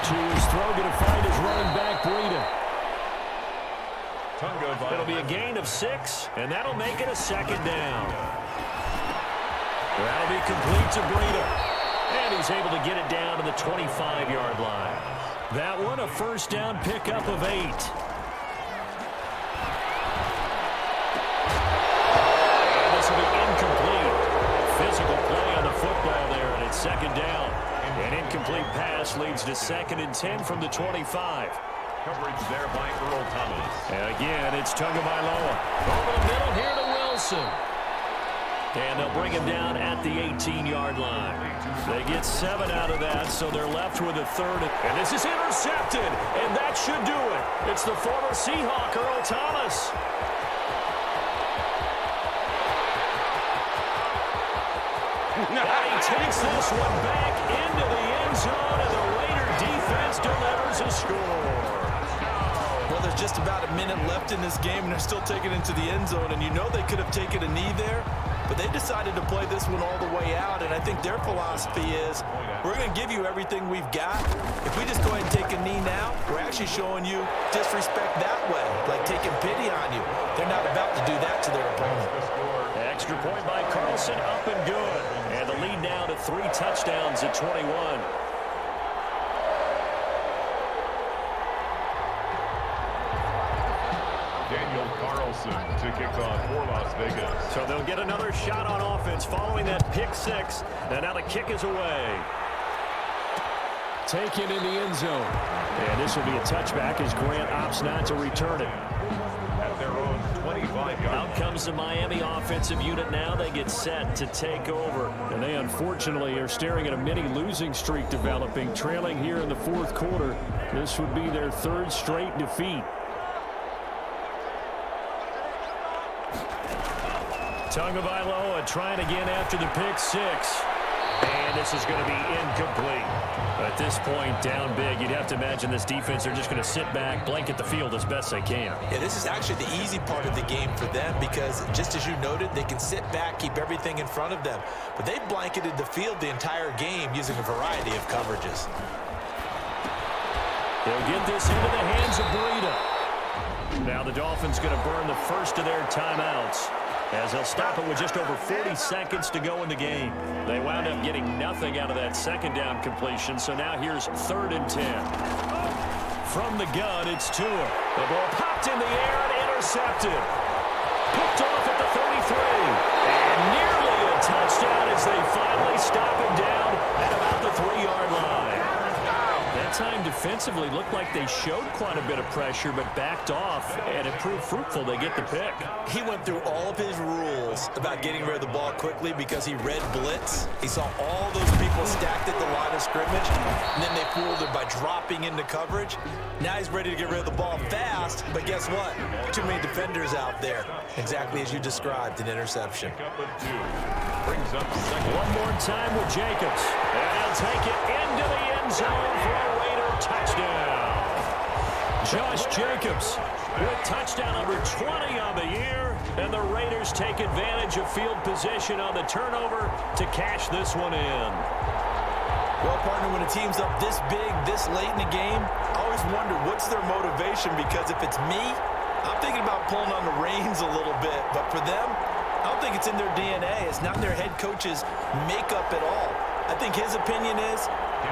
To his throw, going to find his running back, Breida. It'll be a gain of 6, and that'll make it a 2nd down. That'll be complete to Breida. And he's able to get it down to the 25-yard line. That one, a first down pickup of 8. And this will be incomplete. Physical play on the football there, and it's 2nd down. An incomplete pass leads to 2nd and 10 from the 25. Coverage there by Earl Thomas. And again, it's Tagovailoa. Over the middle here to Wilson. And they'll bring him down at the 18-yard line. They get 7 out of that, so they're left with a 3rd. And this is intercepted, and that should do it. It's the former Seahawk, Earl Thomas. And he takes this one back into the end zone, and the Raider defense delivers a score. Well, there's just about a minute left in this game, and they're still taking it into the end zone. And you know they could have taken a knee there, but they decided to play this one all the way out. And I think their philosophy is, we're going to give you everything we've got. If we just go ahead and take a knee now, we're actually showing you disrespect that way, like taking pity on you. They're not about to do that to their opponent. Extra point by Carlson, up and good. And the lead now to 3 touchdowns at 21. To kick off for Las Vegas. So they'll get another shot on offense following that pick 6. And now the kick is away. Taken in the end zone. And this will be a touchback as Grant opts not to return it. At their own 25-yard. Out comes the Miami offensive unit now. They get set to take over. And they unfortunately are staring at a mini losing streak developing, trailing here in the 4th quarter. This would be their 3rd straight defeat. Tagovailoa trying again after the pick 6. And this is going to be incomplete. At this point, down big, you'd have to imagine this defense are just going to sit back, blanket the field as best they can. Yeah, this is actually the easy part of the game for them because, just as you noted, they can sit back, keep everything in front of them. But they've blanketed the field the entire game using a variety of coverages. They'll get this into the hands of Breida. Now the Dolphins going to burn the first of their timeouts, as they'll stop it with just over 40 seconds to go in the game. They wound up getting nothing out of that 2nd down completion, so now here's 3rd and 10. From the gun, it's Tua. The ball popped in the air and intercepted. Picked off at the 33. And nearly a touchdown as they finally stop him down at about the 3-yard line. That time defensively looked like they showed quite a bit of pressure but backed off, and it proved fruitful. They get the pick. He went through all of his rules about getting rid of the ball quickly because he read blitz. He saw all those people stacked at the line of scrimmage, and then they fooled him by dropping into coverage. Now he's ready to get rid of the ball fast, but guess what? Too many defenders out there. Exactly as you described, an interception. Brings up second. One more time with Jacobs. And he'll take it into the end zone for a Raider touchdown. Josh Jacobs with touchdown number 20 on the year. And the Raiders take advantage of field position on the turnover to cash this one in. Well, partner, when a team's up this big, this late in the game, I always wonder what's their motivation, because if it's me, I'm thinking about pulling on the reins a little bit. But for them, I don't think it's in their DNA. It's not in their head coach's makeup at all. I think his opinion is,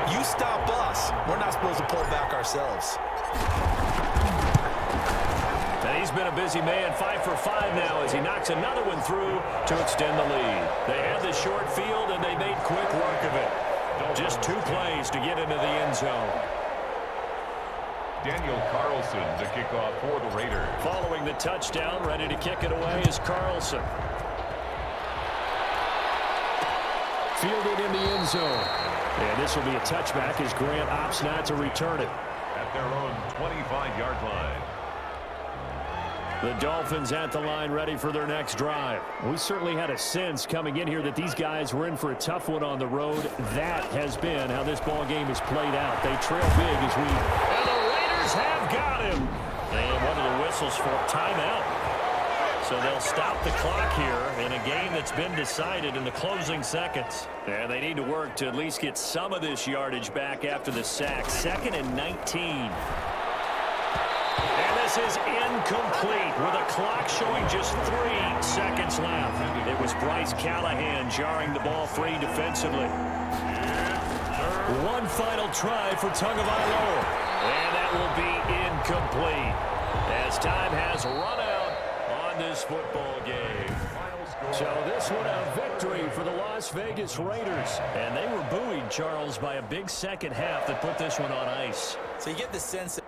you stop us, we're not supposed to pull back ourselves. And he's been a busy man, 5 for 5 now as he knocks another one through to extend the lead. They had the short field, and they made quick work of it. Just 2 plays to get into the end zone. Daniel Carlson to kick off for the Raiders. Following the touchdown, ready to kick it away is Carlson. Fielded in the end zone. And this will be a touchback as Grant opts not to return it. At their own 25-yard line. The Dolphins at the line, ready for their next drive. We certainly had a sense coming in here that these guys were in for a tough one on the road. That has been how this ball game has played out. They trail big as we... And the Raiders have got him. And one of the whistles for a timeout. So they'll stop the clock here in a game that's been decided in the closing seconds. And they need to work to at least get some of this yardage back after the sack. 2nd and 19. And this is incomplete with a clock showing just 3 seconds left. It was Bryce Callahan jarring the ball free defensively. One final try for Tagovailoa. And that will be incomplete as time has run out on this football game. So this one a victory for the Las Vegas Raiders. And they were buoyed, Charles, by a big second half that put this one on ice. So you get the sense that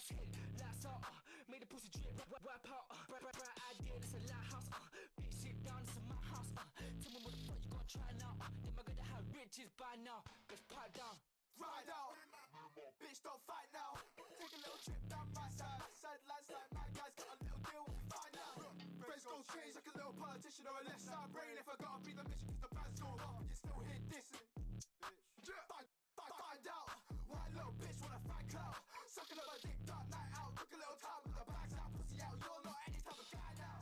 man's head, lights out, made the pussy drip, wipe out, bright idea, that's a lighthouse, bitch sit down, this is my house, tell me what the fuck you gonna try now, then my gonna have riches by now, let's pipe down. Ride out, bitch don't fight now. Take a little trip down my side. Sidelines like my guys got a little deal, we'll find out. Brains gon' change like a little politician or a left side brain. If I gotta breathe the mission, cause the band's going off, you still here dissing. Find out why a little bitch wanna find clout. Sucking up a dick, dark night out. Took a little time with the bags out, pussy out. You're not any type of guy now.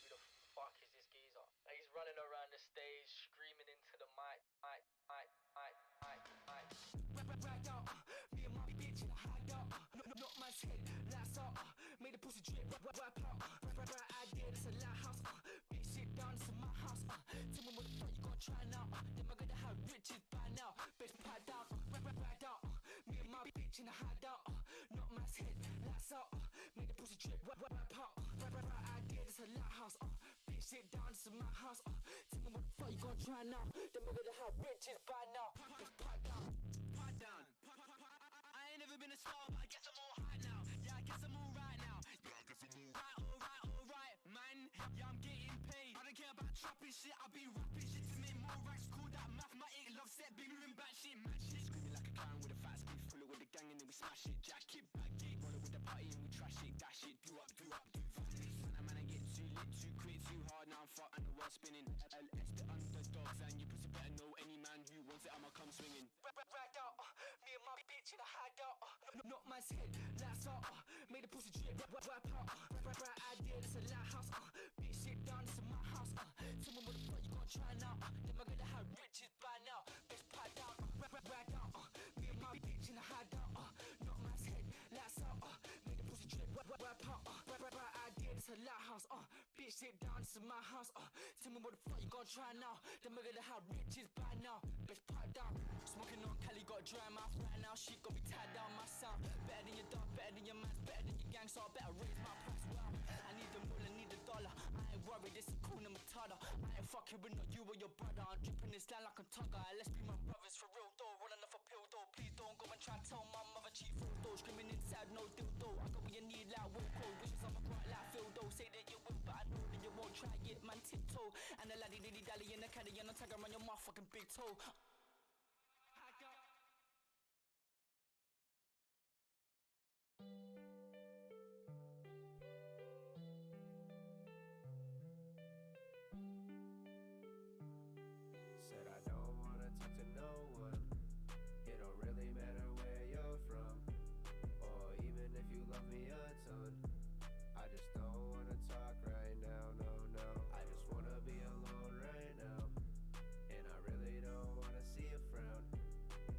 Who the fuck is this geezer? Like, he's running around the stage, screaming into the mic. Rag out, me and my bitch in a hideout. Knock man's head, lights out, made the pussy drip, wipe out. Bright idea, that's a lighthouse. Bitch sit down, this is my house. Tell me what the fuck you gonna try now. Then my gonna have riches by now. Bitch pipe down, rag out. Me and my bitch in a hideout. Knock man's head, lights out, made the pussy drip, wipe out. Bright idea, that's a lighthouse. Bitch sit down, this is my house. Tell me what the fuck you gonna try now. Then my gonna have riches by now. Bitch pipe down. Pipe down. I ain't never been a star, but I guess I'm all high now. Yeah, I guess I'm all right now. Alright, man. Yeah, I'm getting paid. I don't care about trapping shit, I'll be rapping shit to make more racks. Call that mathematic, love set, be moving back shit, man shit. Screaming like a clown with a fat speed, full it with the gang and then we smash it. Jack it, back it, roll it with the party and we trash it, dash it, do up, man, I get too lit, too quick, too hard, now I'm fucked and the world's spinning. LS the underdogs and you pussy better know any man who wants it, I'ma come swinging. Rag out, me and my bitch in a hideout. Knock man's head, lights out, made the pussy drip, wipe out. Bright idea, that's a lighthouse. Bitch sit down, this is my house. Tell me what the fuck you gonna try now. Then my gonna have riches by now. Bitch pipe down, rag out. Me and my bitch in a hideout. Knock man's head, lights out, made the pussy drip, wipe out. Bright idea, that's a lighthouse. Bitch sit down, this is my house. Tell me what the fuck you gonna try now. Then my gonna have riches by now. Bitch pipe down. Smoking on Cali, got a dry mouth right now. Shit got me tied down my sound. Better than your dog, better than your man, better than your gang, so I better raise my price. Wow, I need the moon, I need the dollar. I ain't worried, this is cool, I'm a Matata. I ain't fucking with not you or your brother. I'm dripping this line like a tugger. Let's be my brothers for real though. Running off a pill though. Please don't go and try to tell my mother cheat fool though. Screaming inside, no dildo. I got what you need like Wilco. Wishes I'm a bright like Phil though. Say that you will, but I know that you won't try it, man. Tiptoe. And the laddie dilly dally in the caddy and the tagger on your motherfucking big toe. Said I don't wanna talk to no one. It don't really matter where you're from, or even if you love me a ton. I just don't wanna talk right now, no. I just wanna be alone right now, and I really don't wanna see a frown.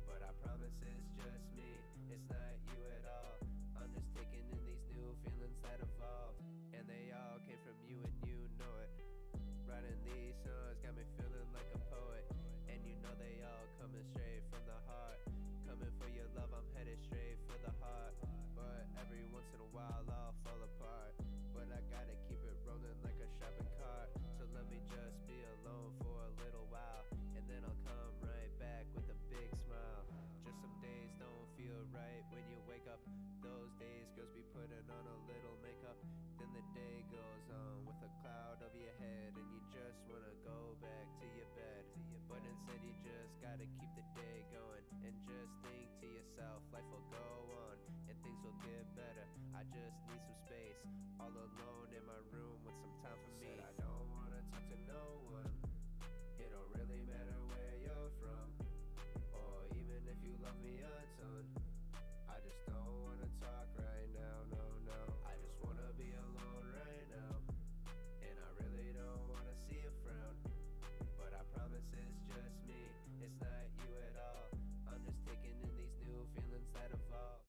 But I promise it's just me, it's not you at all. I'm just taking in these new feelings that evolved, and they all came from you and you know it. Writing these songs got me feeling like a poet, and you know they all coming straight from the heart. Coming for your love, I'm headed straight for the heart. But every once in a while I'll fall apart, but I gotta keep it rolling like a shopping cart. So let me just be alone for a little while, and then I'll come right back with a big smile. Just some days don't feel right when you wake up. Those days girls be putting on a little makeup. Then the day goes on with a cloud over your head, and you just wanna go back to your bed. But instead you just gotta keep the day going, and just think to yourself, life will go on and things will get better. I just need some space, all alone in my room with some time for me. Said I don't wanna talk to no one. It don't really matter where you're from, or even if you love me a ton. I just don't wanna talk right now, no. I just wanna be alone right now, and I really don't wanna see a frown. But I promise it's just me, it's not you at all. I'm just taking in these new feelings that evolve.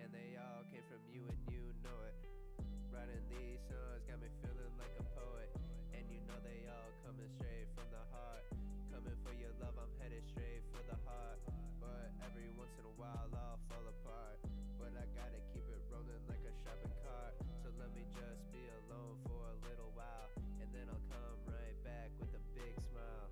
and they all came from you and you know it. Writing these songs got me feeling like a poet, and you know they all coming straight from the heart. Coming for your love, I'm headed straight for the heart. But every once in a while I'll fall apart, but I gotta keep it rolling like a shopping cart. So let me just be alone for a little while, and then I'll come right back with a big smile.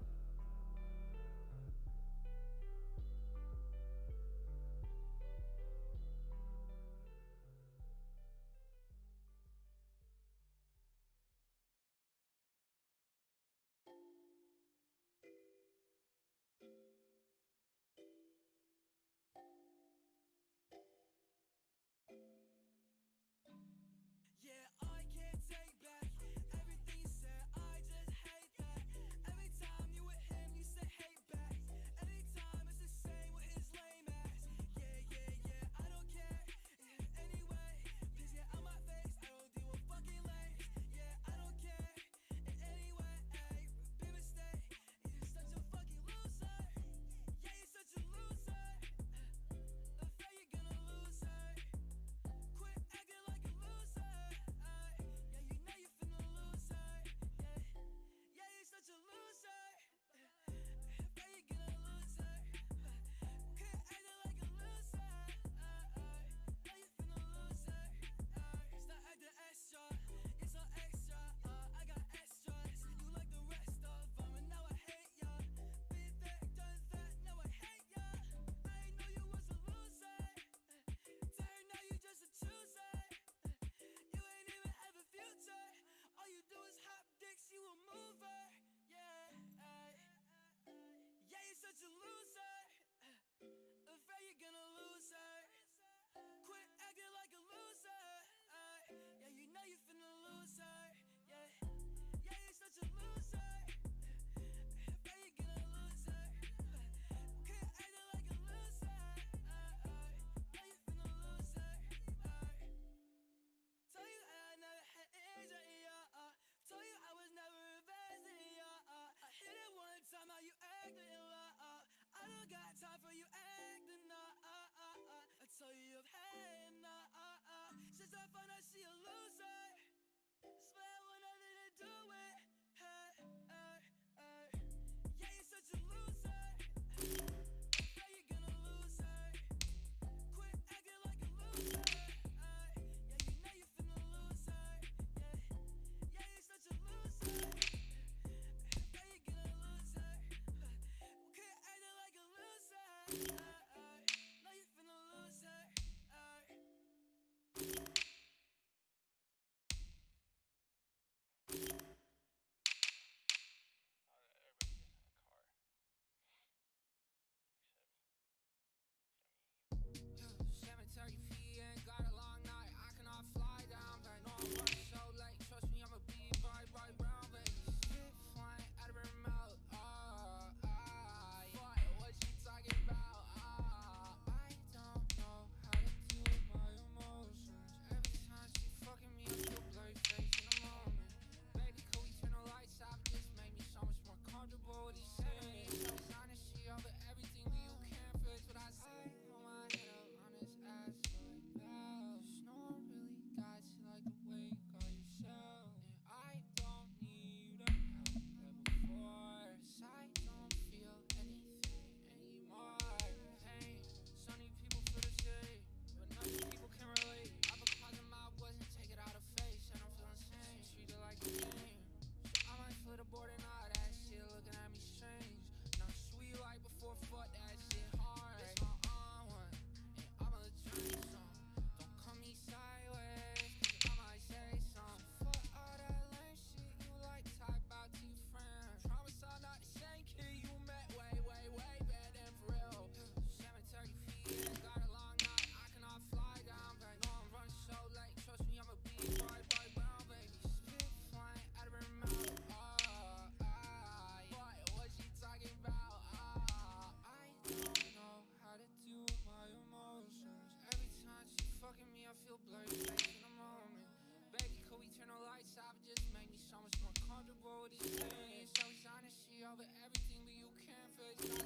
Yeah, I can't take back everything you said. I just hate that. Every time you with him, you say hate back. Anytime it's the same with his lame ass. Yeah, I don't care. Anyway, please get out my face. I don't deal with fucking lames. Yeah, I don't care. Anyway, big mistake. You're such a fucking loser. Yeah, you're such a loser. Afraid you're gonna lose her. Quit acting like a loser. Yeah, you know you finna lose her. Yeah, you're such a loser. Afraid you're gonna lose her. Quit acting like a loser. Know you finna lose her. Stop acting extra. It's so extra. I got extras. You like the rest of them, and now I hate ya. Been there, done that. Now I hate ya. I ain't know you was a loser. Turn now you just a chooser. You ain't even have a future. All you do is hop dicks, you a mover. Yeah, you're such a loser. Afraid you're gonna lose her. Quit acting like a loser. Yeah, you know you finna lose her. Yeah, you're such a loser. Afraid you're gonna lose her. Quit acting like a loser. Know you finna lose her. Told you I never had Asia in ya. Told you I was never invested in ya. I hit it one time, how you acting I don't got time for you acting I told you you've had since I found out she a loser. Swear what nothing to do with her. Yeah, you're such a loser. Afraid you're gonna lose her. Quit acting like a loser. Yeah, you know you finna lose her. Yeah, you're such a loser. Afraid you're gonna lose her. Quit acting like a loser. Know you finna lose her. Cemetery fee ain't got a long night. I cannot fly down, but no, I'm running so late. Trust me, I'm a bee, bright brown, baby. Spit flying out of her mouth. What she talking about? I don't know how to deal with my emotions. Every time she fucking me, I feel blurry face in a moment. Baby, could we turn the lights off? Just make me so much more comfortable with these saying. So it's honesty over everything, but you can't fix what I say. Hold my head up on his ass like that. 'Cause no one really got you like the way you got yourself. And I don't need you to have that before. 'Cause I don't feel anything anymore. Pain, so many people feel the same, but none of these people can relate. I because of my wasn't take it out of face, and I'm feeling insane. Treat it like a game. So I might flip the board and all that shit looking at me strange. Now sweet like before, fuck that shit hard. It's my own one, and I'ma drink some. Don't call me sideways, 'cause I might say something. Fuck all that lame shit you like type out to your friends. Promise I'm not the same kid you met way better than for real. Cemetery fee ain't got a long night. I cannot fly down, but no, I'm running so late. Trust me, I'm a bee, bright brown, baby. Spit flying out of her mouth. What she talking about? I don't know how to deal with my emotions. Every time she fucking me, I feel blurry face in a moment. Baby, could we turn the lights off? Just make me so much more comfortable with these things. So it's honesty over everything, but you can't fix that.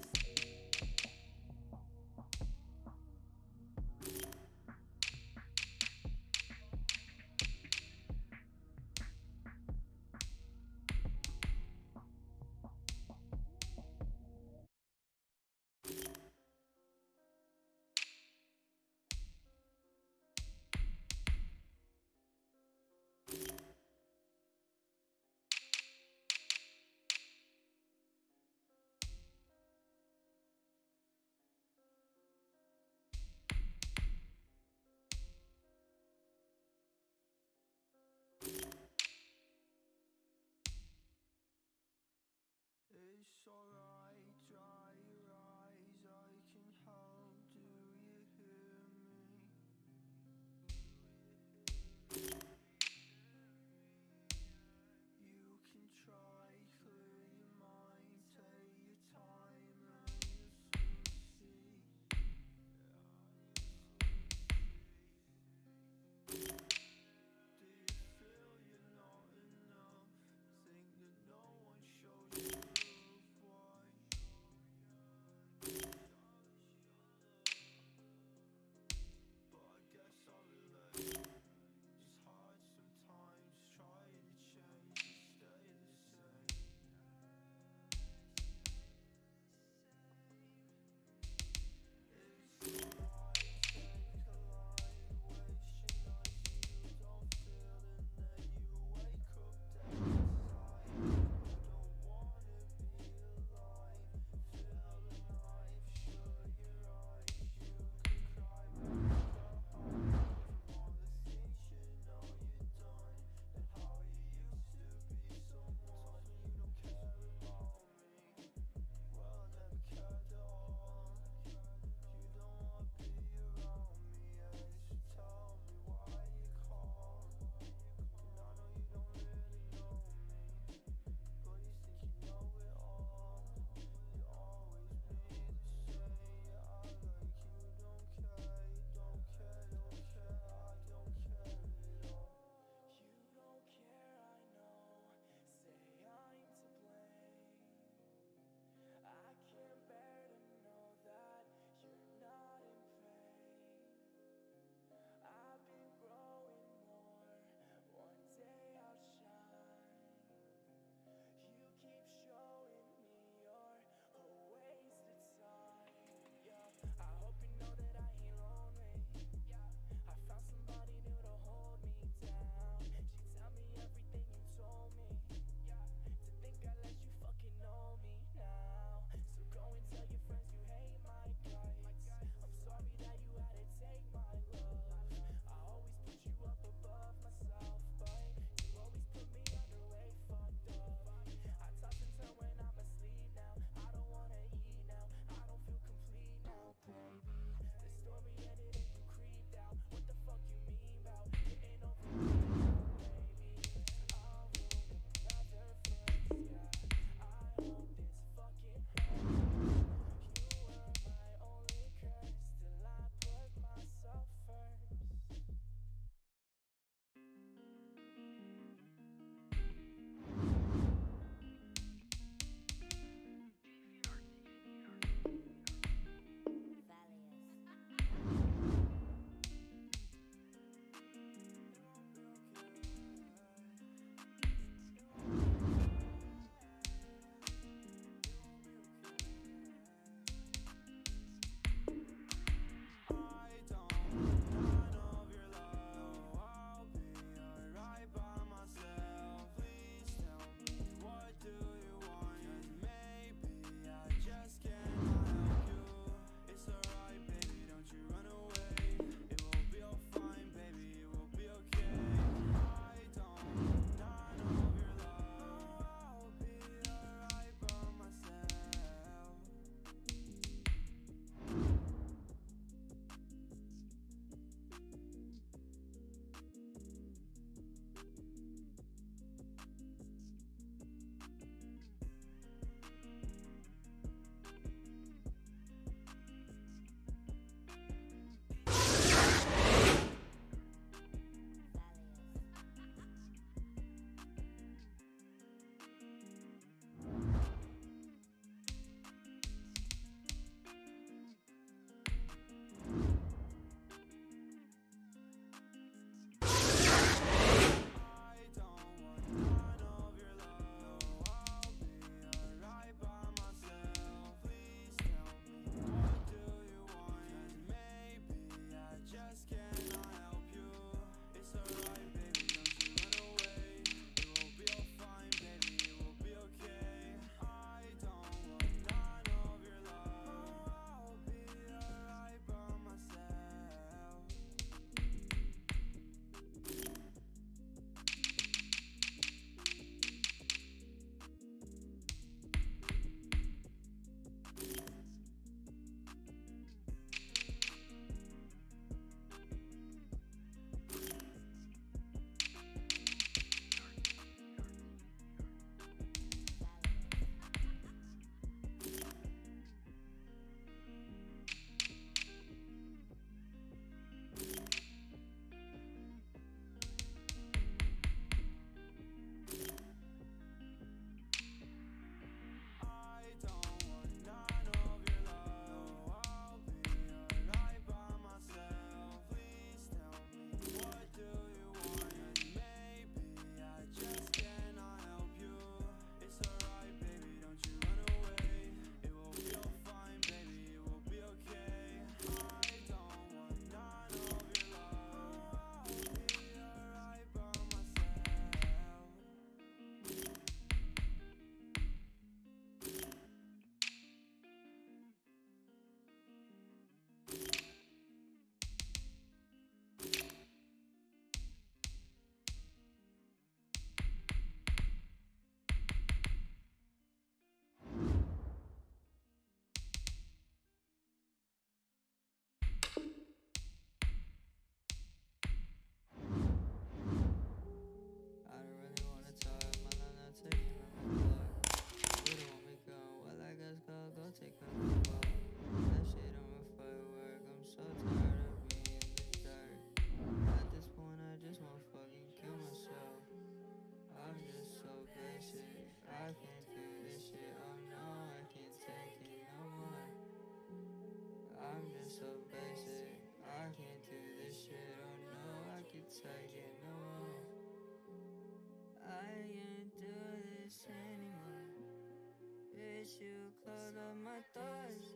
all of my thoughts.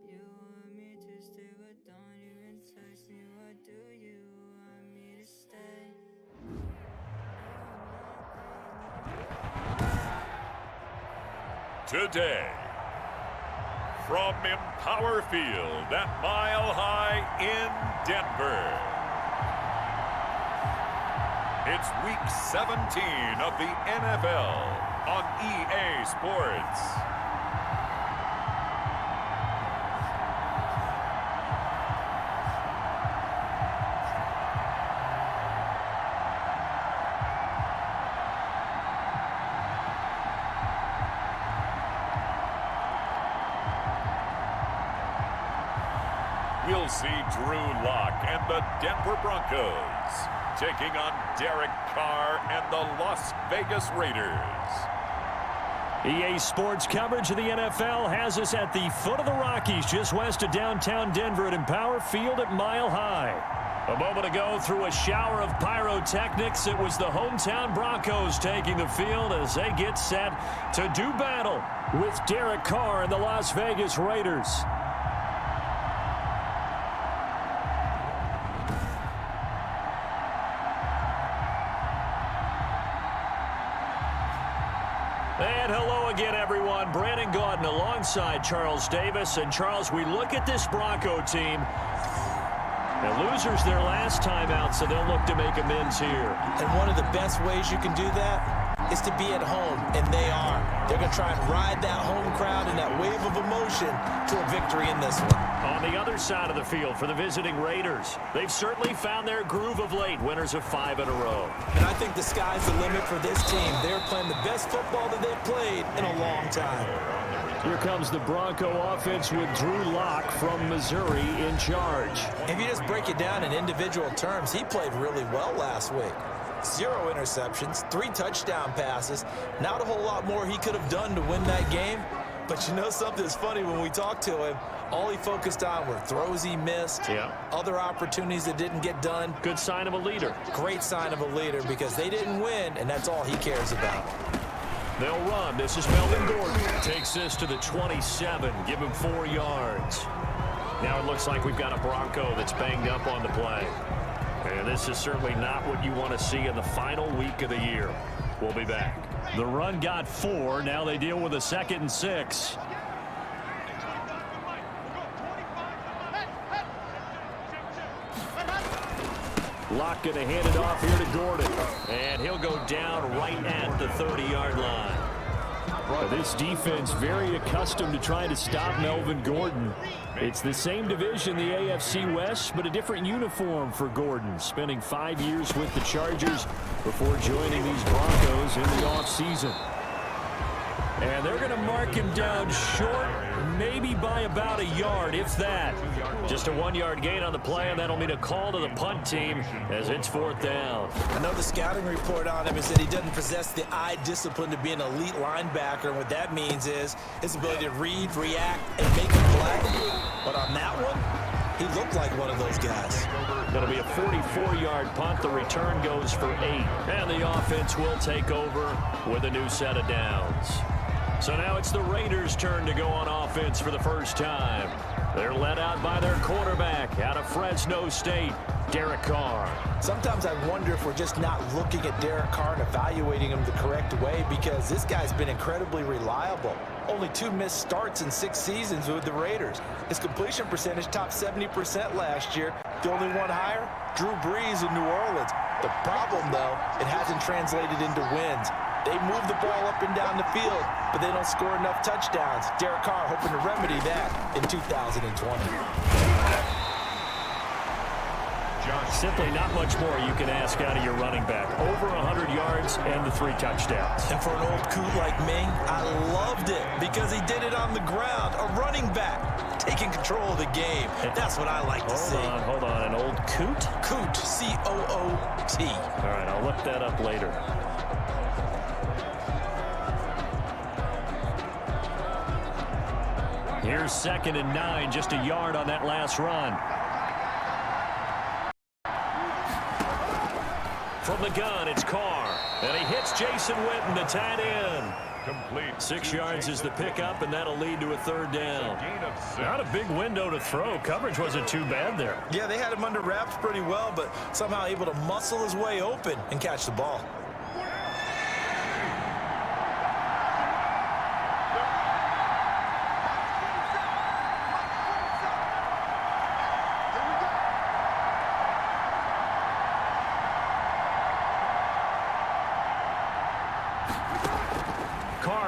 You want me to stay, but don't even text me. What do you want me to stay? Today, from Empower Field at Mile High in Denver, it's Week 17 of the NFL on EA Sports. We'll see Drew Lock and the Denver Broncos taking on Derek Carr and the Las Vegas Raiders. EA Sports coverage of the NFL has us at the foot of the Rockies, just west of downtown Denver at Empower Field at Mile High. A moment ago, through a shower of pyrotechnics, it was the hometown Broncos taking the field as they get set to do battle with Derek Carr and the Las Vegas Raiders. And hello again, everyone. Brandon Gaudin alongside Charles Davis. And, Charles, we look at this Bronco team. The losers their last time out, so they'll look to make amends here. And one of the best ways you can do that is to be at home, and they are. They're going to try and ride that home crowd and that wave of emotion to a victory in this one. On the other side of the field for the visiting Raiders, they've certainly found their groove of late, winners of 5 in a row. And I think the sky's the limit for this team. They're playing the best football that they've played in a long time. Here comes the Bronco offense with Drew Lock from Missouri in charge. If you just break it down in individual terms, he played really well last week. 0 interceptions, 3 touchdown passes. Not a whole lot more he could have done to win that game. But you know something's funny, when we talked to him, all he focused on were throws he missed, other opportunities that didn't get done. Good sign of a leader. Great sign of a leader, because they didn't win, and that's all he cares about. They'll run. This is Melvin Gordon. Takes this to the 27. Give him 4 yards. Now it looks like we've got a Bronco that's banged up on the play. And this is certainly not what you want to see in the final week of the year. We'll be back. The run got 4. Now they deal with a 2nd and 6. Lock going to hand it off here to Gordon. And he'll go down right at the 30-yard line. This defense very accustomed to trying to stop Melvin Gordon. It's the same division, the AFC West, but a different uniform for Gordon, spending 5 years with the Chargers before joining these Broncos in the offseason. And they're going to mark him down short, maybe by about a yard, if that. Just a 1-yard gain on the play, and that'll mean a call to the punt team as it's 4th down. I know the scouting report on him is that he doesn't possess the eye discipline to be an elite linebacker, and what that means is his ability to read, react, and make a play. But on that one, he looked like one of those guys. That'll be a 44-yard punt. The return goes for 8. And the offense will take over with a new set of downs. So now it's the Raiders' turn to go on offense for the first time. They're led out by their quarterback out of Fresno State, Derek Carr. Sometimes I wonder if we're just not looking at Derek Carr and evaluating him the correct way, because this guy's been incredibly reliable. Only 2 missed starts in 6 seasons with the Raiders. His completion percentage topped 70% last year. The only one higher, Drew Brees in New Orleans. The problem, though, it hasn't translated into wins. They move the ball up and down the field, but they don't score enough touchdowns. Derek Carr hoping to remedy that in 2020. Simply not much more you can ask out of your running back. Over 100 yards and the 3 touchdowns. And for an old coot like me, I loved it because he did it on the ground. A running back taking control of the game. That's what I like to see. Hold on. An old coot? Coot, C-O-O-T. All right, I'll look that up later. Here's 2nd and 9, just a yard on that last run. From the gun, it's Carr. And he hits Jason Witten, the tight end. Complete. 6 yards is the pickup, and that'll lead to a third down. Not a big window to throw. Coverage wasn't too bad there. Yeah, they had him under wraps pretty well, but somehow able to muscle his way open and catch the ball.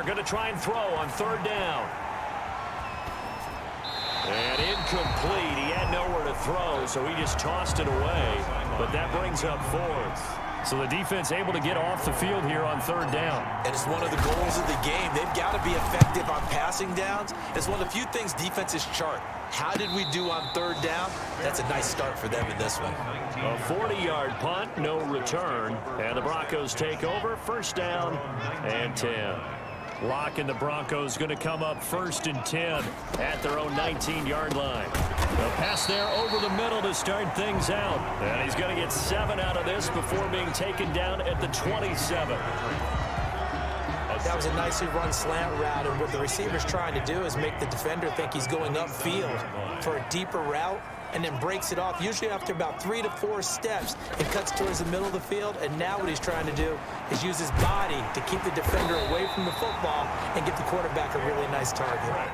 Going to try and throw on third down. And incomplete. He had nowhere to throw, so he just tossed it away. But that brings up fourth. So the defense able to get off the field here on third down. And it's one of the goals of the game. They've got to be effective on passing downs. It's one of the few things defenses chart. How did we do on third down? That's a nice start for them in this one. A 40-yard punt, no return. And the Broncos take over. First down and 10. Locke and the Broncos going to come up 1st and 10 at their own 19-yard line. The pass there over the middle to start things out. And he's going to get 7 out of this before being taken down at the 27. That was a nicely run slant route, and what the receiver's trying to do is make the defender think he's going upfield for a deeper route, and then breaks it off, usually after about 3 to 4 steps, and cuts towards the middle of the field. And now what he's trying to do is use his body to keep the defender away from the football and give the quarterback a really nice target.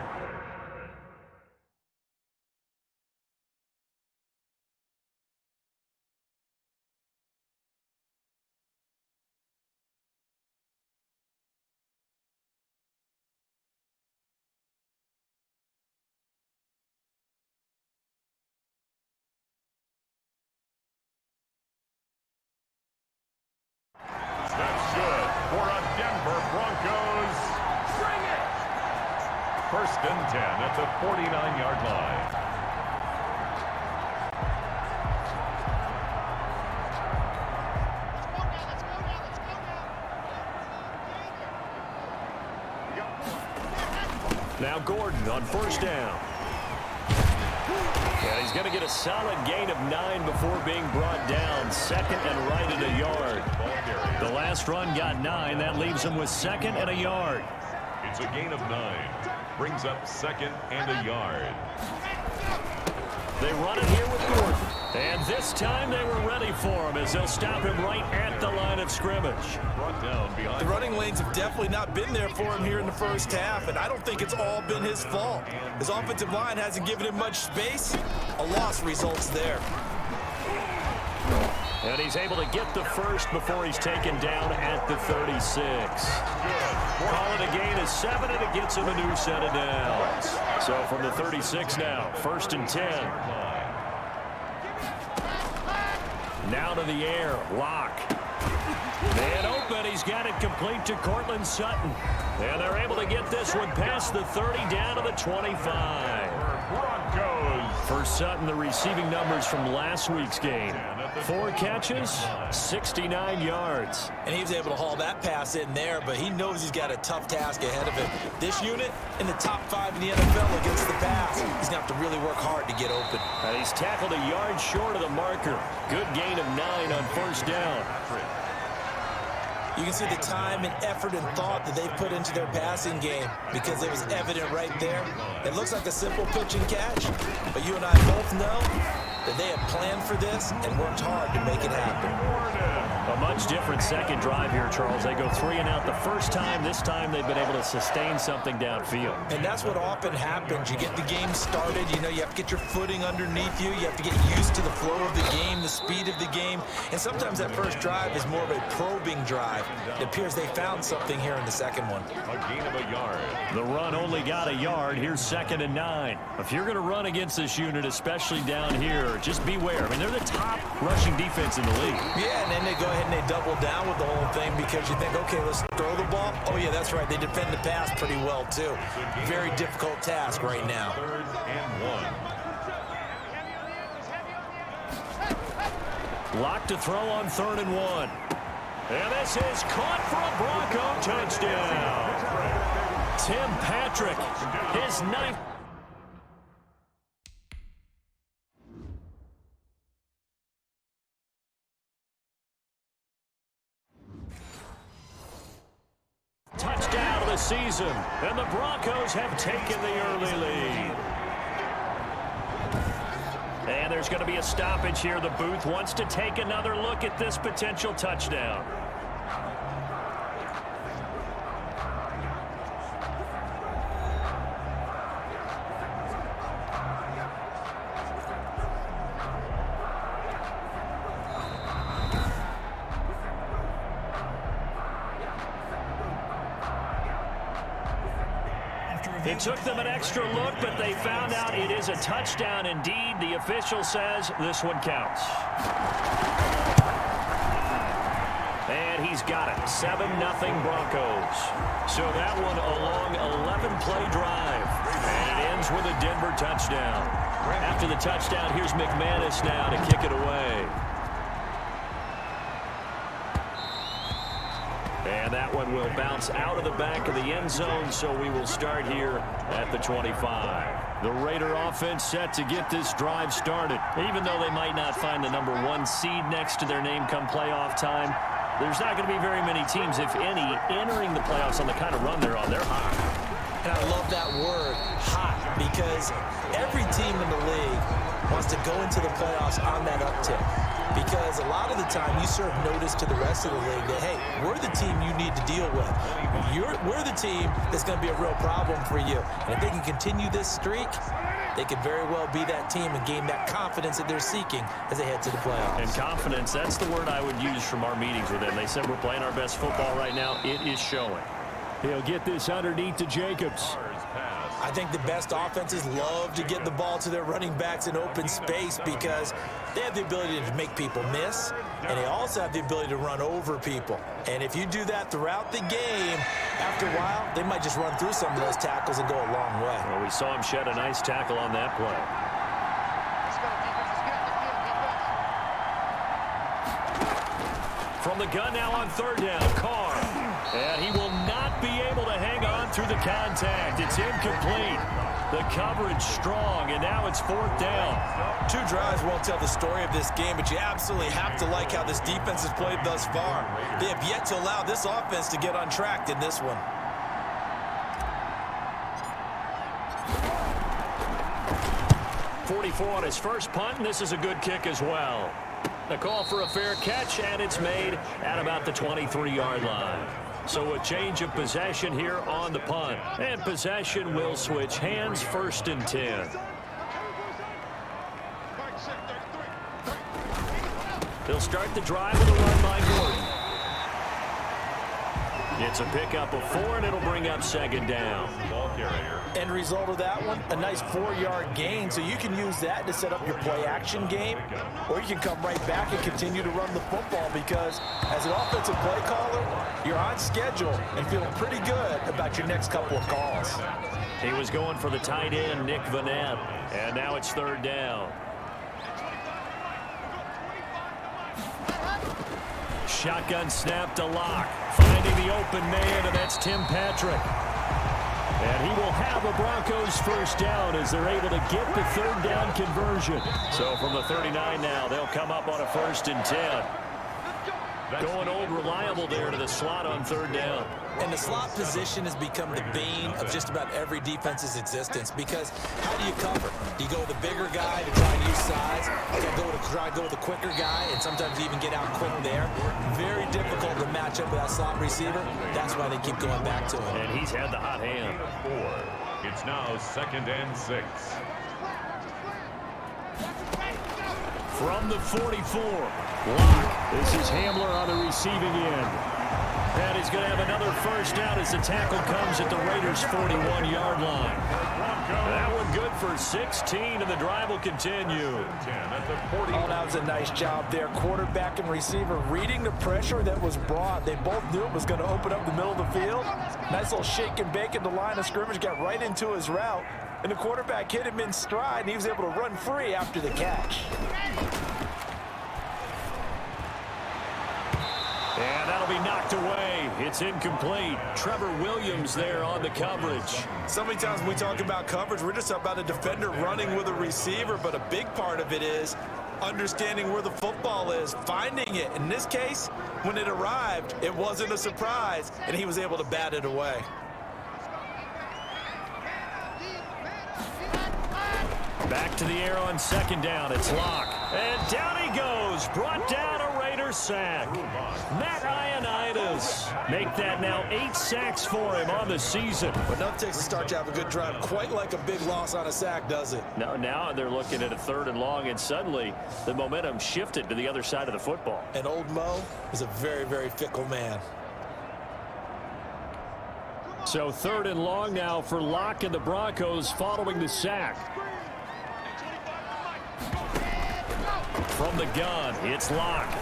That's good for a Denver Broncos. Bring it! 1st and 10 at the 49-yard line. Now Gordon on 1st down. And he's going to get a solid gain of 9 before being brought down. 2nd and right at a yard. The last run got 9. That leaves him with 2nd and a yard. It's a gain of 9. Brings up 2nd and a yard. They run it here with Gordon. And this time they were ready for him as they'll stop him right at the line of scrimmage. Brought down behind. The running lanes have definitely not been there for him here in the first half, and I don't think it's all been his fault. His offensive line hasn't given him much space. A loss results there. And he's able to get the first before he's taken down at the 36. Call it a gain of 7, and it gets him a new set of downs. So from the 36 now, 1st and 10. Now to the air, Locke. And open, he's got it complete to Cortland Sutton. And they're able to get this one past the 30 down to the 25. Broncos. For Sutton, the receiving numbers from last week's game. 4 catches, 69 yards. And he was able to haul that pass in there, but he knows he's got a tough task ahead of him. This unit in the top 5 in the NFL against the pass. He's going to have to really work hard to get open. And he's tackled a yard short of the marker. Good gain of 9 on 1st down. You can see the time and effort and thought that they've put into their passing game because it was evident right there. It looks like a simple pitch and catch, but you and I both know that they have planned for this and worked hard to make it happen. A much different second drive here, Charles. They go 3 and out the first time. This time they've been able to sustain something downfield. And that's what often happens. You get the game started. You know, you have to get your footing underneath you. You have to get used to the flow of the game, the speed of the game. And sometimes that first drive is more of a probing drive. It appears they found something here in the second one. A gain of a yard. The run only got a yard. Here's 2nd and 9. If you're going to run against this unit, especially down here, just beware. I mean, they're the top rushing defense in the league. Yeah, and then they go ahead and they double down with the whole thing because you think, okay, let's throw the ball. Oh, yeah, that's right. They defend the pass pretty well, too. Very difficult task right now. 3rd and 1. Locked to throw on 3rd and 1. And this is caught for a Bronco touchdown. Tim Patrick, his 9th. Touchdown to the season, and the Broncos have taken the early lead. And there's going to be a stoppage here. The booth wants to take another look at this potential touchdown. It took them an extra look, but they found out it is a touchdown indeed. The official says this one counts. And he's got it. 7-0 Broncos. So that one a long 11-play drive. And it ends with a Denver touchdown. After the touchdown, here's McManus now to kick it away. And that one will bounce out of the back of the end zone, so we will start here at the 25. The Raider offense set to get this drive started. Even though they might not find the #1 seed next to their name come playoff time, there's not going to be very many teams, if any, entering the playoffs on the kind of run they're on. They're hot. And I love that word, hot, because every team in the league wants to go into the playoffs on that uptick. Because a lot of the time you serve notice to the rest of the league that, hey, we're the team you need to deal with. We're the team that's going to be a real problem for you. And if they can continue this streak, they could very well be that team and gain that confidence that they're seeking as they head to the playoffs. And confidence, that's the word I would use from our meetings with them. They said we're playing our best football right now. It is showing. He'll get this underneath to Jacobs. I think the best offenses love to get the ball to their running backs in open space because they have the ability to make people miss, and they also have the ability to run over people. And if you do that throughout the game, after a while, they might just run through some of those tackles and go a long way. Well, we saw him shed a nice tackle on that play. From the gun now on third down, Carr. And he will not be able to hang on through the contact. It's incomplete. The coverage strong, and now it's fourth down. Two drives won't tell the story of this game, but you absolutely have to like how this defense has played thus far. They have yet to allow this offense to get untracked in this one. .44 on his first punt, and this is a good kick as well. A call for a fair catch, and it's made at about the 23-yard line. So a change of possession here on the punt. And possession will switch hands, 1st and 10. They'll start the drive with a run by Gordon. It's a pickup of 4, and it'll bring up 2nd down. Ball carrier. End result of that one, a nice 4-yard gain. So you can use that to set up your play-action game, or you can come right back and continue to run the football because as an offensive play caller, you're on schedule and feeling pretty good about your next couple of calls. He was going for the tight end, Nick Vanette, and now it's 3rd down. Shotgun snap to Locke, finding the open man, and that's Tim Patrick. And he will have a Broncos 1st down as they're able to get the 3rd down conversion. So from the 39 now, they'll come up on a 1st and 10. Going old reliable there to the slot on 3rd down. And the slot position has become the bane of just about every defense's existence because how do you cover? Do you go with a bigger guy to try and use size? Do you try to go with a quicker guy and sometimes even get out quick there? Very difficult to match up with that slot receiver. That's why they keep going back to him. And he's had the hot hand. 4. It's now 2nd and 6. From the 44, Locke. This is Hamler on the receiving end. And he's going to have another 1st down as the tackle comes at the Raiders' 41-yard line. That one good for 16, and the drive will continue. Oh, that was a nice job there. Quarterback and receiver reading the pressure that was brought. They both knew it was going to open up the middle of the field. Nice little shake and bake at the line of scrimmage, got right into his route. And the quarterback hit him in stride, and he was able to run free after the catch. And that'll be knocked away. It's incomplete. Trevor Williams there on the coverage. So many times when we talk about coverage, we're just about a defender running with a receiver, but a big part of it is understanding where the football is, finding it. In this case, when it arrived, it wasn't a surprise, and he was able to bat it away. Back to the air on second down. It's Locke. And down he goes. Brought down a Raider sack. Matt Ioannidis make that now 8 sacks for him on the season. But enough takes to start to have a good drive. Quite like a big loss on a sack, does it? Now they're looking at a 3rd and long, and suddenly the momentum shifted to the other side of the football. And old Mo is a very, very fickle man. So 3rd and long now for Locke and the Broncos following the sack. From the gun, it's Locke.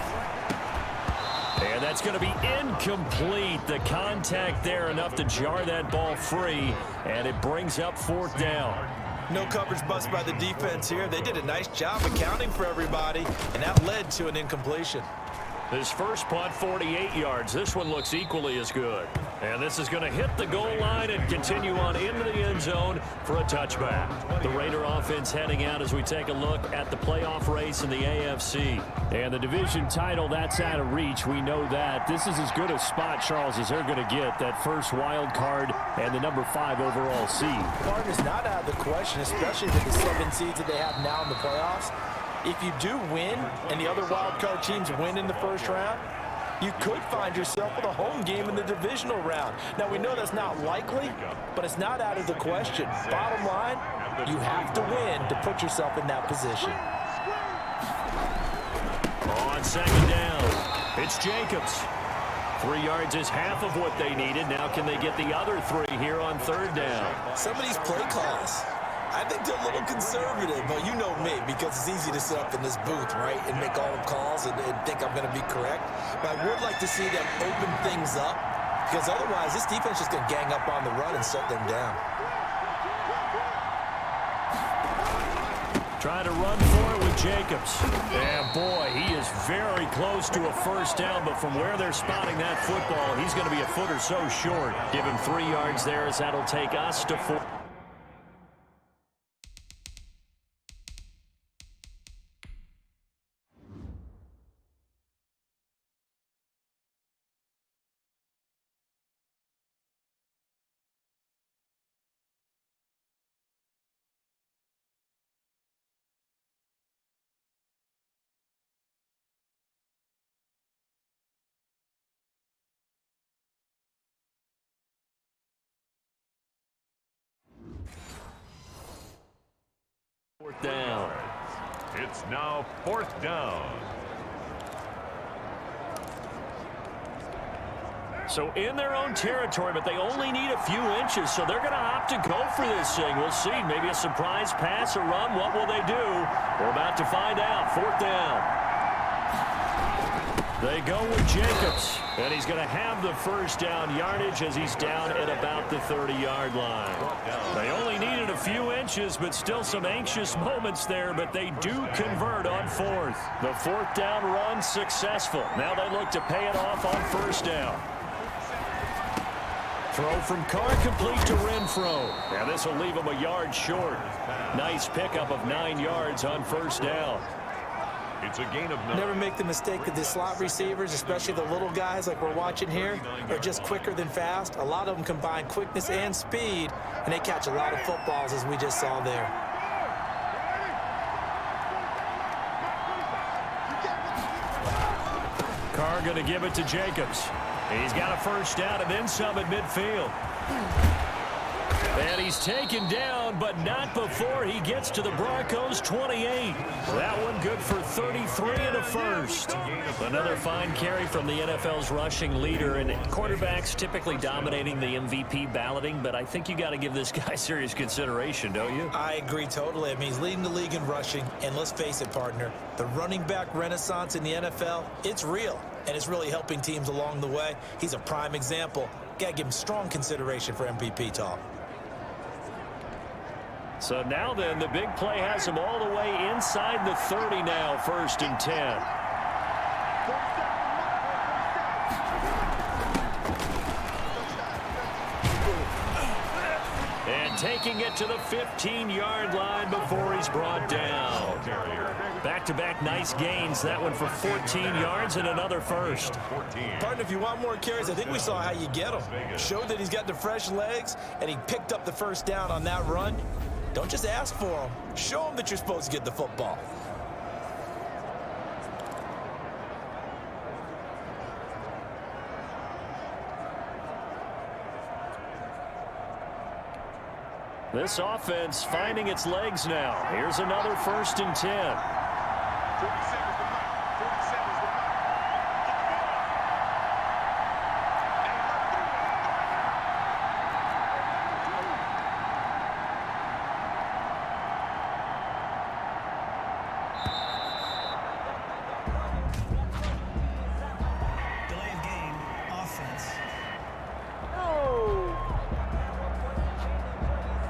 And that's going to be incomplete. The contact there enough to jar that ball free, and it brings up 4th down. No coverage bust by the defense here. They did a nice job accounting for everybody, and that led to an incompletion. His first punt, 48 yards. This one looks equally as good. And this is going to hit the goal line and continue on into the end zone for a touchback. The Raider offense heading out as we take a look at the playoff race in the AFC. And the division title, that's out of reach. We know that. This is as good a spot, Charles, as they're going to get. That first wild card and the number 5 overall seed. Part is not out of the question, especially with the 7 seeds that they have now in the playoffs. If you do win and the other wild card teams win in the first round, you could find yourself with a home game in the divisional round. Now, we know that's not likely, but it's not out of the question. Bottom line, you have to win to put yourself in that position. On second down, it's Jacobs. 3 yards is half of what they needed. Now can they get the other 3 here on 3rd down? Some of these play calls, I think they're a little conservative, but you know me, because it's easy to sit up in this booth, right, and make all the calls and think I'm going to be correct. But I would like to see them open things up, because otherwise this defense is just going to gang up on the run and shut them down. Trying to run for it with Jacobs. And boy, he is very close to a first down, but from where they're spotting that football, he's going to be a foot or so short. Give him 3 yards there as that'll take us to 4. Fourth down. It's now 4th down. So in their own territory, but they only need a few inches, so they're going to opt to go for this thing. We'll see. Maybe a surprise pass or run. What will they do? We're about to find out. 4th down. They go with Jacobs, and he's going to have the first down yardage as he's down at about the 30-yard line. They only needed a few inches, but still some anxious moments there, but they do convert on 4th. The 4th down run successful. Now they look to pay it off on 1st down. Throw from Carr complete to Renfro. Now this will leave him a yard short. Nice pickup of 9 yards on 1st down. It's a gain of 9. Never make the mistake that the slot receivers, especially the little guys like we're watching here, are just quicker than fast. A lot of them combine quickness and speed, and they catch a lot of footballs, as we just saw there. Carr going to give it to Jacobs. He's got a first down and then some at midfield. And he's taken down, but not before he gets to the Broncos' 28. That one good for 33 and a first. Another fine carry from the NFL's rushing leader, and quarterbacks typically dominating the MVP balloting, but I think you got to give this guy serious consideration, don't you? I agree totally. I mean, he's leading the league in rushing, and let's face it, partner, the running back renaissance in the NFL, it's real, and it's really helping teams along the way. He's a prime example. Got to give him strong consideration for MVP talk. So now then, the big play has him all the way inside the 30 now, 1st and 10. And taking it to the 15-yard line before he's brought down. Back-to-back nice gains. That one for 14 yards and another first. Partner, if you want more carries, I think we saw how you get them. Showed that he's got the fresh legs, and he picked up the first down on that run. Don't just ask for them. Show them that you're supposed to get the football. This offense finding its legs now. Here's another 1st and 10. Delay of game, offense.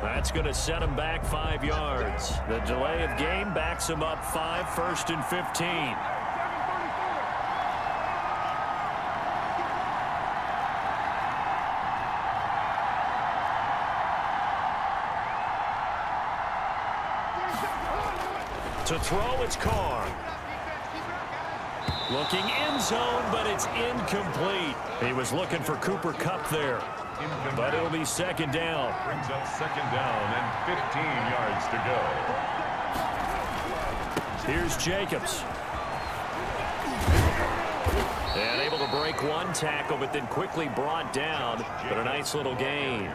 That's going to set him back 5 yards. The delay of game backs him up 5, 1st and 15. To throw, it's Carr. Looking end zone, but it's incomplete. He was looking for Cooper Kupp there. But it'll be 2nd down. Brings up 2nd down and 15 yards to go. Here's Jacobs. And able to break one tackle, but then quickly brought down. But a nice little gain.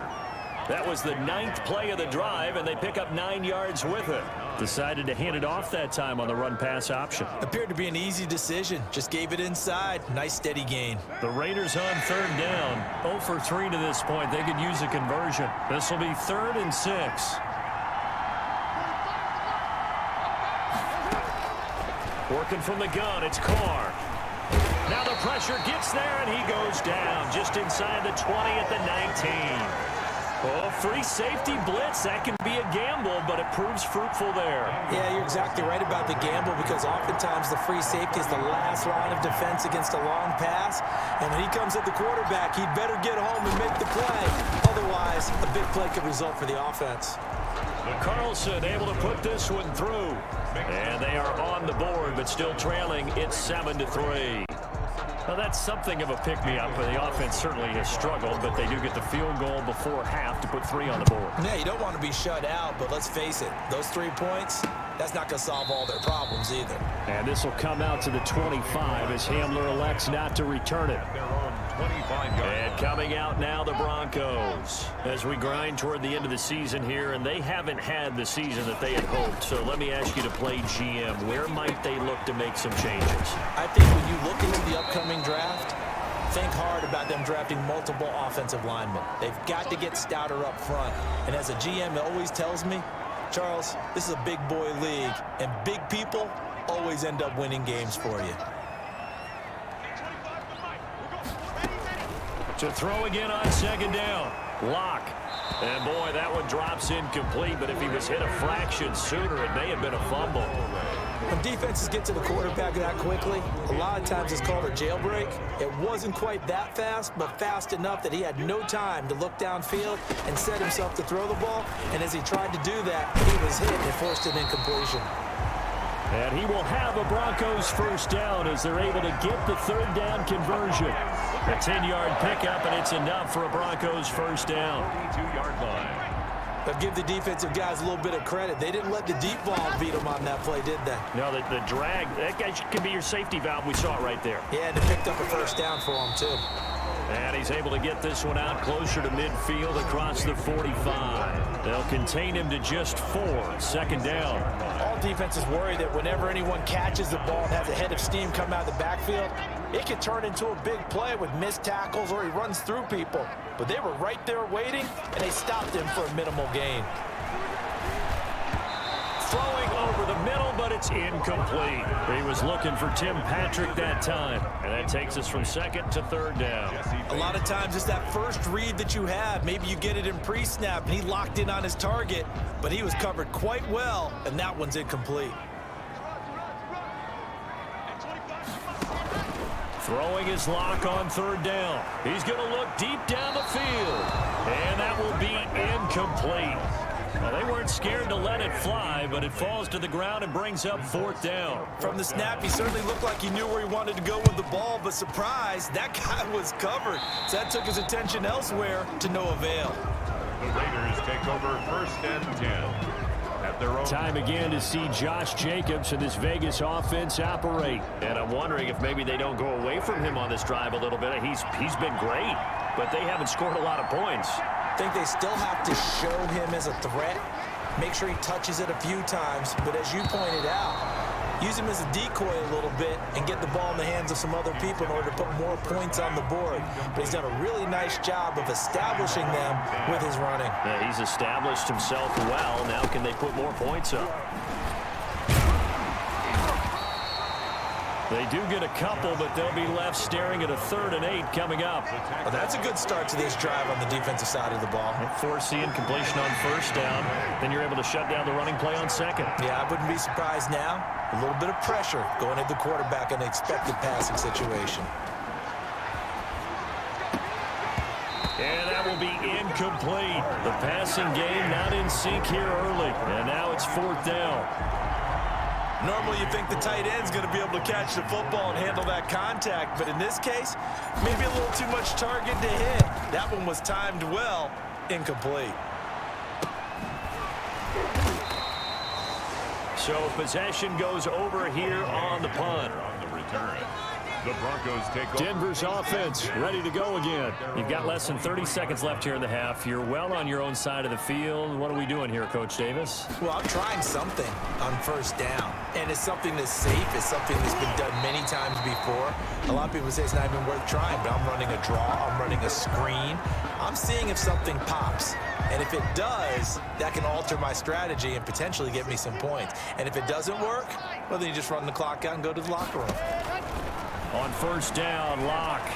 That was the 9th play of the drive, and they pick up 9 yards with it. Decided to hand it off that time on the run-pass option. Appeared to be an easy decision. Just gave it inside. Nice steady gain. The Raiders on 3rd down. 0 for 3 to this point. They could use a conversion. This will be 3rd and 6. Working from the gun, it's Carr. Now the pressure gets there, and he goes down just inside the 20 at the 19. Oh, free safety blitz. That can be a gamble, but it proves fruitful there. Yeah, you're exactly right about the gamble because oftentimes the free safety is the last line of defense against a long pass. And when he comes at the quarterback, he'd better get home and make the play. Otherwise, a big play could result for the offense. Carlson able to put this one through. And they are on the board, but still trailing. It's 7-3. Well, that's something of a pick-me-up. The offense certainly has struggled, but they do get the field goal before half to put 3 on the board. Yeah, you don't want to be shut out, but let's face it, those 3 points, that's not going to solve all their problems either. And this will come out to the 25 as Hamler elects not to return it. And coming out now, the Broncos. As we grind toward the end of the season here, and they haven't had the season that they had hoped. So let me ask you to play GM. Where might they look to make some changes? I think when you look into the upcoming draft, think hard about them drafting multiple offensive linemen. They've got to get stouter up front. And as a GM, it always tells me, Charles, this is a big boy league, and big people always end up winning games for you. To throw again on 2nd down. Lock. And boy, that one drops incomplete, but if he was hit a fraction sooner, it may have been a fumble. When defenses get to the quarterback that quickly, a lot of times it's called a jailbreak. It wasn't quite that fast, but fast enough that he had no time to look downfield and set himself to throw the ball. And as he tried to do that, he was hit and forced an incompletion. And he will have a Broncos 1st down as they're able to get the 3rd down conversion. A 10-yard pickup, and it's enough for a Broncos 1st down. 42-yard line. But give the defensive guys a little bit of credit. They didn't let the deep ball beat them on that play, did they? No, the drag, that guy could be your safety valve. We saw it right there. Yeah, and they picked up a 1st down for him, too. And he's able to get this one out closer to midfield across the 45. They'll contain him to just 4. 2nd down. All defenses worry that whenever anyone catches the ball and has a head of steam come out of the backfield, it can turn into a big play with missed tackles or he runs through people. But they were right there waiting, and they stopped him for a minimal gain. Throwing over the middle, but it's incomplete. He was looking for Tim Patrick that time. And that takes us from 2nd to 3rd down. A lot of times it's that first read that you have. Maybe you get it in pre-snap, and he locked in on his target, but he was covered quite well, and that one's incomplete. Throwing his lock on 3rd down. He's going to look deep down the field. And that will be incomplete. Well, they weren't scared to let it fly, but it falls to the ground and brings up 4th down. From the snap, he certainly looked like he knew where he wanted to go with the ball, but surprise, that guy was covered. So that took his attention elsewhere to no avail. The Raiders take over 1st and 10. At their own Time again to see Josh Jacobs and this Vegas offense operate. And I'm wondering if maybe they don't go away from him on this drive a little bit. He's been great, but they haven't scored a lot of points. I think they still have to show him as a threat, make sure he touches it a few times, but as you pointed out, use him as a decoy a little bit and get the ball in the hands of some other people in order to put more points on the board. But he's done a really nice job of establishing them with his running. Yeah, he's established himself well. Now can they put more points up? They do get a couple, but they'll be left staring at a 3rd and 8 coming up. Well, that's a good start to this drive on the defensive side of the ball. Forcing completion on 1st down. Then you're able to shut down the running play on 2nd. Yeah, I wouldn't be surprised now. A little bit of pressure going at the quarterback in an expected passing situation. And that will be incomplete. The passing game not in sync here early. And now it's 4th down. Normally you think the tight end's going to be able to catch the football and handle that contact, but in this case, maybe a little too much target to hit. That one was timed well, incomplete. So possession goes over here on the punt. on the return. The Broncos take over. Denver's offense ready to go again. You've got less than 30 seconds left here in the half. You're well on your own side of the field. What are we doing here, Coach Davis? Well, I'm trying something on 1st down, and it's something that's safe. It's something that's been done many times before. A lot of people say it's not even worth trying, but I'm running a draw. I'm running a screen. I'm seeing if something pops. And if it does, that can alter my strategy and potentially get me some points. And if it doesn't work, well, then you just run the clock out and go to the locker room. On 1st down, Locke.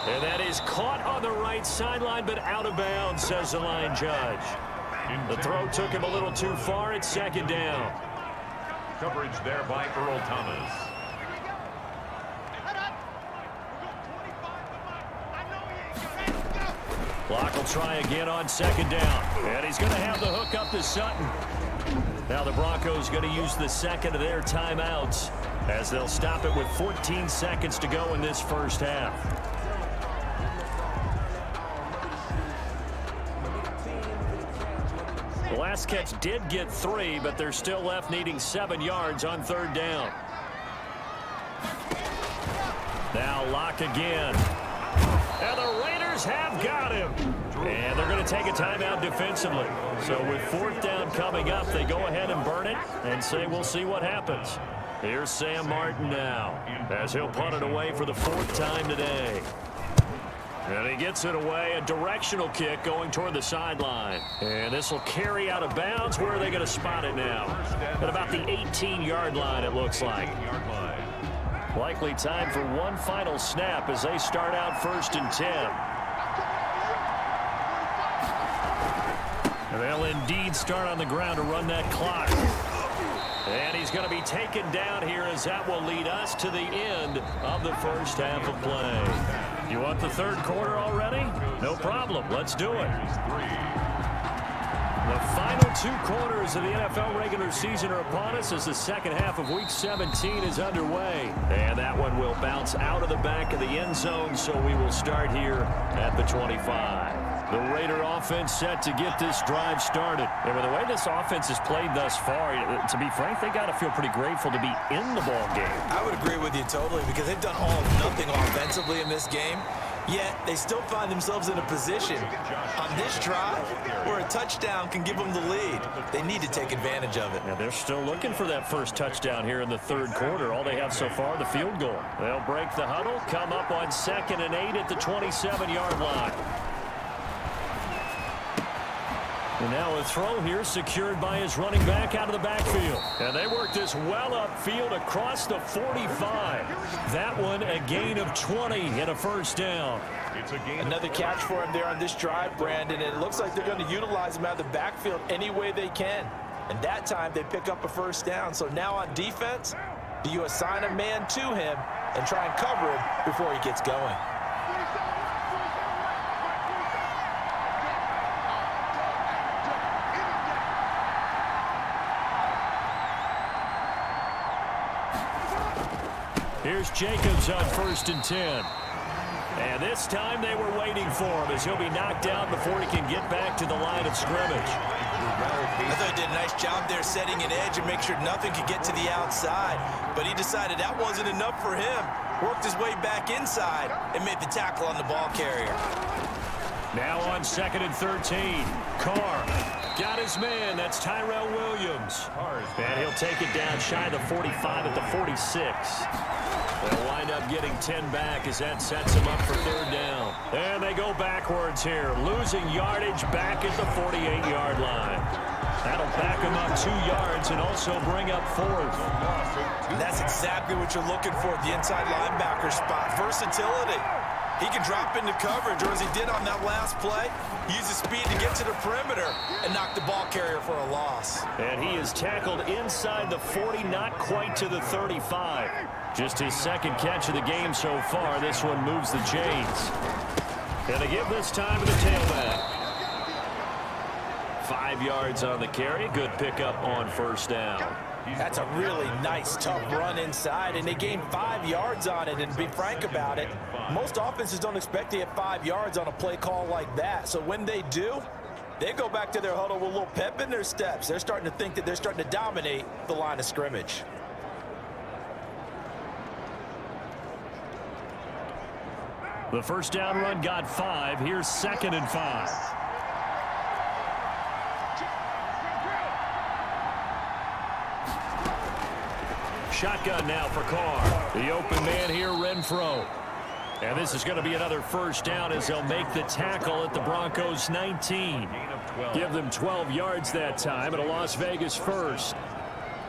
And that is caught on the right sideline, but out of bounds, says the line judge. The throw took him a little too far at 2nd down. Coverage there by Earl Thomas. Locke will try again on 2nd down. And he's going to have the hook up to Sutton. Now the Broncos going to use the 2nd of their timeouts as they'll stop it with 14 seconds to go in this 1st half. The last catch did get 3, but they're still left needing 7 yards on 3rd down. Now Locke again. And the Raiders have got him. And they're going to take a timeout defensively. So with 4th down coming up, they go ahead and burn it and say we'll see what happens. Here's Sam Martin now as he'll punt it away for the 4th time today. And he gets it away, a directional kick going toward the sideline. And this will carry out of bounds. Where are they going to spot it now? At about the 18-yard line, it looks like. Likely time for one final snap as they start out 1st and 10. And they'll indeed start on the ground to run that clock. And he's going to be taken down here as that will lead us to the end of the 1st half of play. You want the 3rd quarter already? No problem. Let's do it. The final 2 quarters of the NFL regular season are upon us as the 2nd half of Week 17 is underway. And that one will bounce out of the back of the end zone, so we will start here at the 25. The Raider offense set to get this drive started. And with the way this offense has played thus far, to be frank, they got to feel pretty grateful to be in the ball game. I would agree with you totally because they've done all or nothing offensively in this game. Yet they still find themselves in a position on this drive where a touchdown can give them the lead. They need to take advantage of it. Yeah, they're still looking for that first touchdown here in the 3rd quarter. All they have so far, the field goal. They'll break the huddle, come up on 2nd and 8 at the 27-yard line. And now a throw here secured by his running back out of the backfield. And they work this well upfield across the 45. That one a gain of 20 and a 1st down. Another catch for him there on this drive, Brandon. And it looks like they're going to utilize him out of the backfield any way they can. And that time they pick up a 1st down. So now on defense, do you assign a man to him and try and cover him before he gets going? Here's Jacobs on 1st and 10. And this time they were waiting for him as he'll be knocked out before he can get back to the line of scrimmage. I thought he did a nice job there setting an edge and make sure nothing could get to the outside. But he decided that wasn't enough for him. Worked his way back inside and made the tackle on the ball carrier. Now on 2nd and 13. Carr got his man. That's Tyrell Williams. And he'll take it down shy of the 45 at the 46. They'll wind up getting 10 back as that sets him up for 3rd down. And they go backwards here, losing yardage back at the 48-yard line. That'll back him up 2 yards and also bring up 4th. And that's exactly what you're looking for at the inside linebacker spot. Versatility. He can drop into coverage, or as he did on that last play, use his speed to get to the perimeter and knock the ball carrier for a loss. And he is tackled inside the 40, not quite to the 35. Just his 2nd catch of the game so far. This one moves the chains. And they give this time to the tailback. 5 yards on the carry. Good pickup on 1st down. That's a really nice, tough run inside, and they gained 5 yards on it. And to be frank about it, most offenses don't expect to get 5 yards on a play call like that. So when they do, they go back to their huddle with a little pep in their steps. They're starting to think that they're starting to dominate the line of scrimmage. The 1st down run got 5. Here's 2nd and 5. Shotgun now for Carr. The open man here, Renfro. And this is going to be another 1st down as they'll make the tackle at the Broncos 19. Give them 12 yards that time at a Las Vegas 1st.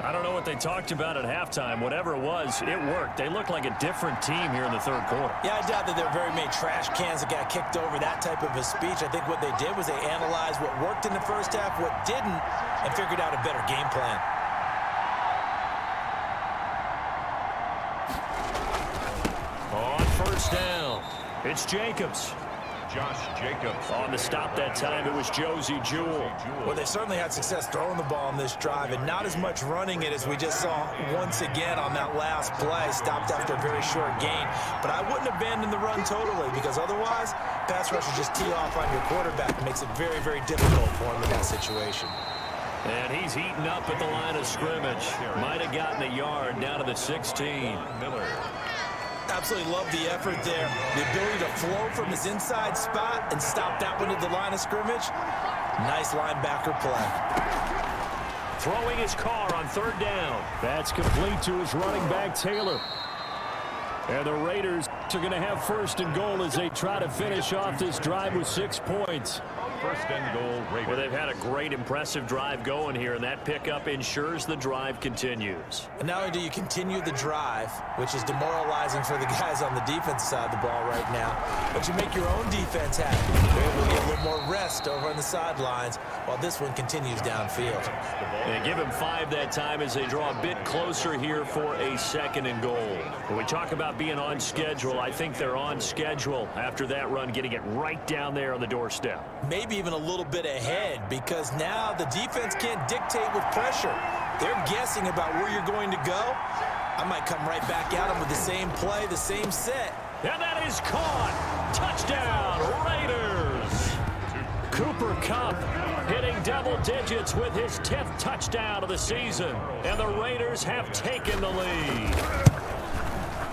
I don't know what they talked about at halftime. Whatever it was, it worked. They look like a different team here in the 3rd quarter. Yeah, I doubt that there were very many trash cans that got kicked over, that type of a speech. I think what they did was they analyzed what worked in the 1st half, what didn't, and figured out a better game plan. On 1st down, it's Jacobs. Josh Jacobs. On the stop that time, it was Josie Jewell. Well, they certainly had success throwing the ball on this drive, and not as much running it as we just saw once again on that last play. Stopped after a very short gain. But I wouldn't abandon the run totally, because otherwise, pass rushers just tee off on your quarterback. It makes it very, very difficult for him in that situation. And he's heating up at the line of scrimmage. Might have gotten a yard down to the 16. Miller. Absolutely love the effort there. The ability to flow from his inside spot and stop that one at the line of scrimmage. Nice linebacker play. Throwing his Carr on 3rd down. That's complete to his running back, Taylor. And the Raiders are going to have 1st and goal as they try to finish off this drive with 6 points. 1st and goal, Raiders. Well, they've had a great, impressive drive going here, and that pickup ensures the drive continues. And not only do you continue the drive, which is demoralizing for the guys on the defense side of the ball right now, but you make your own defense happy. They're able to get a little more rest over on the sidelines while this one continues downfield. They give him 5 that time as they draw a bit closer here for a 2nd and goal. When we talk about being on schedule, I think they're on schedule after that run, getting it right down there on the doorstep. Maybe even a little bit ahead, because now the defense can't dictate with pressure. They're guessing about where you're going to go. I might come right back at them with the same play, the same set. And that is caught. Touchdown, Raiders. Cooper Kupp hitting double digits with his 10th touchdown of the season. And the Raiders have taken the lead.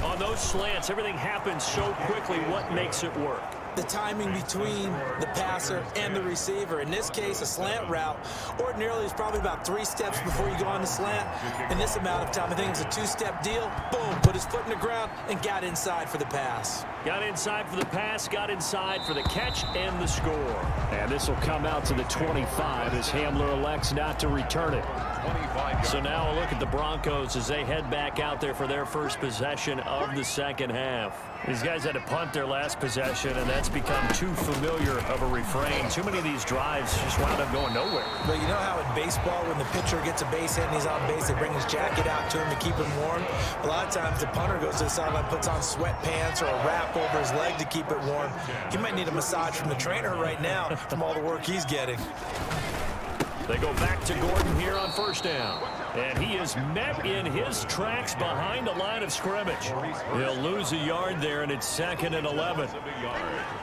On those slants, everything happens so quickly. What makes it work? The timing between the passer and the receiver. In this case, a slant route ordinarily is probably about 3 steps before you go on the slant. In this amount of time, I think it was a 2-step deal. Boom, put his foot in the ground and got inside for the pass. Got inside for the pass, got inside for the catch and the score. And this will come out to the 25 as Hamler elects not to return it. 25. So now a look at the Broncos as they head back out there for their first possession of the 2nd half. These guys had to punt their last possession, and that's become too familiar of a refrain. Too many of these drives just wound up going nowhere. But you know how in baseball, when the pitcher gets a base hit and he's on base, they bring his jacket out to him to keep him warm? A lot of times the punter goes to the sideline, puts on sweatpants or a wrap over his leg to keep it warm. He might need a massage from the trainer right now from all the work he's getting. They go back to Gordon here on 1st down. And he is met in his tracks behind the line of scrimmage. He'll lose a yard there, and it's 2nd and 11.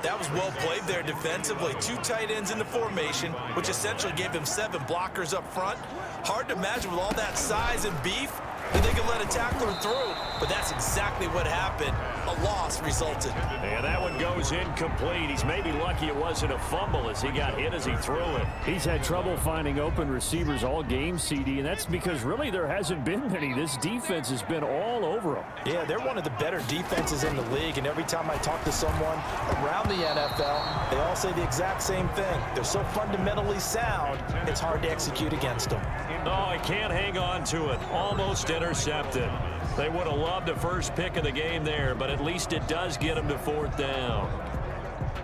That was well played there defensively. 2 tight ends in the formation, which essentially gave them 7 blockers up front. Hard to imagine with all that size and beef that they could let a tackler through, but that's exactly what happened. A loss resulted. And that one goes incomplete. He's maybe lucky it wasn't a fumble as he got hit as he threw it. He's had trouble finding open receivers all game, CD, and that's because really there hasn't been many. This defense has been all over them. Yeah, they're one of the better defenses in the league, and every time I talk to someone around the NFL, they all say the exact same thing. They're so fundamentally sound, it's hard to execute against them. Oh, he can't hang on to it. Almost intercepted. They would have loved the first pick of the game there, but at least it does get him to 4th down.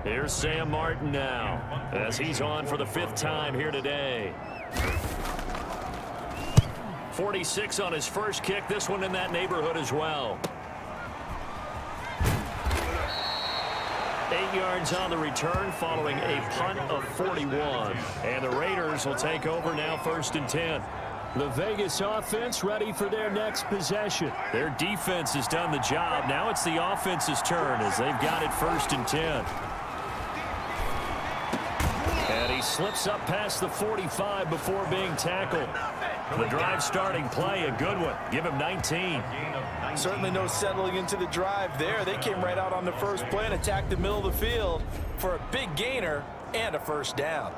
Here's Sam Martin now, as he's on for the 5th time here today. 46 on his first kick. This one in that neighborhood as well. 8 yards on the return following a punt of 41. And the Raiders will take over now 1st and 10. The Vegas offense ready for their next possession. Their defense has done the job. Now it's the offense's turn as they've got it 1st and 10. And he slips up past the 45 before being tackled. The drive starting play, a good one. Give him 19. Certainly no settling into the drive there. They came right out on the first play and attacked the middle of the field for a big gainer and a 1st down.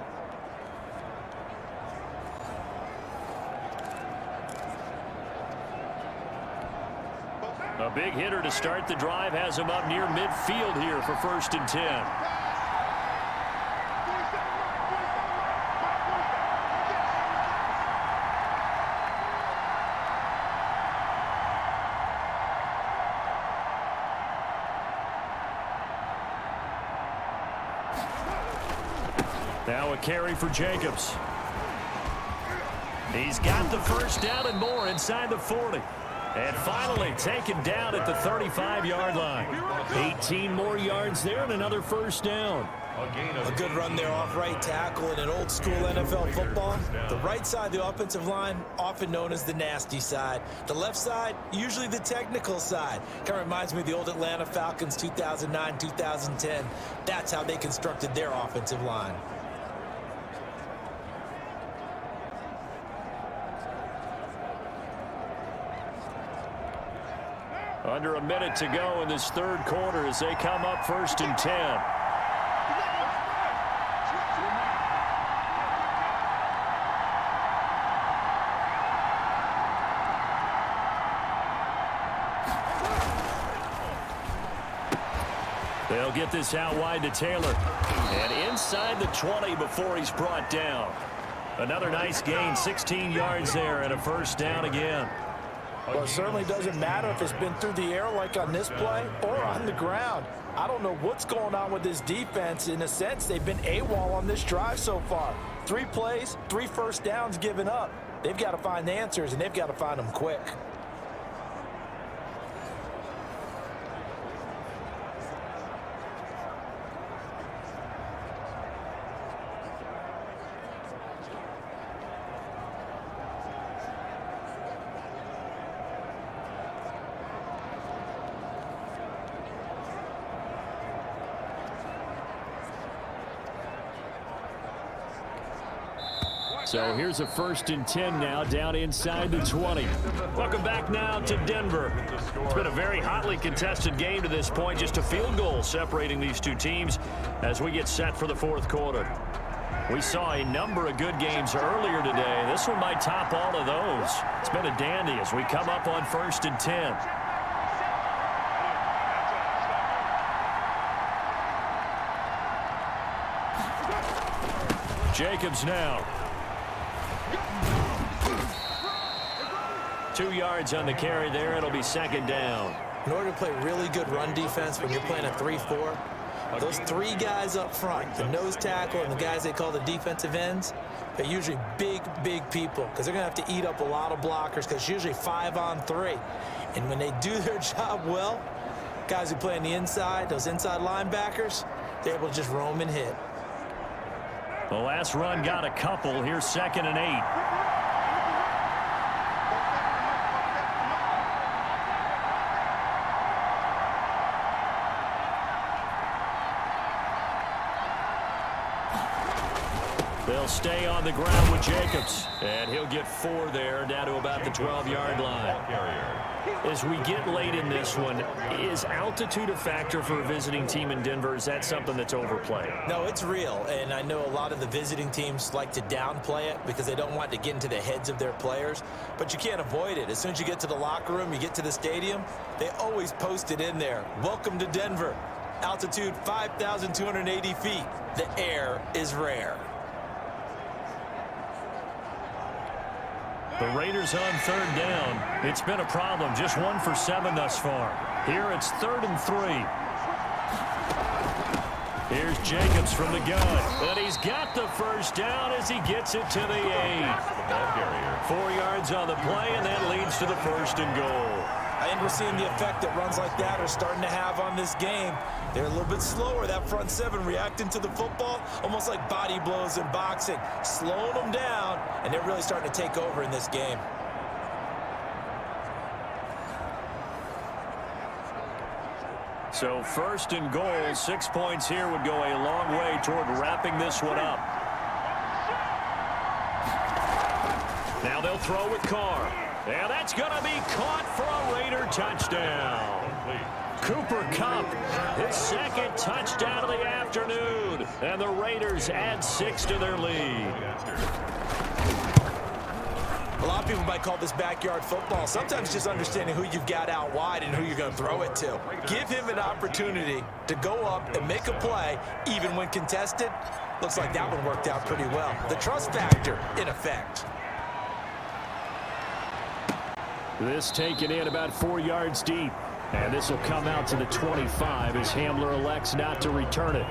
A big hitter to start the drive has him up near midfield here for 1st and 10. Now a carry for Jacobs. He's got the 1st down and more inside the 40. And finally taken down at the 35-yard line. 18 more yards there and another 1st down. A good run there off right tackle in an old school NFL football. The right side of the offensive line, often known as the nasty side. The left side, usually the technical side. Kind of reminds me of the old Atlanta Falcons 2009-2010. That's how they constructed their offensive line. Under a minute to go in this 3rd quarter as they come up 1st and 10. They'll get this out wide to Taylor. And inside the 20 before he's brought down. Another nice gain, 16 yards there and a 1st down again. Well, it certainly doesn't matter if it's been through the air like on this play or on the ground. I don't know what's going on with this defense. In a sense, they've been AWOL on this drive so far. 3 plays, 3 1st downs given up. They've got to find answers, and they've got to find them quick. So here's a 1st and 10 now down inside the 20. Welcome back now to Denver. It's been a very hotly contested game to this point. Just a field goal separating these two teams as we get set for the 4th quarter. We saw a number of good games earlier today. This one might top all of those. It's been a dandy as we come up on 1st and 10. Jacobs now. 2 yards on the carry there. It'll be 2nd down. In order to play really good run defense when you're playing a 3-4, those 3 guys up front, the nose tackle and the guys they call the defensive ends, they're usually big, big people because they're going to have to eat up a lot of blockers because it's usually 5 on 3. And when they do their job well, guys who play on the inside, those inside linebackers, they're able to just roam and hit. The last run got a couple. Here's 2nd and 8. They'll stay on the ground with Jacobs. And he'll get 4 there, down to about the 12-yard line. As we get late in this one, is altitude a factor for a visiting team in Denver? Is that something that's overplayed? No, it's real, and I know a lot of the visiting teams like to downplay it because they don't want to get into the heads of their players, but you can't avoid it. As soon as you get to the locker room, you get to the stadium, they always post it in there. Welcome to Denver. Altitude 5,280 feet. The air is rare. The Raiders on 3rd down. It's been a problem. Just 1 for 7 thus far. Here it's 3rd and 3. Here's Jacobs from the gun. And he's got the first down as he gets it to the 8. 4 yards on the play, and that leads to the 1st and goal. And we're seeing the effect that runs like that are starting to have on this game. They're a little bit slower, that front 7 reacting to the football, almost like body blows in boxing, slowing them down, and they're really starting to take over in this game. So 1st and goal, 6 points here would go a long way toward wrapping this one up. Now they'll throw with Carr. And that's going to be caught for a Raider touchdown. Cooper Kupp, his 2nd touchdown of the afternoon. And the Raiders add 6 to their lead. A lot of people might call this backyard football. Sometimes just understanding who you've got out wide and who you're going to throw it to. Give him an opportunity to go up and make a play, even when contested. Looks like that one worked out pretty well. The trust factor in effect. This taken in about 4 yards deep. And this will come out to the 25 as Hamler elects not to return it.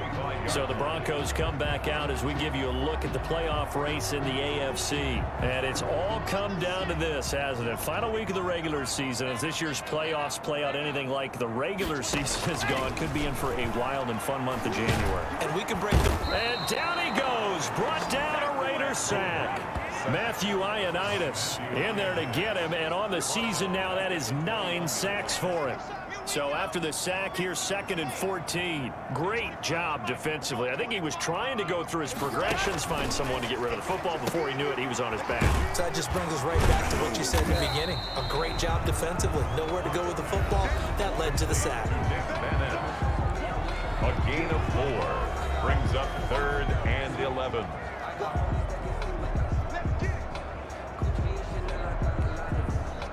So the Broncos come back out as we give you a look at the playoff race in the AFC. And it's all come down to this, hasn't it? Final week of the regular season. As this year's playoffs play out anything like the regular season has gone, could be in for a wild and fun month of January. And we can break them. And down he goes. Brought down a Raider sack. Matthew Ioannidis in there to get him, and on the season now, that is 9 sacks for him. So after the sack here, 2nd and 14. Great job defensively. I think he was trying to go through his progressions, find someone to get rid of the football. Before he knew it, he was on his back. So that just brings us right back to what you said in the beginning. A great job defensively. Nowhere to go with the football. That led to the sack. A gain of 4 brings up 3rd and 11.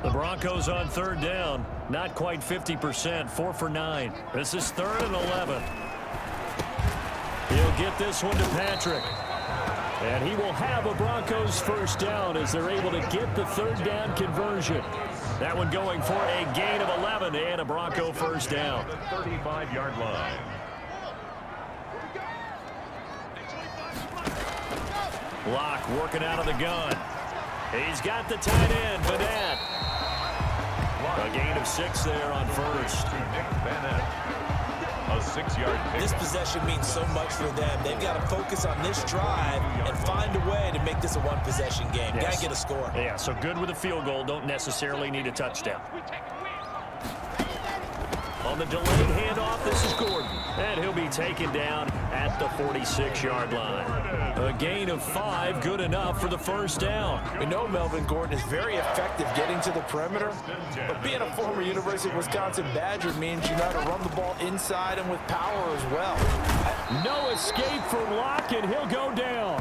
The Broncos on 3rd down. Not quite 50%. 4 for 9. This is 3rd and 11. He'll get this one to Patrick. And he will have a Broncos 1st down as they're able to get the 3rd down conversion. That one going for a gain of 11 and a Bronco 1st down. The 35-yard line. Locke working out of the gun. He's got the tight end, Bennett. A gain of 6 there on 1st. A 6-yard pick. This possession means so much for them. They've got to focus on this drive and find a way to make this a 1-possession game. Yes. Got to get a score. Yeah, so good with a field goal. Don't necessarily need a touchdown. On the delayed handoff, this is Gordon. And he'll be taken down at the 46-yard line. A gain of 5, good enough for the 1st down. We know Melvin Gordon is very effective getting to the perimeter, but being a former University of Wisconsin Badger means you know how to run the ball inside and with power as well. No escape from Locke, and he'll go down.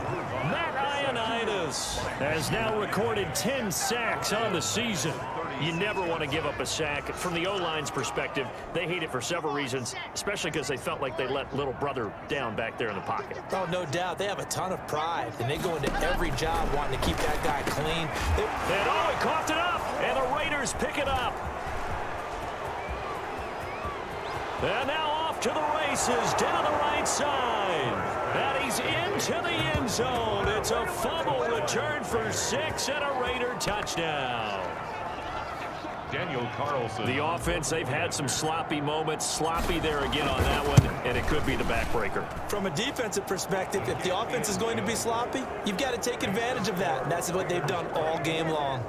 Matt Ioannidis has now recorded 10 sacks on the season. You never want to give up a sack. From the O-line's perspective, they hate it for several reasons, especially because they felt like they let little brother down back there in the pocket. Oh, no doubt. They have a ton of pride, and they go into every job wanting to keep that guy clean. And he coughed it up, and the Raiders pick it up. And now off to the races, down the right side. And he's into the end zone. It's a fumble return for 6 and a Raider touchdown. Daniel Carlson. The offense, they've had some sloppy moments. Sloppy there again on that one, and it could be the backbreaker. From a defensive perspective, if the offense is going to be sloppy, you've got to take advantage of that, and that's what they've done all game long.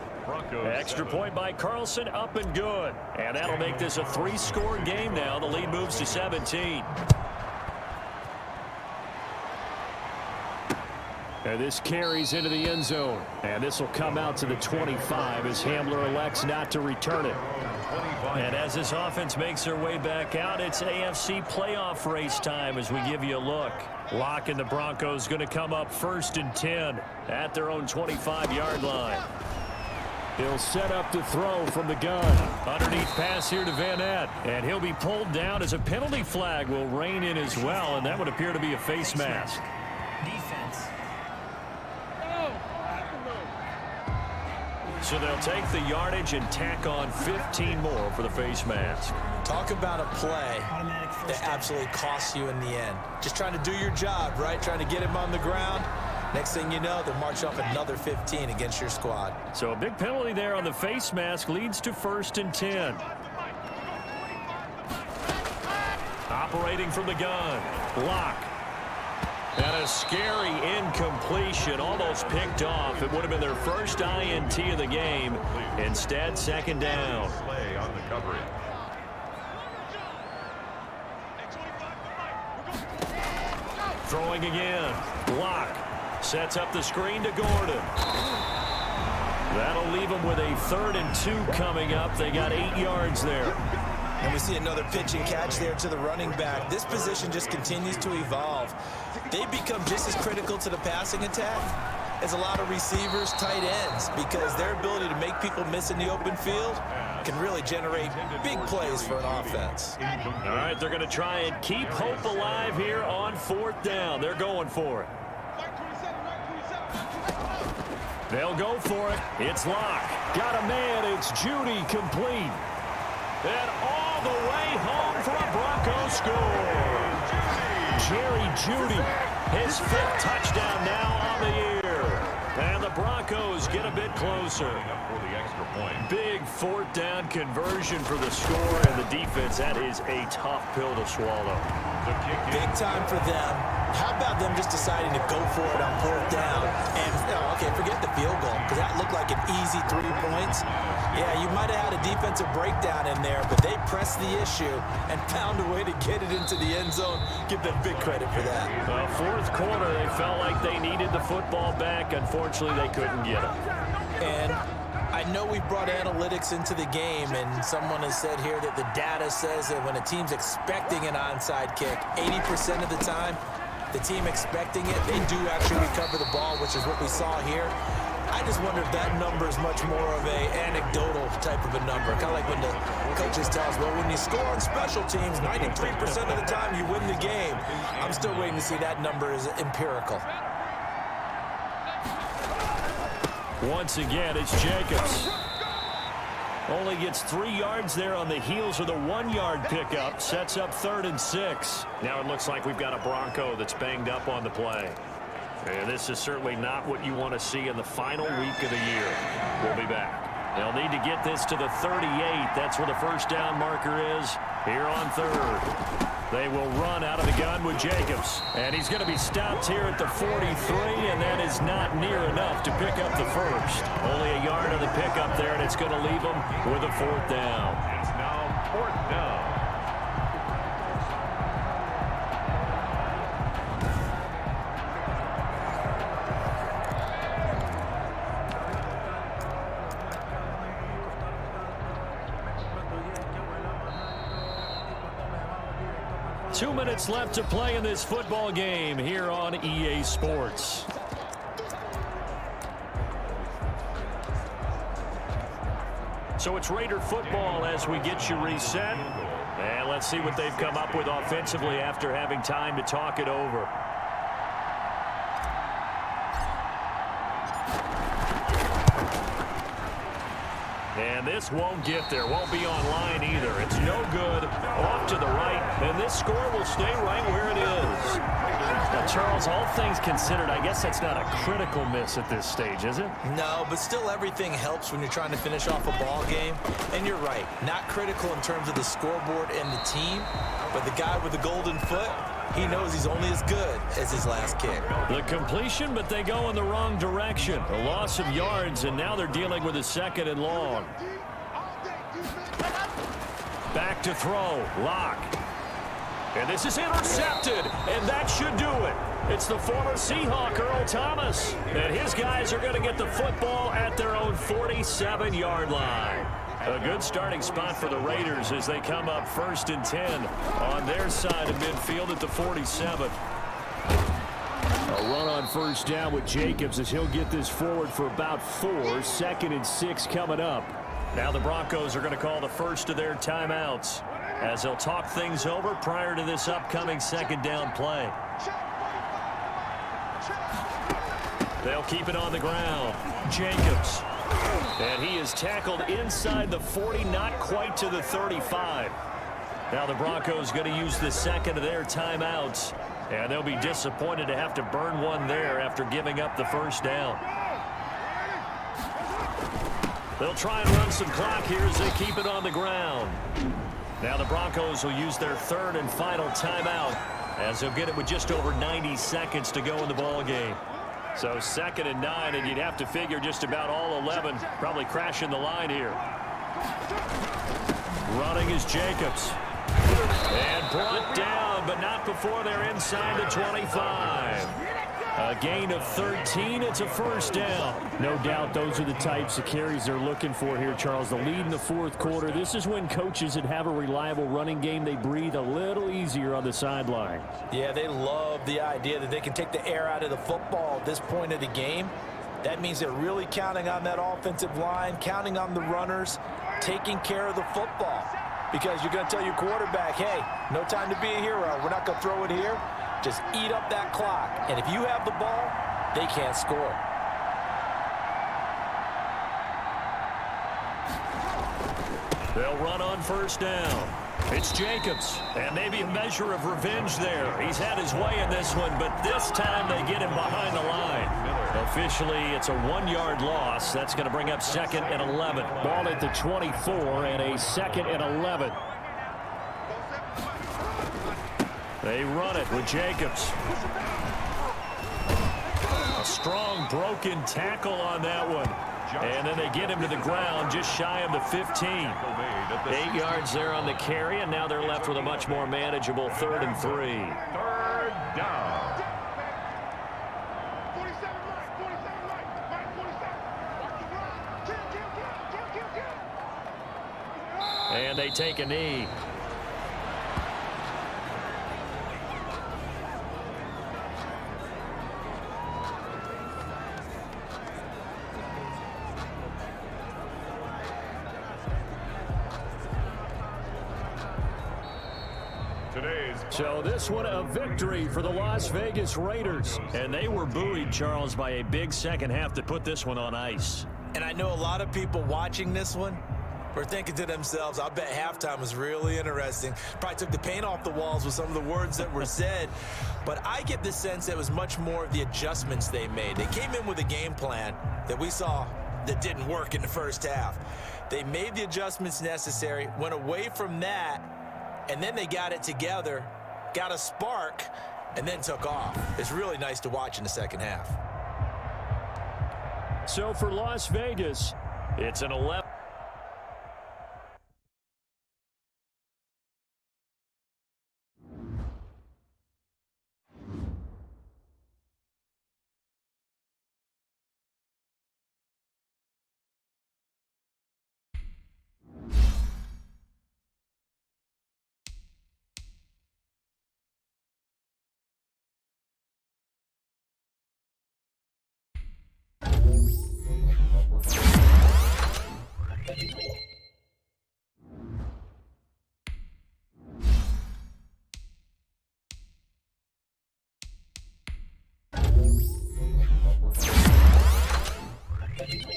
Extra point by Carlson, up and good. And that'll make this a 3-score game now. The lead moves to 17. And this carries into the end zone. And this will come out to the 25 as Hamler elects not to return it. And as this offense makes their way back out, it's AFC playoff race time as we give you a look. Locke and the Broncos going to come up 1st and 10 at their own 25-yard line. He'll set up to throw from the gun. Underneath pass here to Van Ness. And he'll be pulled down as a penalty flag will rein in as well, and that would appear to be a face mask. Defense. So they'll take the yardage and tack on 15 more for the face mask. Talk about a play that absolutely costs you in the end. Just trying to do your job, right? Trying to get him on the ground. Next thing you know, they'll march off another 15 against your squad. So a big penalty there on the face mask leads to 1st and 10. Operating from the gun. Locke. And a scary incompletion, almost picked off. It would have been their first INT of the game. Instead, 2nd down. Play on the coverage. Throwing again. Locke sets up the screen to Gordon. That'll leave them with a 3rd and 2 coming up. They got 8 yards there. And we see another pitch and catch there to the running back. This position just continues to evolve. They become just as critical to the passing attack as a lot of receivers, tight ends, because their ability to make people miss in the open field can really generate big plays for an offense. All right, they're going to try and keep hope alive here on 4th down. They're going for it. They'll go for it. It's Locke. Got a man. It's Judy complete. And all the way home for a Bronco score. Jerry Judy, his 5th touchdown now on the year. And the Broncos get a bit closer. For the extra point. Big 4th down conversion for the score, and the defense, that is a tough pill to swallow. Big time for them. How about them just deciding to go for it on 4th down? And, okay, forget the field goal, because that looked like an easy 3 points. Yeah, you might have had a defensive breakdown in there, but they pressed the issue and found a way to get it into the end zone. Give them big credit for that. 4th quarter, they felt like they needed the football back. Unfortunately, they couldn't get it. And I know we've brought analytics into the game, and someone has said here that the data says that when a team's expecting an onside kick, 80% of the time, the team expecting it, they do actually recover the ball, which is what we saw here. I just wonder if that number is much more of a anecdotal type of a number. Kind of like when the coaches tell us, well, when you score on special teams, 93% of the time you win the game. I'm still waiting to see that number is empirical. Once again, it's Jacobs. Only gets 3 yards there on the heels of the 1-yard pickup. Sets up 3rd and 6. Now it looks like we've got a Bronco that's banged up on the play. And this is certainly not what you want to see in the final week of the year. We'll be back. They'll need to get this to the 38. That's where the 1st down marker is here on 3rd. They will run out of the gun with Jacobs. And he's going to be stopped here at the 43, and that is not near enough to pick up the 1st. Only a yard on the pickup there, and it's going to leave them with a 4th down. It's now 4th down. 2 minutes left to play in this football game here on EA Sports. So it's Raider football as we get you reset. And let's see what they've come up with offensively after having time to talk it over. And this won't get there, won't be online either. It's no good, off to the right, and this score will stay right where it is. Now, Charles, all things considered, I guess that's not a critical miss at this stage, is it? No, but still everything helps when you're trying to finish off a ball game. And you're right, not critical in terms of the scoreboard and the team, but the guy with the golden foot, he knows he's only as good as his last kick. The completion, but they go in the wrong direction. A loss of yards, and now they're dealing with a 2nd and long. Back to throw. Locke. And this is intercepted, and that should do it. It's the former Seahawk, Earl Thomas. And his guys are going to get the football at their own 47-yard line. A good starting spot for the Raiders as they come up 1st and 10 on their side of midfield at the 47. A run on 1st down with Jacobs as he'll get this forward for about 4. 2nd and 6 coming up. Now the Broncos are going to call the first of their timeouts as they'll talk things over prior to this upcoming 2nd down play. They'll keep it on the ground. Jacobs. And he is tackled inside the 40, not quite to the 35. Now the Broncos going to use the 2nd of their timeouts. And they'll be disappointed to have to burn one there after giving up the 1st down. They'll try and run some clock here as they keep it on the ground. Now the Broncos will use their 3rd and final timeout as they'll get it with just over 90 seconds to go in the ball game. So 2nd and 9, and you'd have to figure just about all 11 probably crashing the line here. Running is Jacobs. And brought down, but not before they're inside the 25. A gain of 13. It's a 1st down. No doubt those are the types of carries they're looking for here, Charles. The lead in the 4th quarter. This is when coaches that have a reliable running game, they breathe a little easier on the sideline. Yeah, they love the idea that they can take the air out of the football at this point of the game. That means they're really counting on that offensive line, counting on the runners, taking care of the football. Because you're going to tell your quarterback, hey, no time to be a hero. We're not going to throw it here. Just eat up that clock. And if you have the ball, they can't score. They'll run on 1st down. It's Jacobs. And maybe a measure of revenge there. He's had his way in this one, but this time they get him behind the line. Officially, it's a 1-yard loss. That's going to bring up 2nd and 11. Ball at the 24 and a 2nd and 11. They run it with Jacobs. A strong broken tackle on that one. And then they get him to the ground just shy of the 15. 8 yards there on the carry, and now they're left with a much more manageable 3rd and 3. 3rd down. And they take a knee. So this one a victory for the Las Vegas Raiders. And they were buoyed, Charles, by a big 2nd half to put this one on ice. And I know a lot of people watching this one were thinking to themselves, I bet halftime was really interesting. Probably took the paint off the walls with some of the words that were said. But I get the sense it was much more of the adjustments they made. They came in with a game plan that we saw that didn't work in the 1st half. They made the adjustments necessary, went away from that, and then they got it together, got a spark, and then took off. It's really nice to watch in the 2nd half. So for Las Vegas, it's an 11. Thank you.